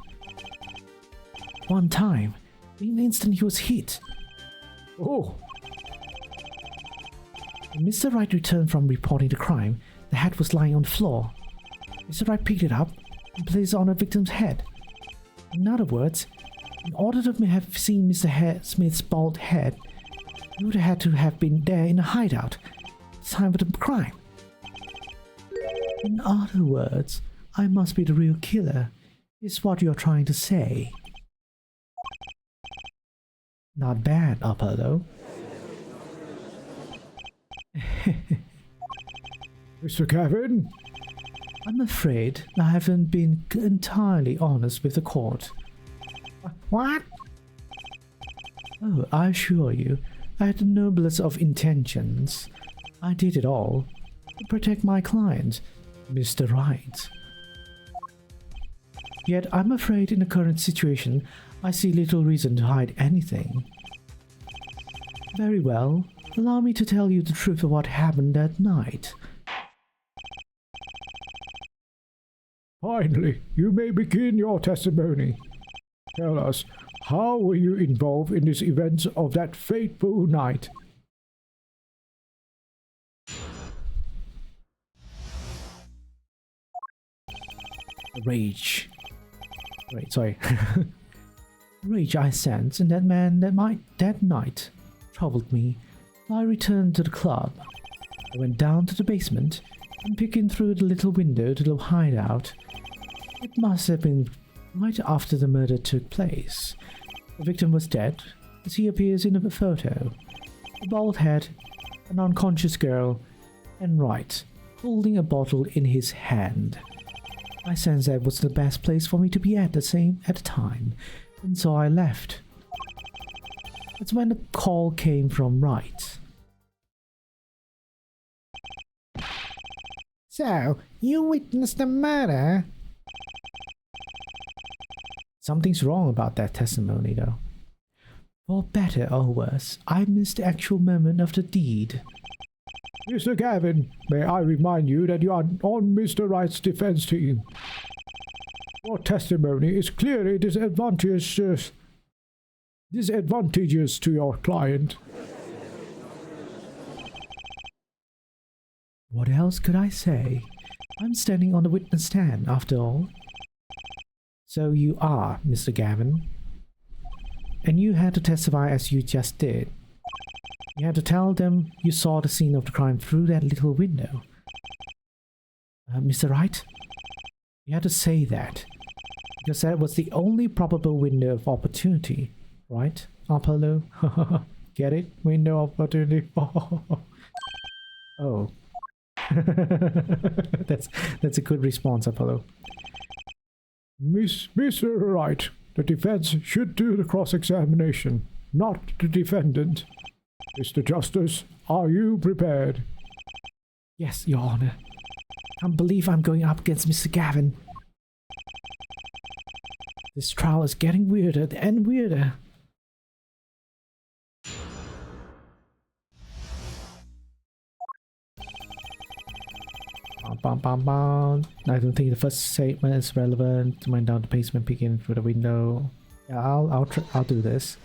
One time? In the instant he was hit. Oh! When Mr. Wright returned from reporting the crime, the hat was lying on the floor. Mr. Wright picked it up and placed it on the victim's head. In other words, in order to have seen Mr. Smith's bald head, You would have had to have been there in a hideout at the time of the crime. In other words, I must be the real killer, is what you're trying to say. Not bad, Apollo. Mr. Gavin? I'm afraid I haven't been entirely honest with the court. What? Oh, I assure you, I had the noblest of intentions. I did it all to protect my client, Mr. Wright. Yet I'm afraid in the current situation, I see little reason to hide anything. Very well, allow me to tell you the truth of what happened that night. Finally, you may begin your testimony. Tell us, how were you involved in these events of that fateful night? Rage. Wait, sorry. Rage I sensed in that man that night troubled me. I returned to the club. I went down to the basement and peeking through the little window to the hideout. It must have been right after the murder took place. The victim was dead, as he appears in the photo. A bald head, an unconscious girl, and Wright, holding a bottle in his hand. I sensed that was the best place for me to be at the time, and so I left. That's when the call came from Wright. So, you witnessed the murder? Something's wrong about that testimony, though. For better or worse, I missed the actual moment of the deed. Mr. Gavin, may I remind you that you are on Mr. Wright's defense team. Your testimony is clearly disadvantageous to your client. What else could I say? I'm standing on the witness stand, after all. So you are, Mr. Gavin. And you had to testify as you just did. You had to tell them you saw the scene of the crime through that little window. Mr. Wright? You had to say that. Because that was the only probable window of opportunity, right, Apollo? Get it? Window of opportunity? Oh. That's a good response, Apollo. Mr. Wright, the defense should do the cross-examination, not the defendant. Mr. Justice, are you prepared? Yes, Your Honor. I can't believe I'm going up against Mr. Gavin. This trial is getting weirder and weirder. Bum, bum, bum. I don't think the first statement is relevant. Went down the basement, peeking through the window. Yeah, I'll do this.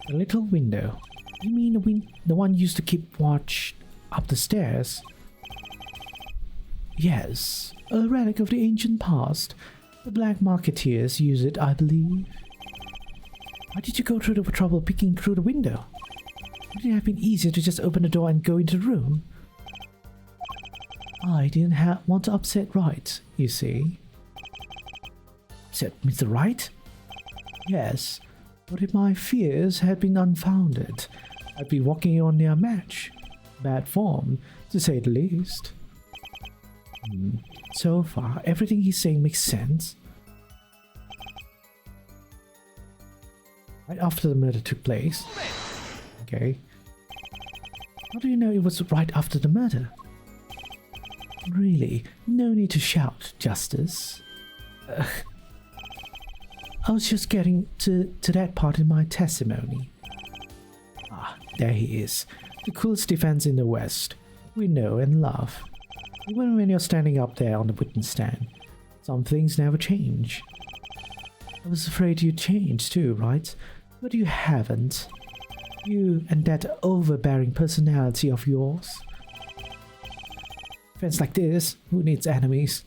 The little window. You mean the one used to keep watch up the stairs? Yes, a relic of the ancient past. The black marketeers use it, I believe. Why did you go through the trouble peeking through the window? Would it have been easier to just open the door and go into the room? I didn't want to upset Wright, you see. Upset Mr. Wright? Yes, but if my fears had been unfounded, I'd be walking on their match. Bad form, to say the least. So far, everything he's saying makes sense. Right after the murder took place. Okay. How do you know it was right after the murder? Really, no need to shout, Justice. I was just getting to that part in my testimony. Ah, there he is. The coolest defense in the West. We know and love. Even when you're standing up there on the witness stand, some things never change. I was afraid you'd change too, right? But you haven't. You and that overbearing personality of yours. Defense like this, who needs enemies?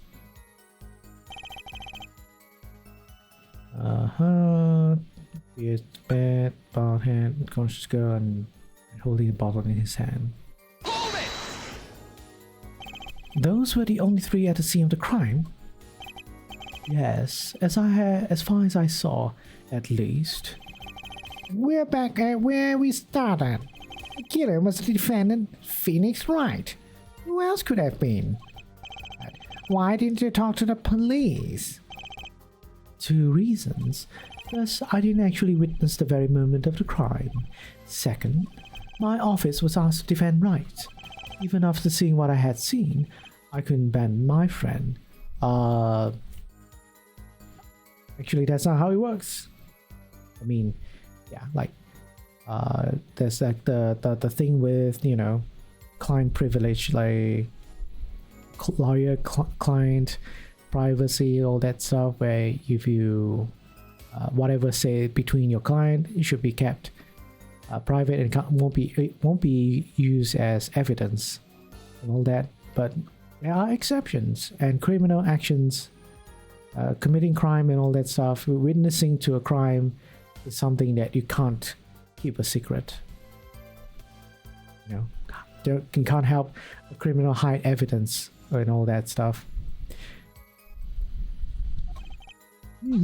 It's bad. bald head, conscious girl, and holding a bottle in his hand. Hold it! Those were the only three at the scene of the crime? Yes, as far as I saw, at least. We're back at where we started. The killer was the defendant, Phoenix Wright. Who else could have been? But why didn't you talk to the police? 2 reasons. First, I didn't actually witness the very moment of the crime. Second, my office was asked to defend Wright. Even after seeing what I had seen, I couldn't ban my friend. Actually, that's not how it works. I mean, yeah, like, there's like the thing with, you know, client privilege, like lawyer client privacy, all that stuff, where if you whatever say between your client, it should be kept private and won't be used as evidence and all that. But there are exceptions, and criminal actions, committing crime and all that stuff, witnessing to a crime is something that you can't keep a secret. You know, you can't help a criminal hide evidence and all that stuff. There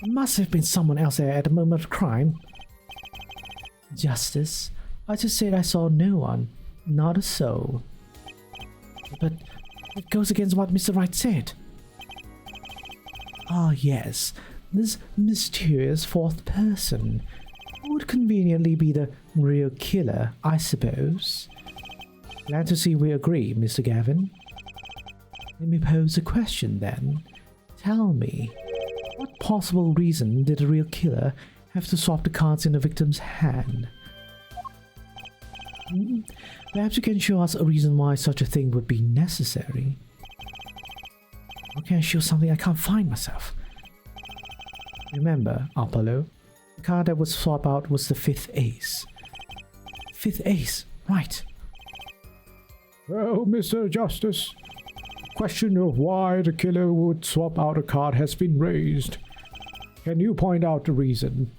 must have been someone else there at the moment of crime. Justice, I just said I saw no one, not a soul. But it goes against what Mr. Wright said. Ah, yes, this mysterious fourth person would conveniently be the real killer, I suppose. Glad to see we agree, Mr. Gavin. Let me pose a question then. Tell me, what possible reason did the real killer have to swap the cards in the victim's hand? Perhaps you can show us a reason why such a thing would be necessary. How can I show something I can't find myself? Remember, Apollo, the card that was swapped out was the 5th ace. 5th ace, right. Well, Mr. Justice, the question of why the killer would swap out a card has been raised. Can you point out the reason?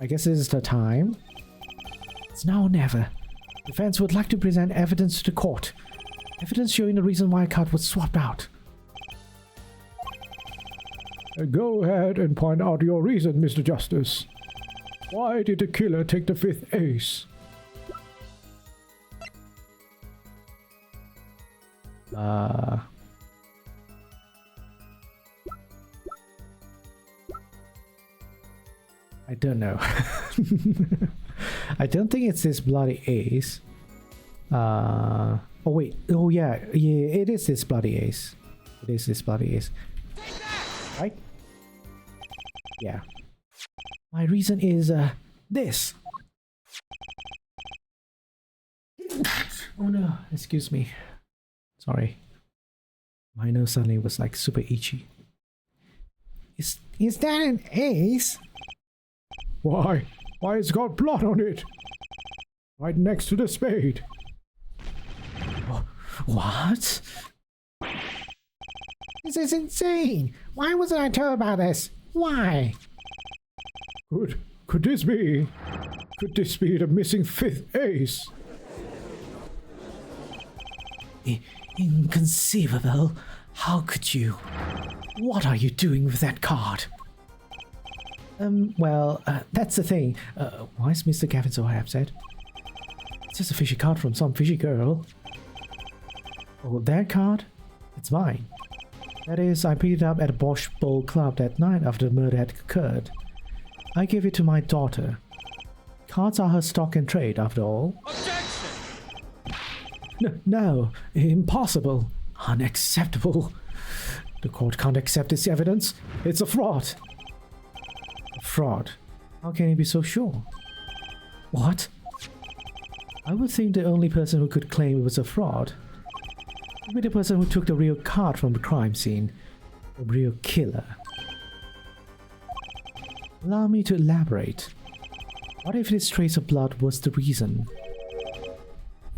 I guess this is the time. It's now or never. Defense would like to present evidence to the court. Evidence showing the reason why a card was swapped out. Go ahead and point out your reason, Mr. Justice. Why did the killer take the 5th ace? I don't know. I don't think it's this bloody ace. Oh wait. Oh yeah. It is this bloody ace. It is this bloody ace. Right? Yeah. My reason is this. Oh no, excuse me. Sorry. My nose suddenly was like super itchy. Is that an ace? Why? Why, it's got blood on it! Right next to the spade. What? This is insane! Why wasn't I told about this? Why? Could this be? Could this be the missing 5th ace? Inconceivable. How could you? What are you doing with that card? Well, that's the thing. Why is Mr. Gavin so upset? It's just a fishy card from some fishy girl. Oh, that card? It's mine. That is, I picked it up at a Bosch Bowl Club that night after the murder had occurred. I gave it to my daughter. Cards are her stock and trade, after all. Objection! No, impossible. Unacceptable. The court can't accept this evidence. It's a fraud. A fraud? How can you be so sure? What? I would think the only person who could claim it was a fraud would be the person who took the real card from the crime scene. The real killer. Allow me to elaborate. What if this trace of blood was the reason?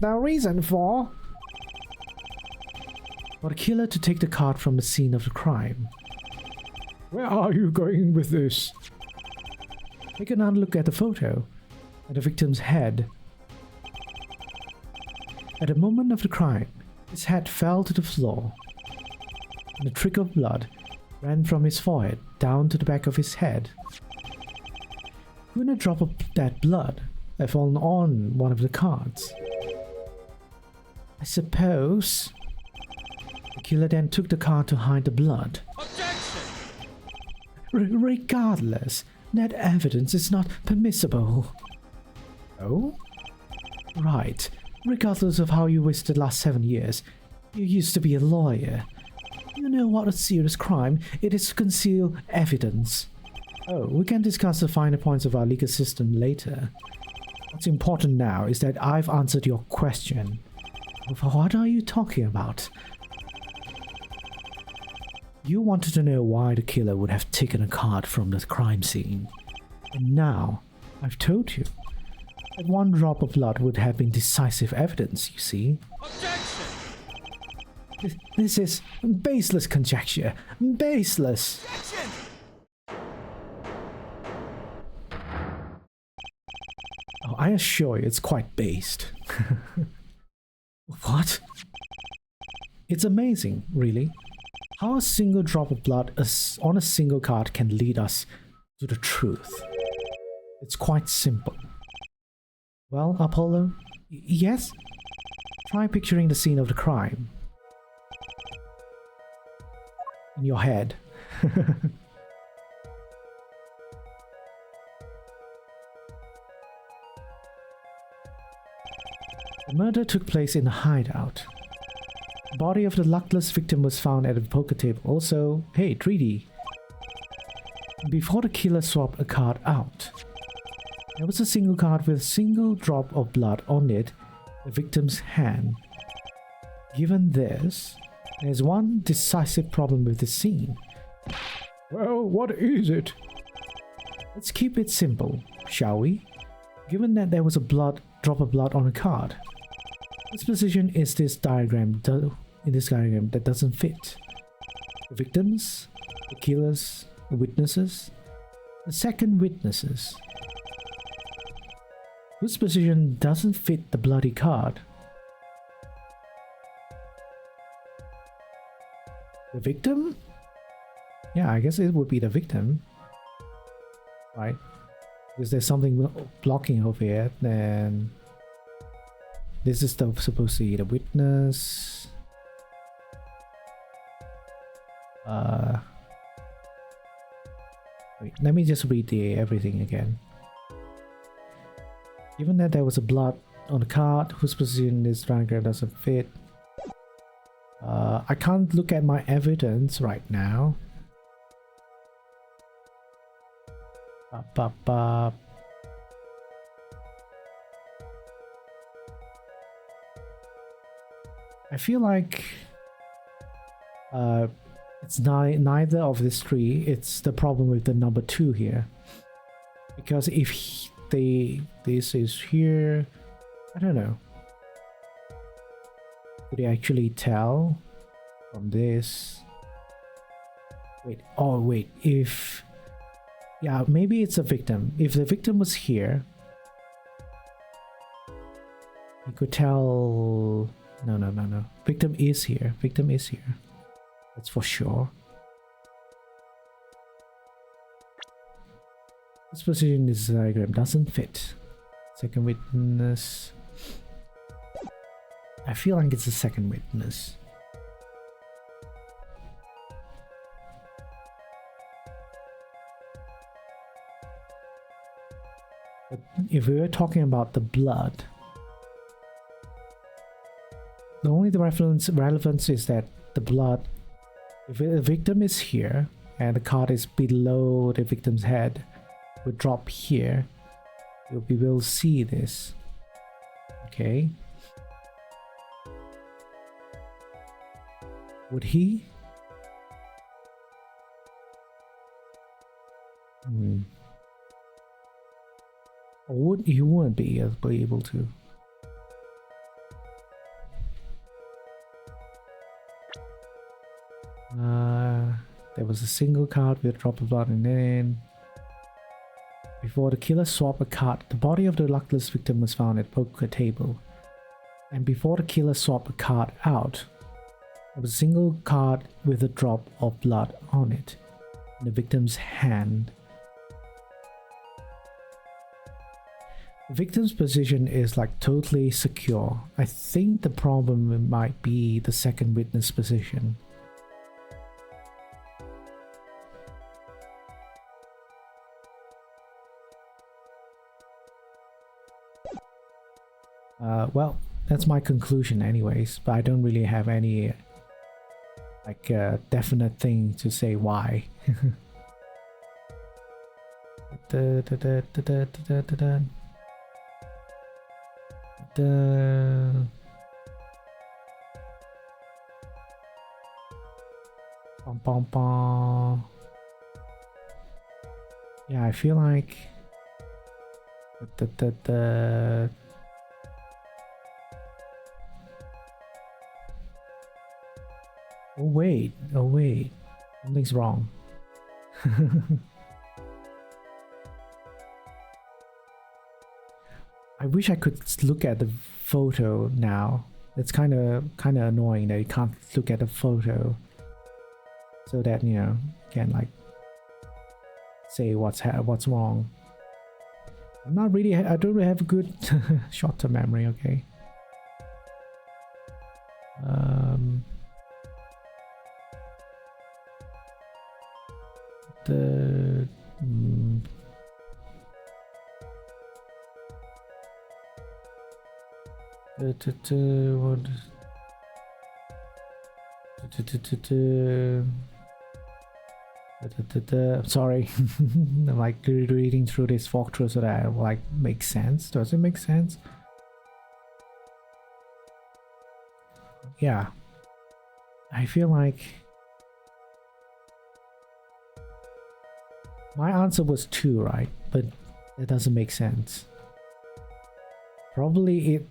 The reason for For the killer to take the card from the scene of the crime. Where are you going with this? Take another look at the photo, at the victim's head. At the moment of the crime, his head fell to the floor, and a trickle of blood ran from his forehead down to the back of his head. Couldn't a drop of that blood have fallen on one of the cards? I suppose. The killer then took the card to hide the blood. Regardless, that evidence is not permissible. Oh? Right. Regardless of how you wasted the last 7 years, you used to be a lawyer. You know what a serious crime it is to conceal evidence. Oh, we can discuss the finer points of our legal system later. What's important now is that I've answered your question. What are you talking about? You wanted to know why the killer would have taken a card from the crime scene. And now, I've told you that one drop of blood would have been decisive evidence, you see. Objection! This is baseless conjecture. Baseless! Objection! Oh, I assure you it's quite based. What? It's amazing, really, how a single drop of blood on a single card can lead us to the truth. It's quite simple. Well, Apollo? Yes? Try picturing the scene of the crime in your head. The murder took place in a hideout. The body of the luckless victim was found at a poker table. Also, hey, 3D. Before the killer swapped a card out, there was a single card with a single drop of blood on it, the victim's hand. Given this, there's one decisive problem with the scene. Well, what is it? Let's keep it simple, shall we? Given that there was a drop of blood on a card, which position is this diagram in this diagram that doesn't fit? The victims, the killers, the witnesses, the second witnesses. Whose position doesn't fit the bloody card? The victim? Yeah, I guess it would be the victim. Right? Because there's something blocking over here, then this is supposed to be the witness. Wait, let me just read everything again. Given that there was a blood on the card, whose position this diagram doesn't fit. I can't look at my evidence right now. I feel like it's neither of these three. It's the problem with the number 2 here, because if this is here, I don't know. Could they actually tell from this? Wait, oh wait, if yeah, maybe it's a victim. If the victim was here, you could tell. No. Victim is here. Victim is here. That's for sure. This position in this diagram doesn't fit. Second witness. I feel like it's the second witness. But if we were talking about the blood, the only relevance is that the blood, if the victim is here and the card is below the victim's head, would drop here. We will see this. Okay. Would he? Or he wouldn't be able to. There was a single card with a drop of blood in it. Before the killer swapped a card, the body of the luckless victim was found at poker table. And before the killer swapped a card out, there was a single card with a drop of blood on it in the victim's hand. The victim's position is like totally secure. I think the problem might be the second witness position. Well, that's my conclusion anyways, but I don't really have any like definite thing to say why. Yeah, I feel like oh wait, something's wrong. I wish I could look at the photo now. It's kind of annoying that you can't look at the photo, so that you know can like say what's wrong. I'm not really. I don't really have a good short-term memory. Okay. Sorry, I'm like reading through this walkthrough so that it will like make sense. Does it make sense? Yeah, I feel like my answer was 2, right? But it doesn't make sense. Probably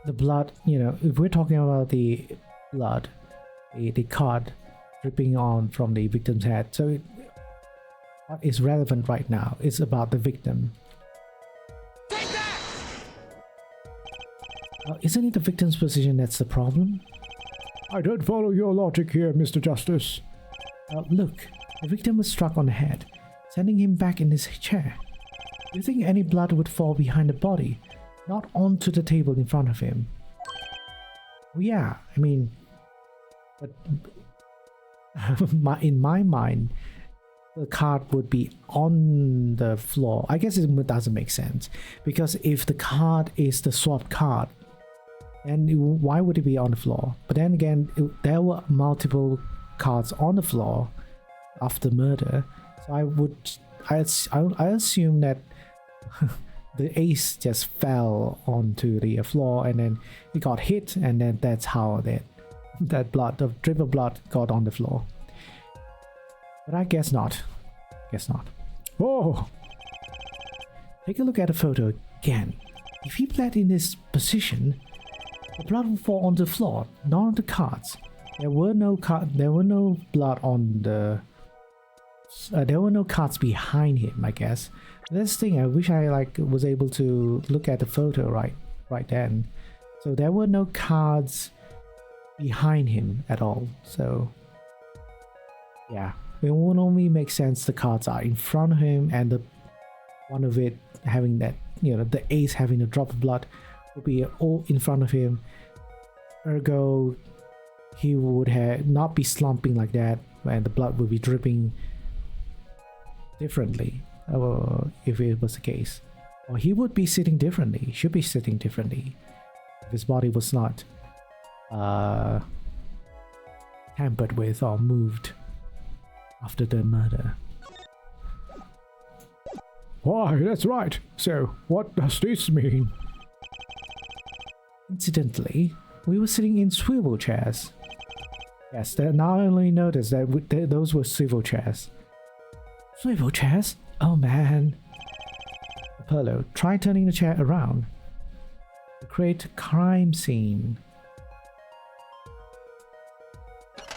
the blood, you know, if we're talking about the blood, the card dripping on from the victim's head, so what is relevant right now is about the victim. Isn't it the victim's position that's the problem? I don't follow your logic here, Mr. Justice. Look, the victim was struck on the head, sending him back in his chair. Do you think any blood would fall behind the body, not onto the table in front of him? Well, yeah, I mean, but in my mind, the card would be on the floor. I guess it doesn't make sense, because if the card is the swapped card, then why would it be on the floor? But then again, there were multiple cards on the floor after murder, so I assume that the ace just fell onto the floor and then it got hit, and then that's how that blood, the drip of blood, got on the floor. But I guess not. Oh! Take a look at the photo again. If he bled in this position, the blood will fall on the floor, not on the cards. There were no blood on the. There were no cards behind him, I guess. This thing, I wish I was able to look at the photo right then. So there were no cards behind him at all. So yeah, it would only make sense the cards are in front of him, and the one of it having that, you know, the ace having a drop of blood would be all in front of him. Ergo, he would not be slumping like that, and the blood would be dripping differently. If it was the case, or he would be sitting differently. Should be sitting differently if his body was not tampered with or moved after the murder. Why, that's right. So, what does this mean? Incidentally, we were sitting in swivel chairs. Yes, now I only noticed that those were swivel chairs. Swivel chairs? Oh man. Apollo, try turning the chair around to create a crime scene.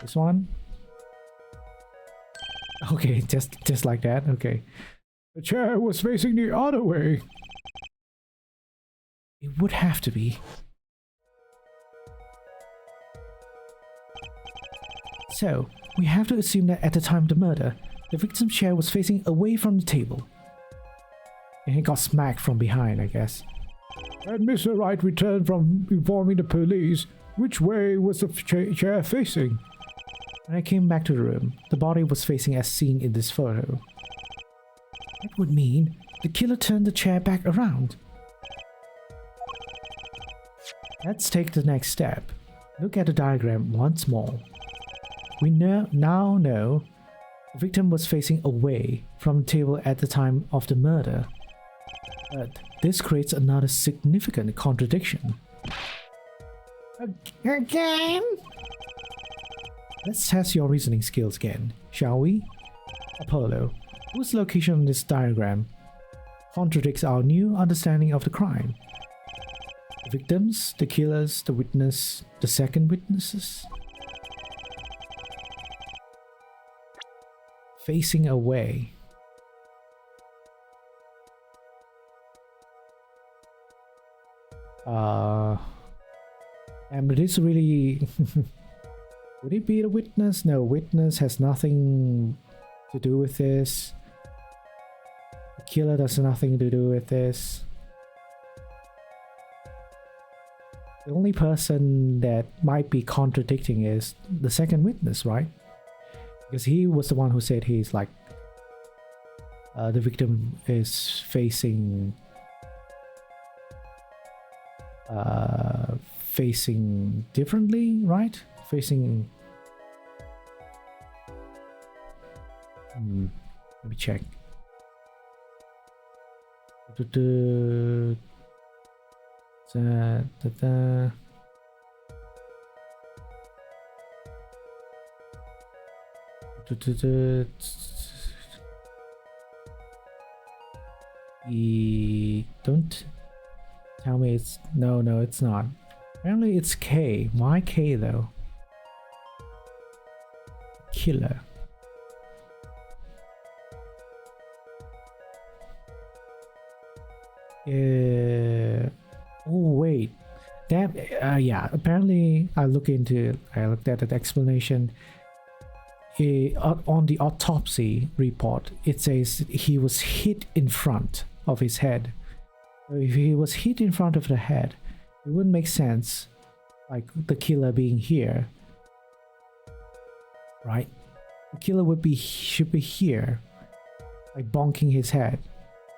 This one? Okay, just like that. Okay. The chair was facing the other way. It would have to be. So, we have to assume that at the time of the murder, the victim's chair was facing away from the table. And he got smacked from behind, I guess. When Mr. Wright returned from informing the police, which way was the chair facing? When I came back to the room, the body was facing as seen in this photo. That would mean the killer turned the chair back around. Let's take the next step. Look at the diagram once more. We now know the victim was facing away from the table at the time of the murder. But this creates another significant contradiction. Again? Let's test your reasoning skills again, shall we? Apollo, whose location on this diagram contradicts our new understanding of the crime? The victims, the killers, the witness, the second witnesses? Facing away. And it is really... Would it be the witness? No, witness has nothing to do with this. The killer has nothing to do with this. The only person that might be contradicting is the second witness, right? Because he was the one who said he's like... the victim is facing... facing differently, right? Facing... let me check. Don't tell me it's... No, it's not. Apparently it's K. Why K though? Killer. Oh wait, that yeah. Apparently, I looked at the explanation. On the autopsy report, it says he was hit in front of his head. So if he was hit in front of the head, it wouldn't make sense, like the killer being here, right? The killer should be here, like bonking his head.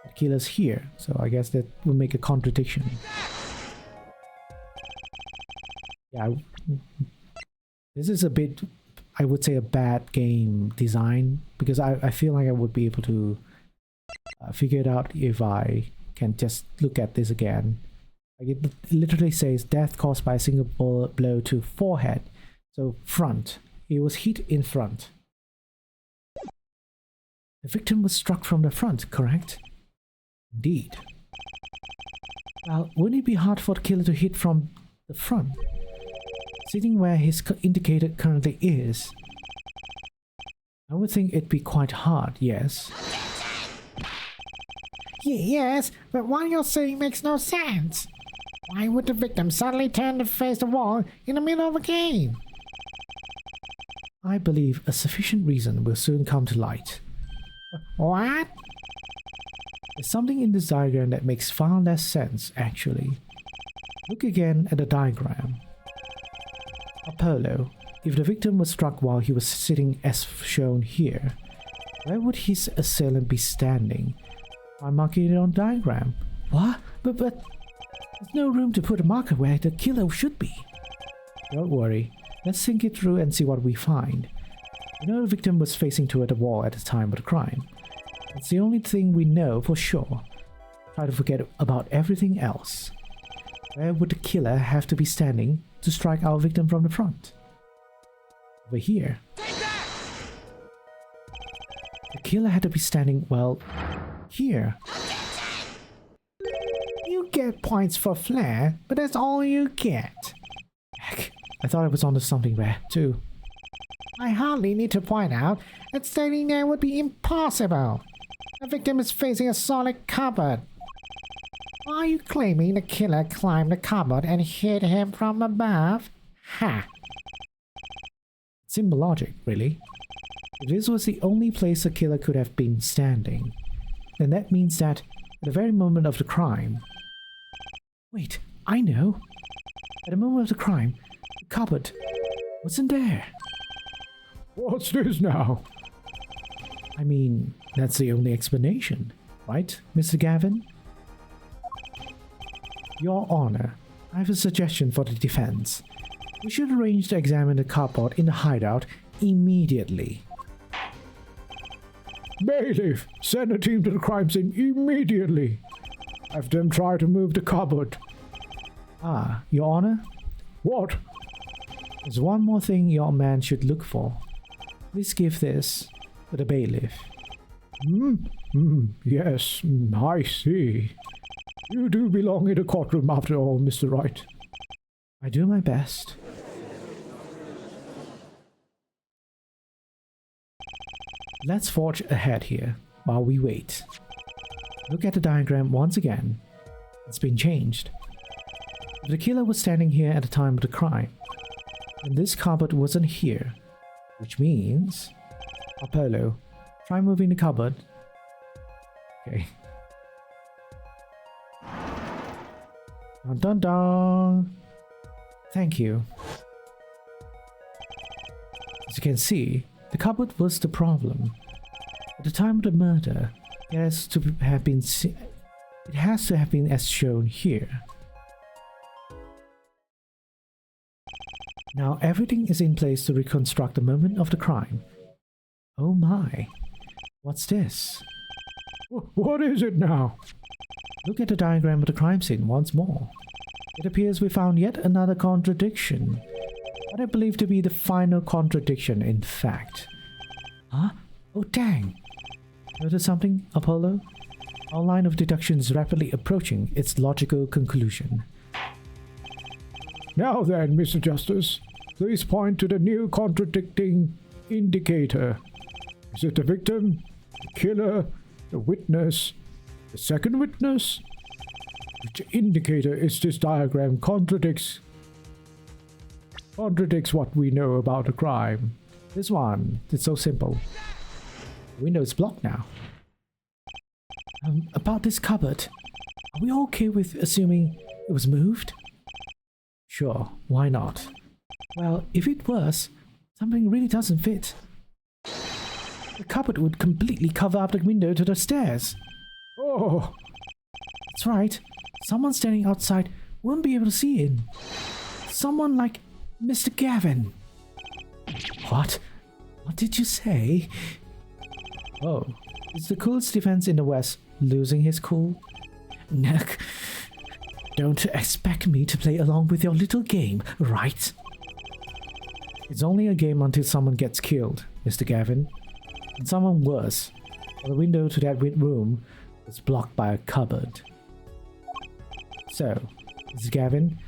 The killer's here, so I guess that would make a contradiction. Yeah, this is a bit, I would say, a bad game design, because I feel like I would be able to figure it out if I can just look at this again. Like it literally says death caused by a single blow to forehead, so front. He was hit in front. The victim was struck from the front, correct? Indeed. Well, wouldn't it be hard for the killer to hit from the front? Sitting where his indicator currently is, I would think it'd be quite hard, yes. Yes, but what you're saying makes no sense. Why would the victim suddenly turn to face the wall in the middle of a game? I believe a sufficient reason will soon come to light. What? There's something in this diagram that makes far less sense, actually. Look again at the diagram. Apollo, if the victim was struck while he was sitting as shown here, where would his assailant be standing? I'm marking it on the diagram. What? But there's no room to put a marker where the killer should be. Don't worry. Let's think it through and see what we find. We know the victim was facing toward the wall at the time of the crime. That's the only thing we know for sure. Try to forget about everything else. Where would the killer have to be standing to strike our victim from the front? Over here. The killer had to be standing, well, here. You get points for flair, but that's all you get. Heck, I thought I was onto something there, too. I hardly need to point out that staying there would be impossible. The victim is facing a solid cupboard. Are you claiming the killer climbed the cupboard and hit him from above? Ha! Simple logic, really. If this was the only place the killer could have been standing, then that means that at the very moment of the crime... Wait, I know! At the moment of the crime, the cupboard wasn't there. What's this now? I mean, that's the only explanation, right, Mr. Gavin? Your Honor, I have a suggestion for the defense. We should arrange to examine the cupboard in the hideout immediately. Bailiff, send a team to the crime scene immediately. Have them try to move the cupboard. Ah, Your Honor? What? There's one more thing your man should look for. Please give this to the bailiff. Yes, I see. You do belong in the courtroom after all, Mr. Wright. I do my best. Let's forge ahead here while we wait. Look at the diagram once again. It's been changed. If the killer was standing here at the time of the crime, then this cupboard wasn't here, which means... Apollo, try moving the cupboard. Okay. Dun dun dun! Thank you. As you can see, the cupboard was the problem. At the time of the murder, it has to have been as shown here. Now everything is in place to reconstruct the moment of the crime. Oh my, what's this? What is it now? Look at the diagram of the crime scene once more. It appears we found yet another contradiction. What I believe to be the final contradiction, in fact. Huh? Oh dang! Notice something, Apollo? Our line of deduction is rapidly approaching its logical conclusion. Now then, Mr. Justice, please point to the new contradicting indicator. Is it the victim, the killer, the witness, the second witness? Which indicator is this diagram contradicts what we know about the crime? This one. It's so simple. The window is blocked now. About this cupboard, are we okay with assuming it was moved? Sure, why not? Well, if it was, something really doesn't fit. The cupboard would completely cover up the window to the stairs. Oh! That's right. Someone standing outside wouldn't be able to see in. Someone like Mr. Gavin. What? What did you say? Oh, is the coolest defense in the West losing his cool? Nook, don't expect me to play along with your little game, right? It's only a game until someone gets killed, Mr. Gavin. And someone worse. The window to that room was blocked by a cupboard. So, Mr. Gavin,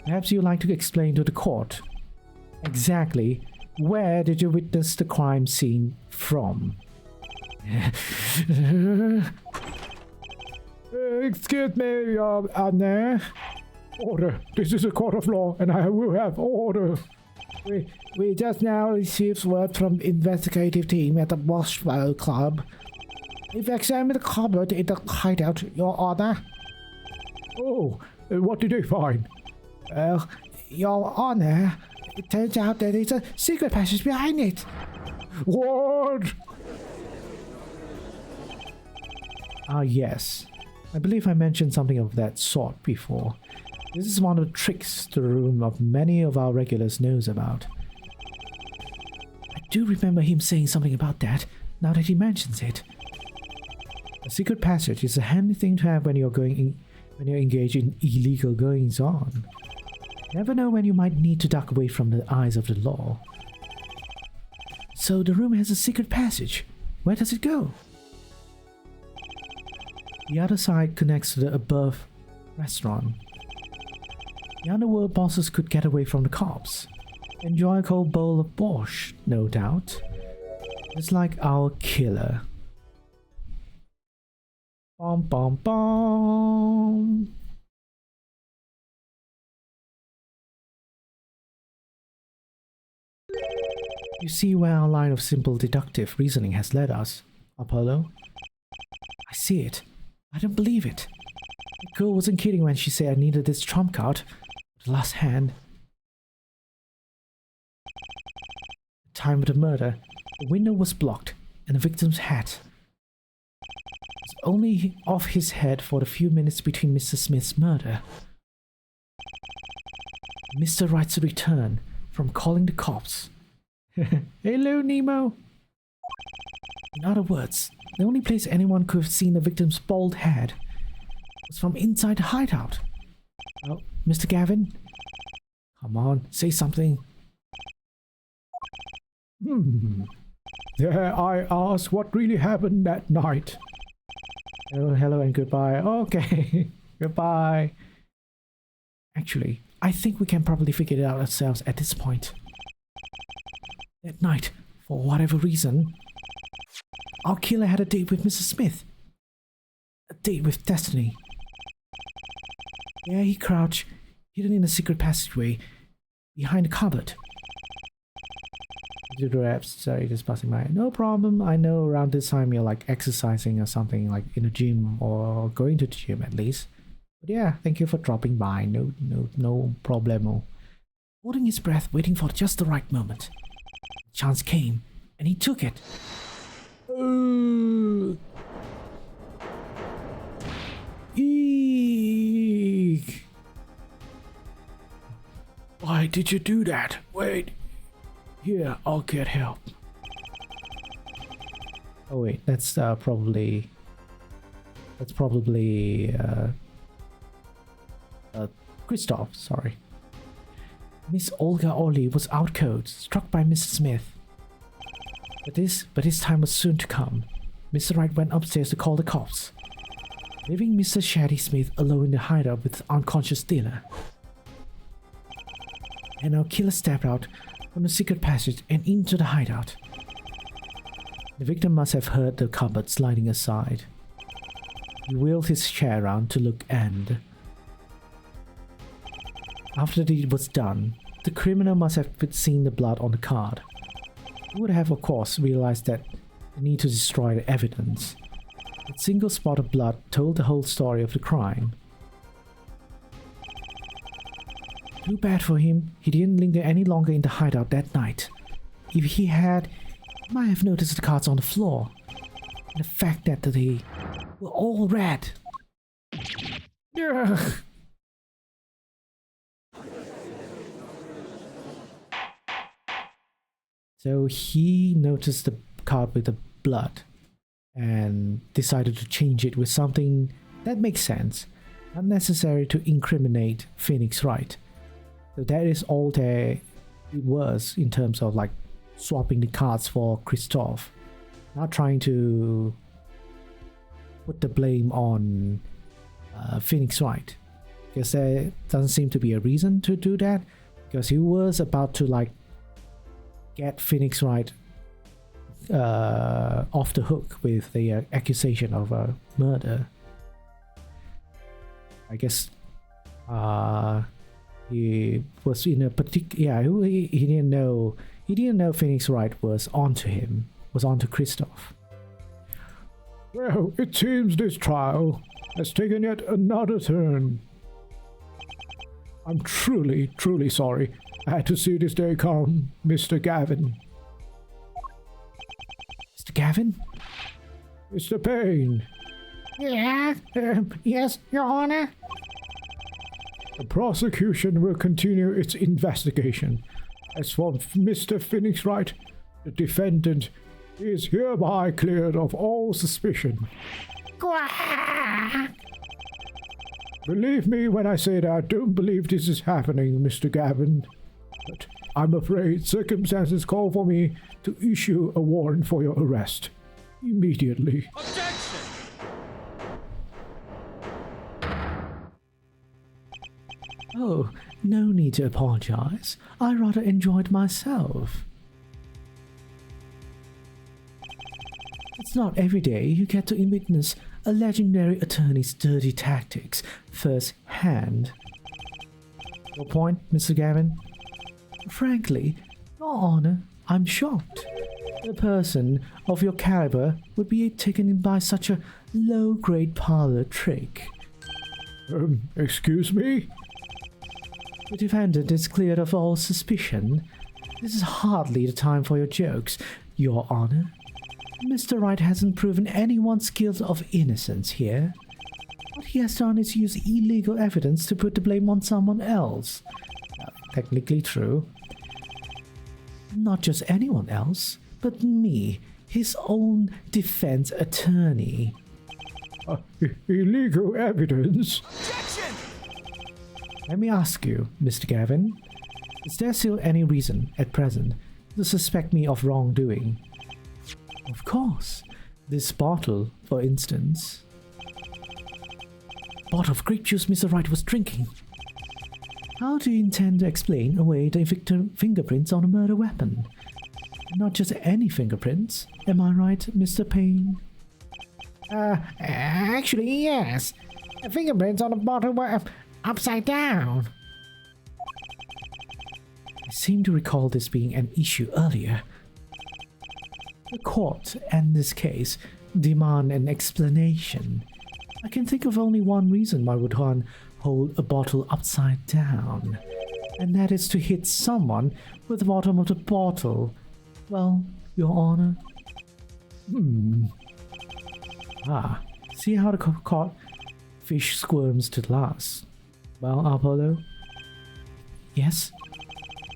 perhaps you'd like to explain to the court exactly where did you witness the crime scene from? Excuse me, Your Honor. Order. This is a court of law, and I will have order. We just now received word from investigative team at the Washbowl Club. We've examined the cupboard in the hideout, Your Honor. Oh, what did they find? Your Honor, it turns out there is a secret passage behind it. What? Ah, yes. I believe I mentioned something of that sort before. This is one of the tricks the room of many of our regulars knows about. I do remember him saying something about that, now that he mentions it. A secret passage is a handy thing to have when you're engaged in illegal goings-on. Never know when you might need to duck away from the eyes of the law. So the room has a secret passage. Where does it go? The other side connects to the above restaurant. The underworld bosses could get away from the cops. Enjoy a cold bowl of borscht, no doubt. It's like our killer. Bom bom bom. You see where our line of simple deductive reasoning has led us, Apollo? I see it. I don't believe it. The girl wasn't kidding when she said I needed this trump card. The last hand. The time of the murder, the window was blocked, and the victim's hat was only off his head for the few minutes between Mr. Smith's murder. Mr. Wright's return from calling the cops. Hello, Nemo. In other words, the only place anyone could have seen the victim's bald head was from inside the hideout. Oh, Mr. Gavin? Come on, say something. Dare I ask what really happened that night? Hello and goodbye. Okay, goodbye. Actually, I think we can probably figure it out ourselves at this point. That night, for whatever reason, our killer had a date with Mrs. Smith. A date with Destiny. There he crouched, hidden in a secret passageway behind a cupboard. Sorry, just passing by. No problem. I know around this time you're like exercising or something, like in a gym or going to the gym at least. But yeah, thank you for dropping by. No problemo. Holding his breath, waiting for just the right moment. The chance came, and he took it. Eek. Why did you do that? Wait. Here, I'll get help. Oh wait, that's probably Christoph, sorry. Miss Olga Orly was out cold, struck by Mrs. Smith. But his time was soon to come. Mr. Wright went upstairs to call the cops, leaving Mr. Shady Smith alone in the hideout with the unconscious dealer. And our killer stepped out from the secret passage and into the hideout. The victim must have heard the cupboard sliding aside. He wheeled his chair around to look, and after the deed was done, the criminal must have seen the blood on the card. He would have, of course, realized that the need to destroy the evidence. That single spot of blood told the whole story of the crime. Too bad for him, he didn't linger any longer in the hideout that night. If he had, he might have noticed the cards on the floor, and the fact that they were all red. Ugh. So he noticed the card with the blood and decided to change it with something that makes sense, not necessary to incriminate Phoenix Wright. So that is all there it was in terms of like swapping the cards for Christoph, not trying to put the blame on Phoenix Wright, because there doesn't seem to be a reason to do that, because he was about to like get Phoenix Wright off the hook with the accusation of murder. I guess he was in a particular, he didn't know Phoenix Wright was onto him, was onto Christoph. Well, it seems this trial has taken yet another turn. I'm truly sorry I had to see this day come, Mr. Gavin. Mr. Gavin? Mr. Payne. Yeah? Yes, Your Honor? The prosecution will continue its investigation. As for Mr. Phoenix Wright, the defendant is hereby cleared of all suspicion. Quack! Believe me when I say that I don't believe this is happening, Mr. Gavin. But I'm afraid circumstances call for me to issue a warrant for your arrest immediately. Oh, no need to apologize. I rather enjoyed myself. It's not every day you get to witness a legendary attorney's dirty tactics first hand. Your point, Mr. Gavin? Frankly, Your Honor, I'm shocked. A person of your caliber would be taken in by such a low-grade parlor trick. Excuse me? The defendant is cleared of all suspicion. This is hardly the time for your jokes, Your Honor. Mr. Wright hasn't proven anyone's guilt of innocence here. What he has done is use illegal evidence to put the blame on someone else. Technically true. Not just anyone else, but me, his own defense attorney. Illegal evidence? Let me ask you, Mr. Gavin, is there still any reason, at present, to suspect me of wrongdoing? Of course. This bottle, for instance. Bottle of grape juice Mr. Wright was drinking. How do you intend to explain away the victim fingerprints on a murder weapon? Not just any fingerprints, am I right, Mr. Payne? Actually, yes. The fingerprints on the bottle were upside down. I seem to recall this being an issue earlier. The court, and this case, demand an explanation. I can think of only one reason why would one hold a bottle upside down, and that is to hit someone with the bottom of the bottle. Well, Your Honor. See how the caught fish squirms to last. Well, Apollo? Yes?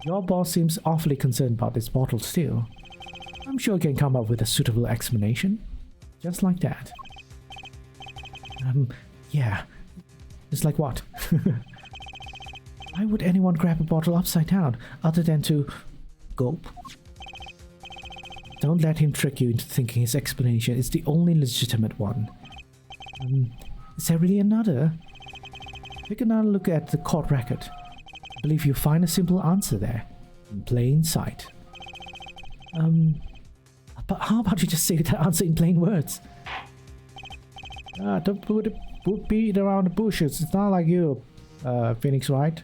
Your boss seems awfully concerned about this bottle still. I'm sure he can come up with a suitable explanation. Just like that. Yeah. Just like what? Why would anyone grab a bottle upside down other than to gulp? Don't let him trick you into thinking his explanation is the only legitimate one. Is there really another? Take another look at the court record. I believe you'll find a simple answer there, in plain sight. But how about you just say that answer in plain words? Don't beat around the bushes. It's not like you, Phoenix Wright.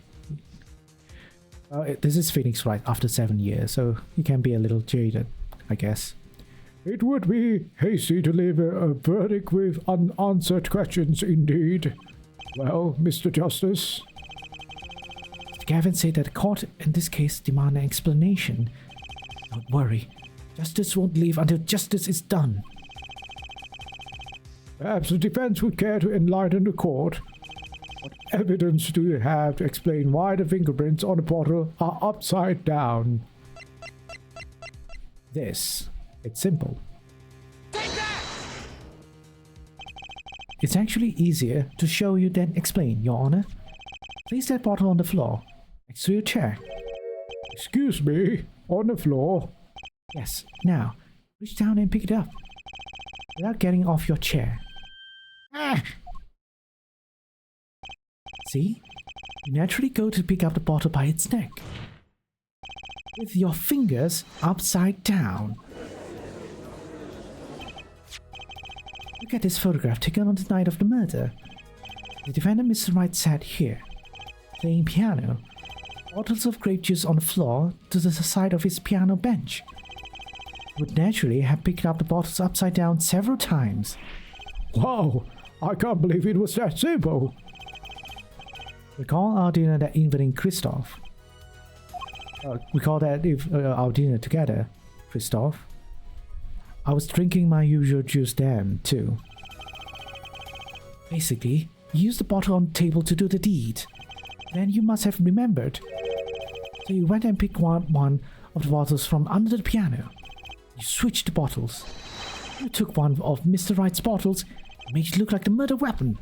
This is Phoenix Wright after 7 years, so he can be a little jaded, I guess. It would be hasty to leave a verdict with unanswered questions indeed. Well, Mr. Justice? Gavin said that the court in this case demand an explanation. Don't worry. Justice won't leave until justice is done. Perhaps the defense would care to enlighten the court. What evidence do you have to explain why the fingerprints on the bottle are upside down? This. It's simple. It's actually easier to show you than explain, Your Honor. Place that bottle on the floor, next to your chair. Excuse me, on the floor? Yes, now, reach down and pick it up, without getting off your chair. See? You naturally go to pick up the bottle by its neck, with your fingers upside down. Look at this photograph taken on the night of the murder. The defendant, Mr. Wright, sat here, playing piano. Bottles of grape juice on the floor to the side of his piano bench. He would naturally have picked up the bottles upside down several times. Wow, I can't believe it was that simple. Recall our dinner that evening, Christoph. Recall that our dinner together, Christoph. I was drinking my usual juice then, too. Basically, you used the bottle on the table to do the deed. Then you must have remembered. So you went and picked one of the bottles from under the piano. You switched the bottles. You took one of Mr. Wright's bottles and made it look like the murder weapon.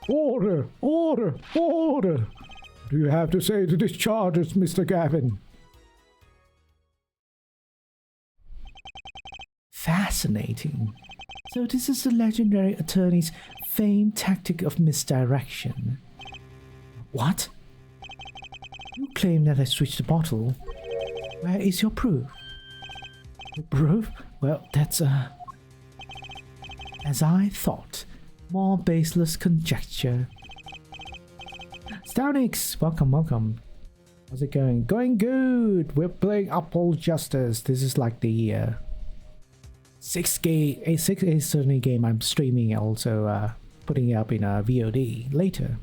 Order! Order! Order! What do you have to say to these charges, Mr. Gavin? Fascinating. So this is the legendary attorney's famed tactic of misdirection. What? You claim that I switched the bottle. Where is your proof? Your proof? Well, that's as I thought, more baseless conjecture. Stounix, welcome, welcome. How's it going? Going good. We're playing Apple Justice. This is like the 6 Sunny game I'm streaming, also putting it up in a VOD later.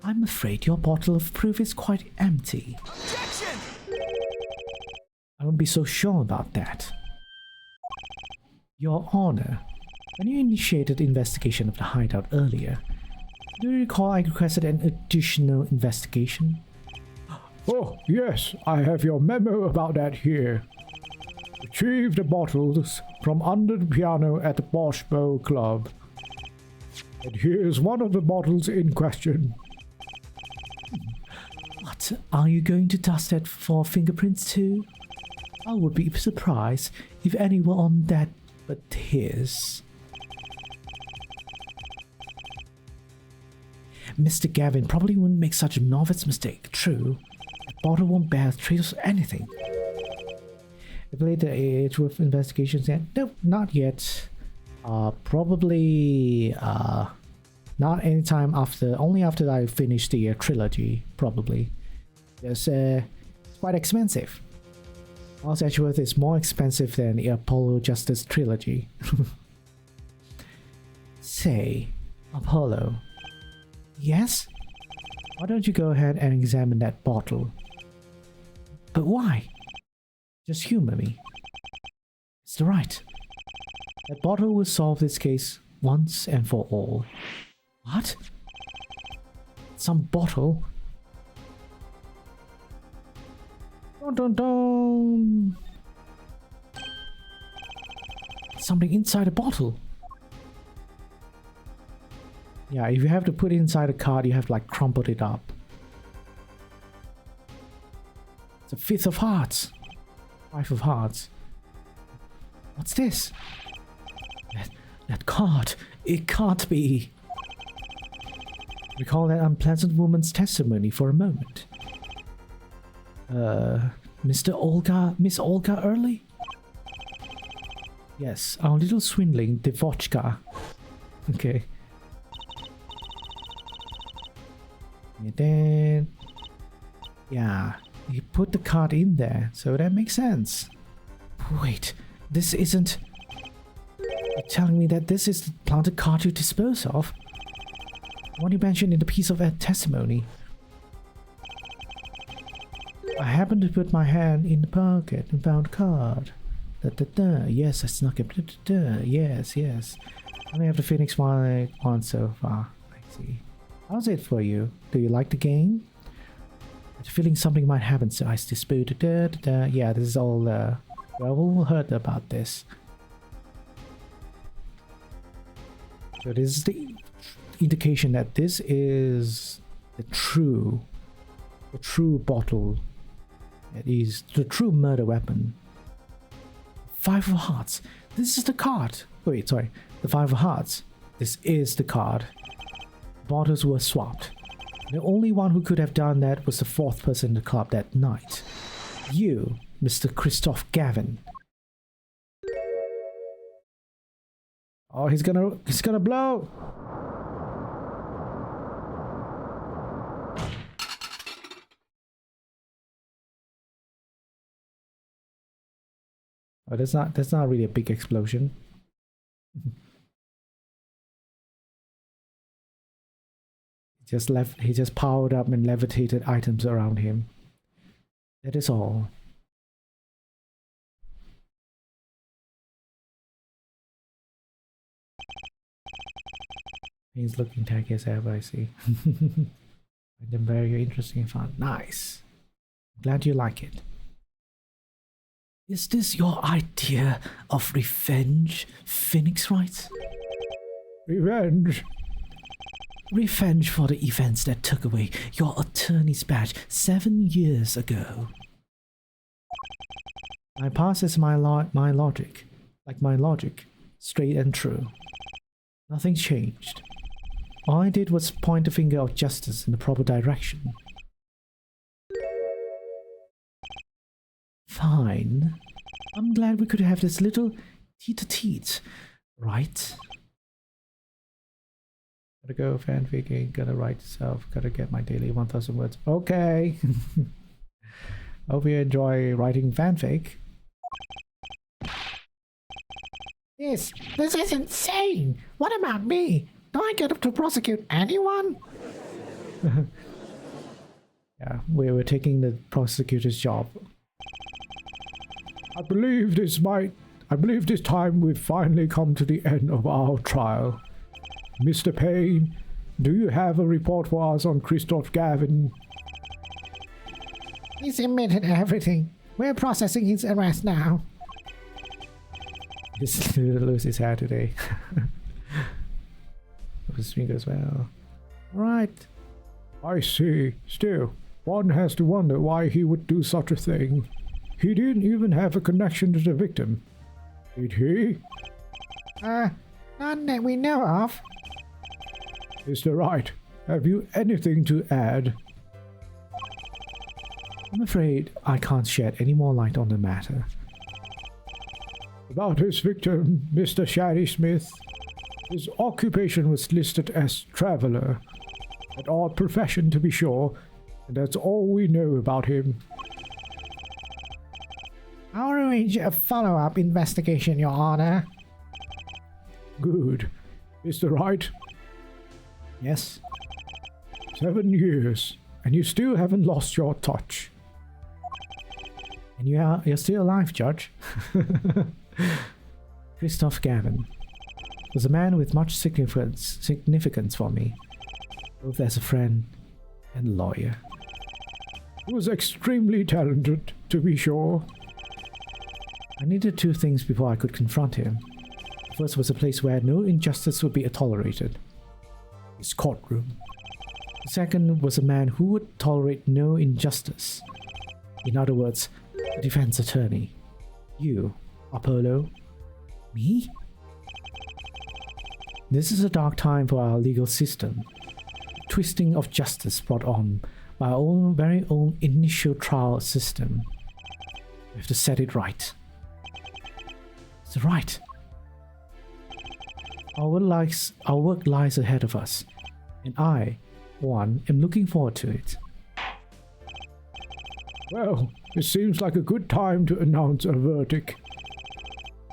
I'm afraid your bottle of proof is quite empty. Objection! I won't be so sure about that. Your Honor, when you initiated investigation of the hideout earlier, do you recall I requested an additional investigation? Oh, yes, I have your memo about that here. Retrieve the bottles from under the piano at the Bosch Bow Club. And here's one of the bottles in question. What? Are you going to dust that for fingerprints too? I would be surprised if any were on that but his. Mr. Gavin probably wouldn't make such a novice mistake, true. The bottle won't bear trace of anything. Have you played the age with investigations yet? Nope, not yet. Probably not anytime after, only after I finish the trilogy, probably. Because it's quite expensive. House Edgeworth is more expensive than the Apollo Justice trilogy. Say, Apollo. Yes? Why don't you go ahead and examine that bottle? But why? Just humor me. It's the right. That bottle will solve this case once and for all. What? Some bottle? Dun dun dun! Something inside a bottle. Yeah, if you have to put it inside a card, you have to like crumple it up. It's a 5th of hearts. 5 of hearts. What's this? That card. It can't be. Recall that unpleasant woman's testimony for a moment. Miss Olga Early? Yes, our little swindling Devochka. Okay. And then... yeah, you put the card in there, so that makes sense. Wait, this isn't... You're telling me that this is the planted card you dispose of? What you mentioned in the piece of testimony. I happened to put my hand in the pocket and found a card. Yes, I snuck it. Yes. I only have to finish my one so far. I see. How's it for you? Do you like the game? I have a feeling something might happen, so I disputed. Yeah, this is all. Well, we heard about this. So this is the indication that this is the true bottle. It is the true murder weapon. 5 of hearts. This is the card. Wait, sorry. The 5 of hearts. This is the card. Bottles were swapped. The only one who could have done that was the 4th person in the club that night. You, Mr. Christoph Gavin. Oh, he's gonna blow. Oh, that's not really a big explosion. He just powered up and levitated items around him. That is all. He's looking tacky as ever, I see. Find them very interesting and fun. Nice. Glad you like it. Is this your idea of revenge, Phoenix Wright? Revenge? Revenge for the events that took away your attorney's badge 7 years ago. My past is my logic. Like my logic. Straight and true. Nothing's changed. All I did was point the finger of justice in the proper direction. Fine. I'm glad we could have this little teet-a-teet, right? Gotta go fanficking, gotta write stuff, gotta get my daily 1000 words. Okay. Hope you enjoy writing fanfic. This is insane! What about me? Do I get to prosecute anyone? Yeah, we were taking the prosecutor's job. I believe this time we've finally come to the end of our trial. Mr. Payne, do you have a report for us on Christoph Gavin? He's admitted everything. We're processing his arrest now. This lose his hair today. His finger as well. Right. I see. Still, one has to wonder why he would do such a thing. He didn't even have a connection to the victim. Did he? None that we know of. Mr. Wright, have you anything to add? I'm afraid I can't shed any more light on the matter. About his victim, Mr. Shady Smith, his occupation was listed as traveler. An odd profession, to be sure, and that's all we know about him. I'll arrange a follow-up investigation, Your Honor. Good. Mr. Wright, Yes? 7 years, and you still haven't lost your touch. And you're still alive, Judge. Christoph Gavin was a man with much significance for me, both as a friend and lawyer. He was extremely talented, to be sure. I needed two things before I could confront him. The first was a place where no injustice would be tolerated. His courtroom. The second was a man who would tolerate no injustice. In other words, a defense attorney. You, Apollo. Me? This is a dark time for our legal system. Twisting of justice brought on by our own very own initial trial system. We have to set it right. It's right. Our work lies ahead of us, and I, one, am looking forward to it. Well, it seems like a good time to announce a verdict.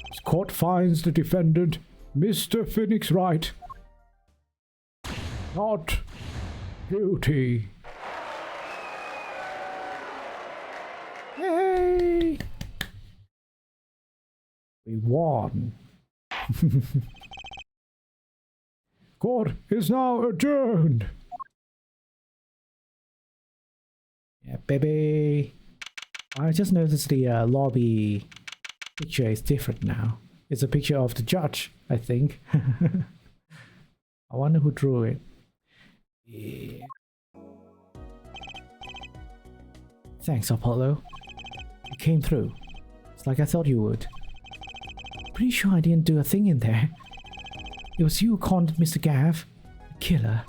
This court finds the defendant, Mr. Phoenix Wright, not guilty. Yay! We won. Court is now adjourned. Yeah, baby. I just noticed the lobby picture is different now. It's a picture of the judge, I think. I wonder who drew it. Yeah. Thanks, Apollo. You came through. It's like I thought you would. Pretty sure I didn't do a thing in there. It was you who conned Mr. Gav, the killer.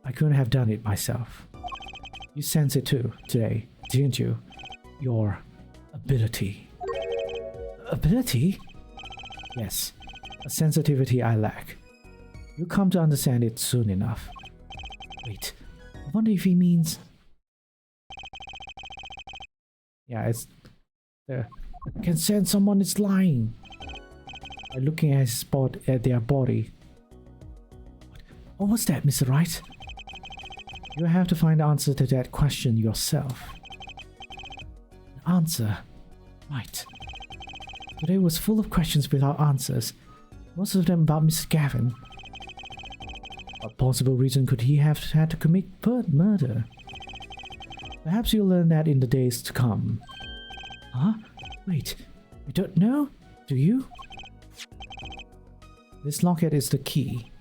I couldn't have done it myself. You sensed it too, today, didn't you? Your ability. Ability? Yes, a sensitivity I lack. You'll come to understand it soon enough. Wait, I wonder if he means... Yeah, it's... I can sense someone is lying. By looking at their body. What was that, Mr. Wright? You have to find the answer to that question yourself. An answer? Right. Today was full of questions without answers. Most of them about Mr. Gavin. What possible reason could he have had to commit murder? Perhaps you'll learn that in the days to come. Huh? Wait, you don't know? Do you? This locket is the key.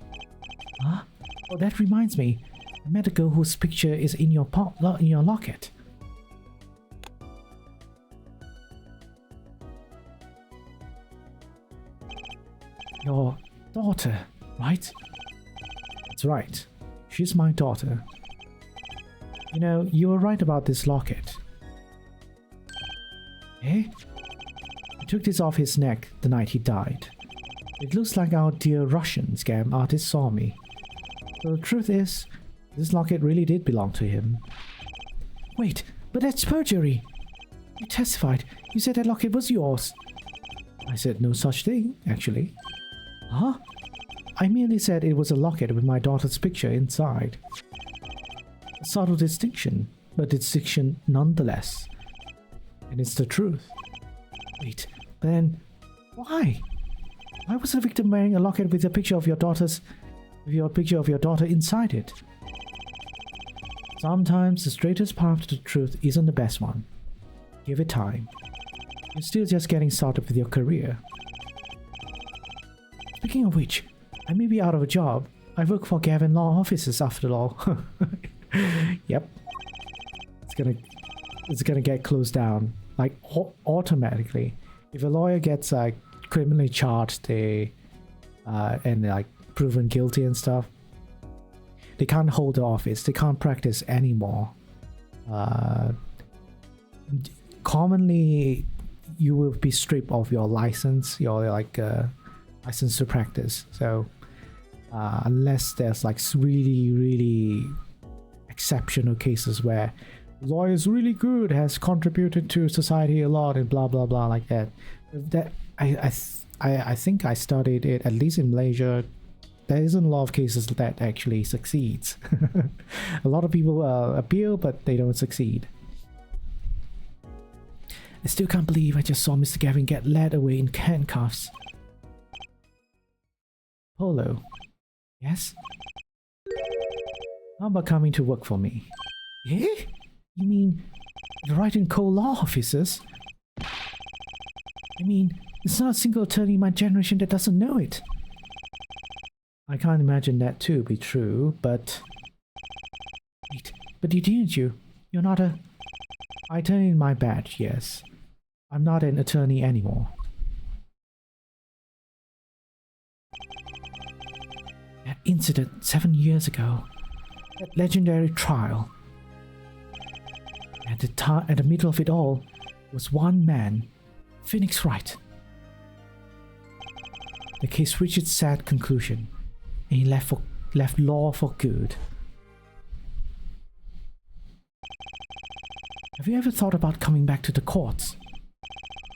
Huh? Oh, that reminds me. I met a girl whose picture is in your locket. Your daughter. right? That's right. She's my daughter. You know, you were right about this locket. Eh? I took this off his neck the night he died. It looks like our dear Russian scam artist saw me. So the truth is, this locket really did belong to him. Wait, but that's perjury! You testified. You said that locket was yours. I said no such thing, actually. Huh? I merely said it was a locket with my daughter's picture inside. A subtle distinction, but distinction nonetheless. And it's the truth. Wait, then why? Why was the victim wearing a locket with a picture of your daughter inside it? Sometimes the straightest path to the truth isn't the best one. Give it time. You're still just getting started with your career. Speaking of which, I may be out of a job. I work for Gavin Law Offices after all. Yep. It's gonna get closed down like automatically. If a lawyer gets criminally charged, and like proven guilty and stuff, they can't hold the office. They can't practice anymore. Commonly, you will be stripped of your license, your license to practice. So unless there's like really exceptional cases where lawyer is really good, has contributed to society a lot, and blah blah blah like that. That I think I studied it, at least in Malaysia. There isn't a lot of cases that actually succeeds. A lot of people appeal, but they don't succeed. I still can't believe I just saw Mr. Gavin get led away in handcuffs. Polo. Yes? How about coming to work for me? Eh? You mean the Right and Co law officers? I mean, there's not a single attorney in my generation that doesn't know it. I can't imagine that to be true, but... Wait, but you didn't you? You're not a... I turned in my badge, yes. I'm not an attorney anymore. That incident 7 years ago. That legendary trial. At the middle of it all was one man, Phoenix Wright. The case reached its sad conclusion, and he left law for good. Have you ever thought about coming back to the courts?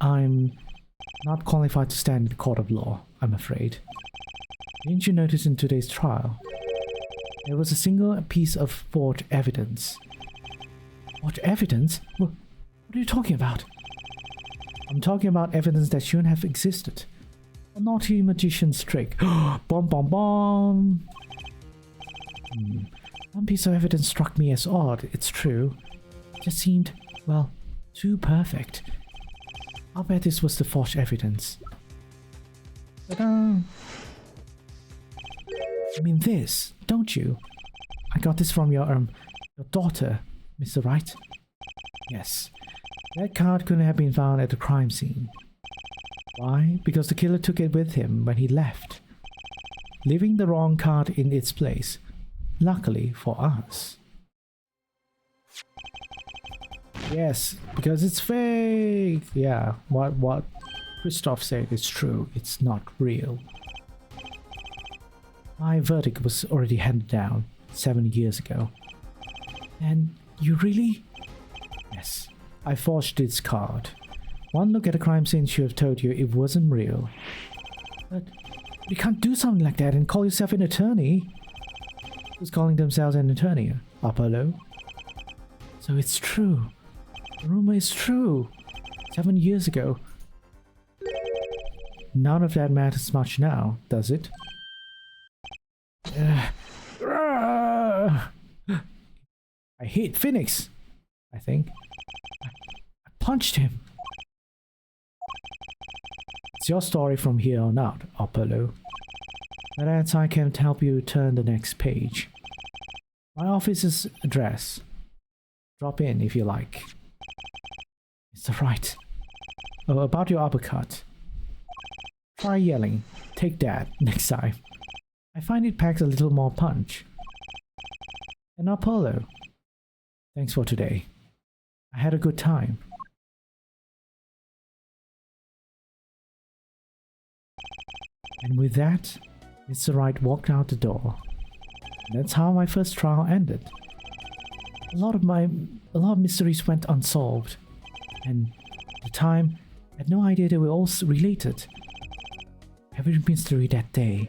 I'm not qualified to stand in the court of law, I'm afraid. Didn't you notice in today's trial? There was a single piece of forged evidence. Forged evidence? What are you talking about? I'm talking about evidence that shouldn't have existed. A naughty magician's trick. Bomb bomb bomb! One piece of evidence struck me as odd, it's true. It just seemed, well, too perfect. I'll bet this was the forged evidence. Ta-da! I mean this, don't you? I got this from your daughter, Mr. Wright. Yes. That card couldn't have been found at the crime scene. Why? Because the killer took it with him when he left, leaving the wrong card in its place. Luckily for us. Yes, because it's fake! Yeah, what Christoph said is true. It's not real. My verdict was already handed down 7 years ago. And you really? Yes, I forged this card. One look at the crime scene should have told you it wasn't real. But you can't do something like that and call yourself an attorney. Who's calling themselves an attorney? Apollo? So it's true. The rumor is true. 7 years ago. None of that matters much now, does it? I hit Phoenix, I think. I punched him. It's your story from here on out, Apollo. Perhaps I can help you turn the next page. My office's address. Drop in if you like. Mr. Wright. Oh, about your uppercut. Try yelling. Take that next time. I find it packs a little more punch. And now Polo. Thanks for today. I had a good time. And with that, Mr. Wright walked out the door. And that's how my first trial ended. A lot of mysteries went unsolved. And at the time, I had no idea they were all related. Every mystery that day,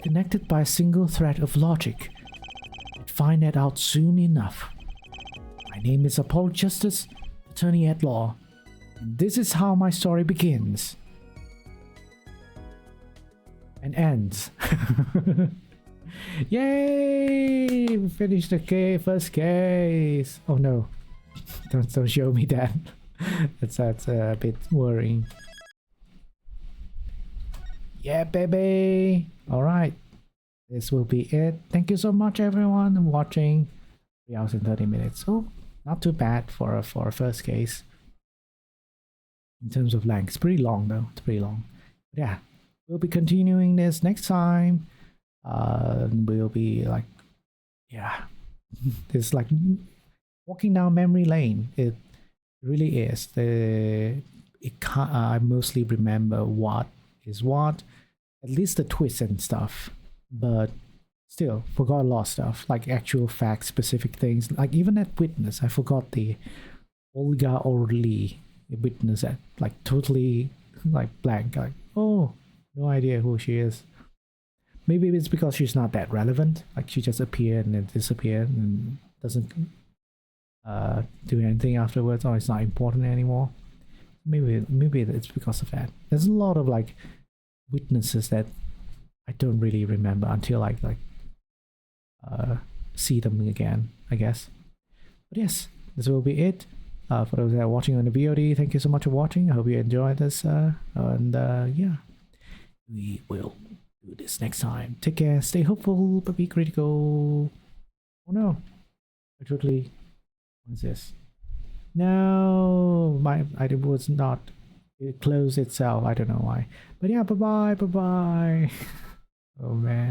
connected by a single thread of logic. I'd find that out soon enough. My name is Apollo Justice, attorney at law, and this is how my story begins and ends. Yay! We finished the first case. Oh no, don't show me that. that's a bit worrying. Yeah, baby. All right, this will be it. Thank you so much, everyone, for watching. 3 hours and 30 minutes. Oh, not too bad for a first case. In terms of length, it's pretty long though. It's pretty long. But yeah, we'll be continuing this next time. We'll be like, yeah, it's like walking down memory lane. It really is. I mostly remember what is what, at least the twists and stuff, but still forgot a lot of stuff, like actual facts, specific things, like even that witness. I forgot the Olga Orly witness, that like totally like blank, like, oh, no idea who she is. Maybe it's because she's not that relevant, like she just appeared and then disappeared and doesn't do anything afterwards, or it's not important anymore. Maybe it's because of that. There's a lot of like witnesses that I don't really remember until I see them again, I guess. But yes, this will be it. For those that are watching on the VOD, thank you so much for watching. I hope you enjoyed this. Yeah, we will do this next time. Take care, stay hopeful, but be critical. Oh no, I totally. What is this? No, my item was not. It closed itself. I don't know why. But yeah, bye bye. Oh man.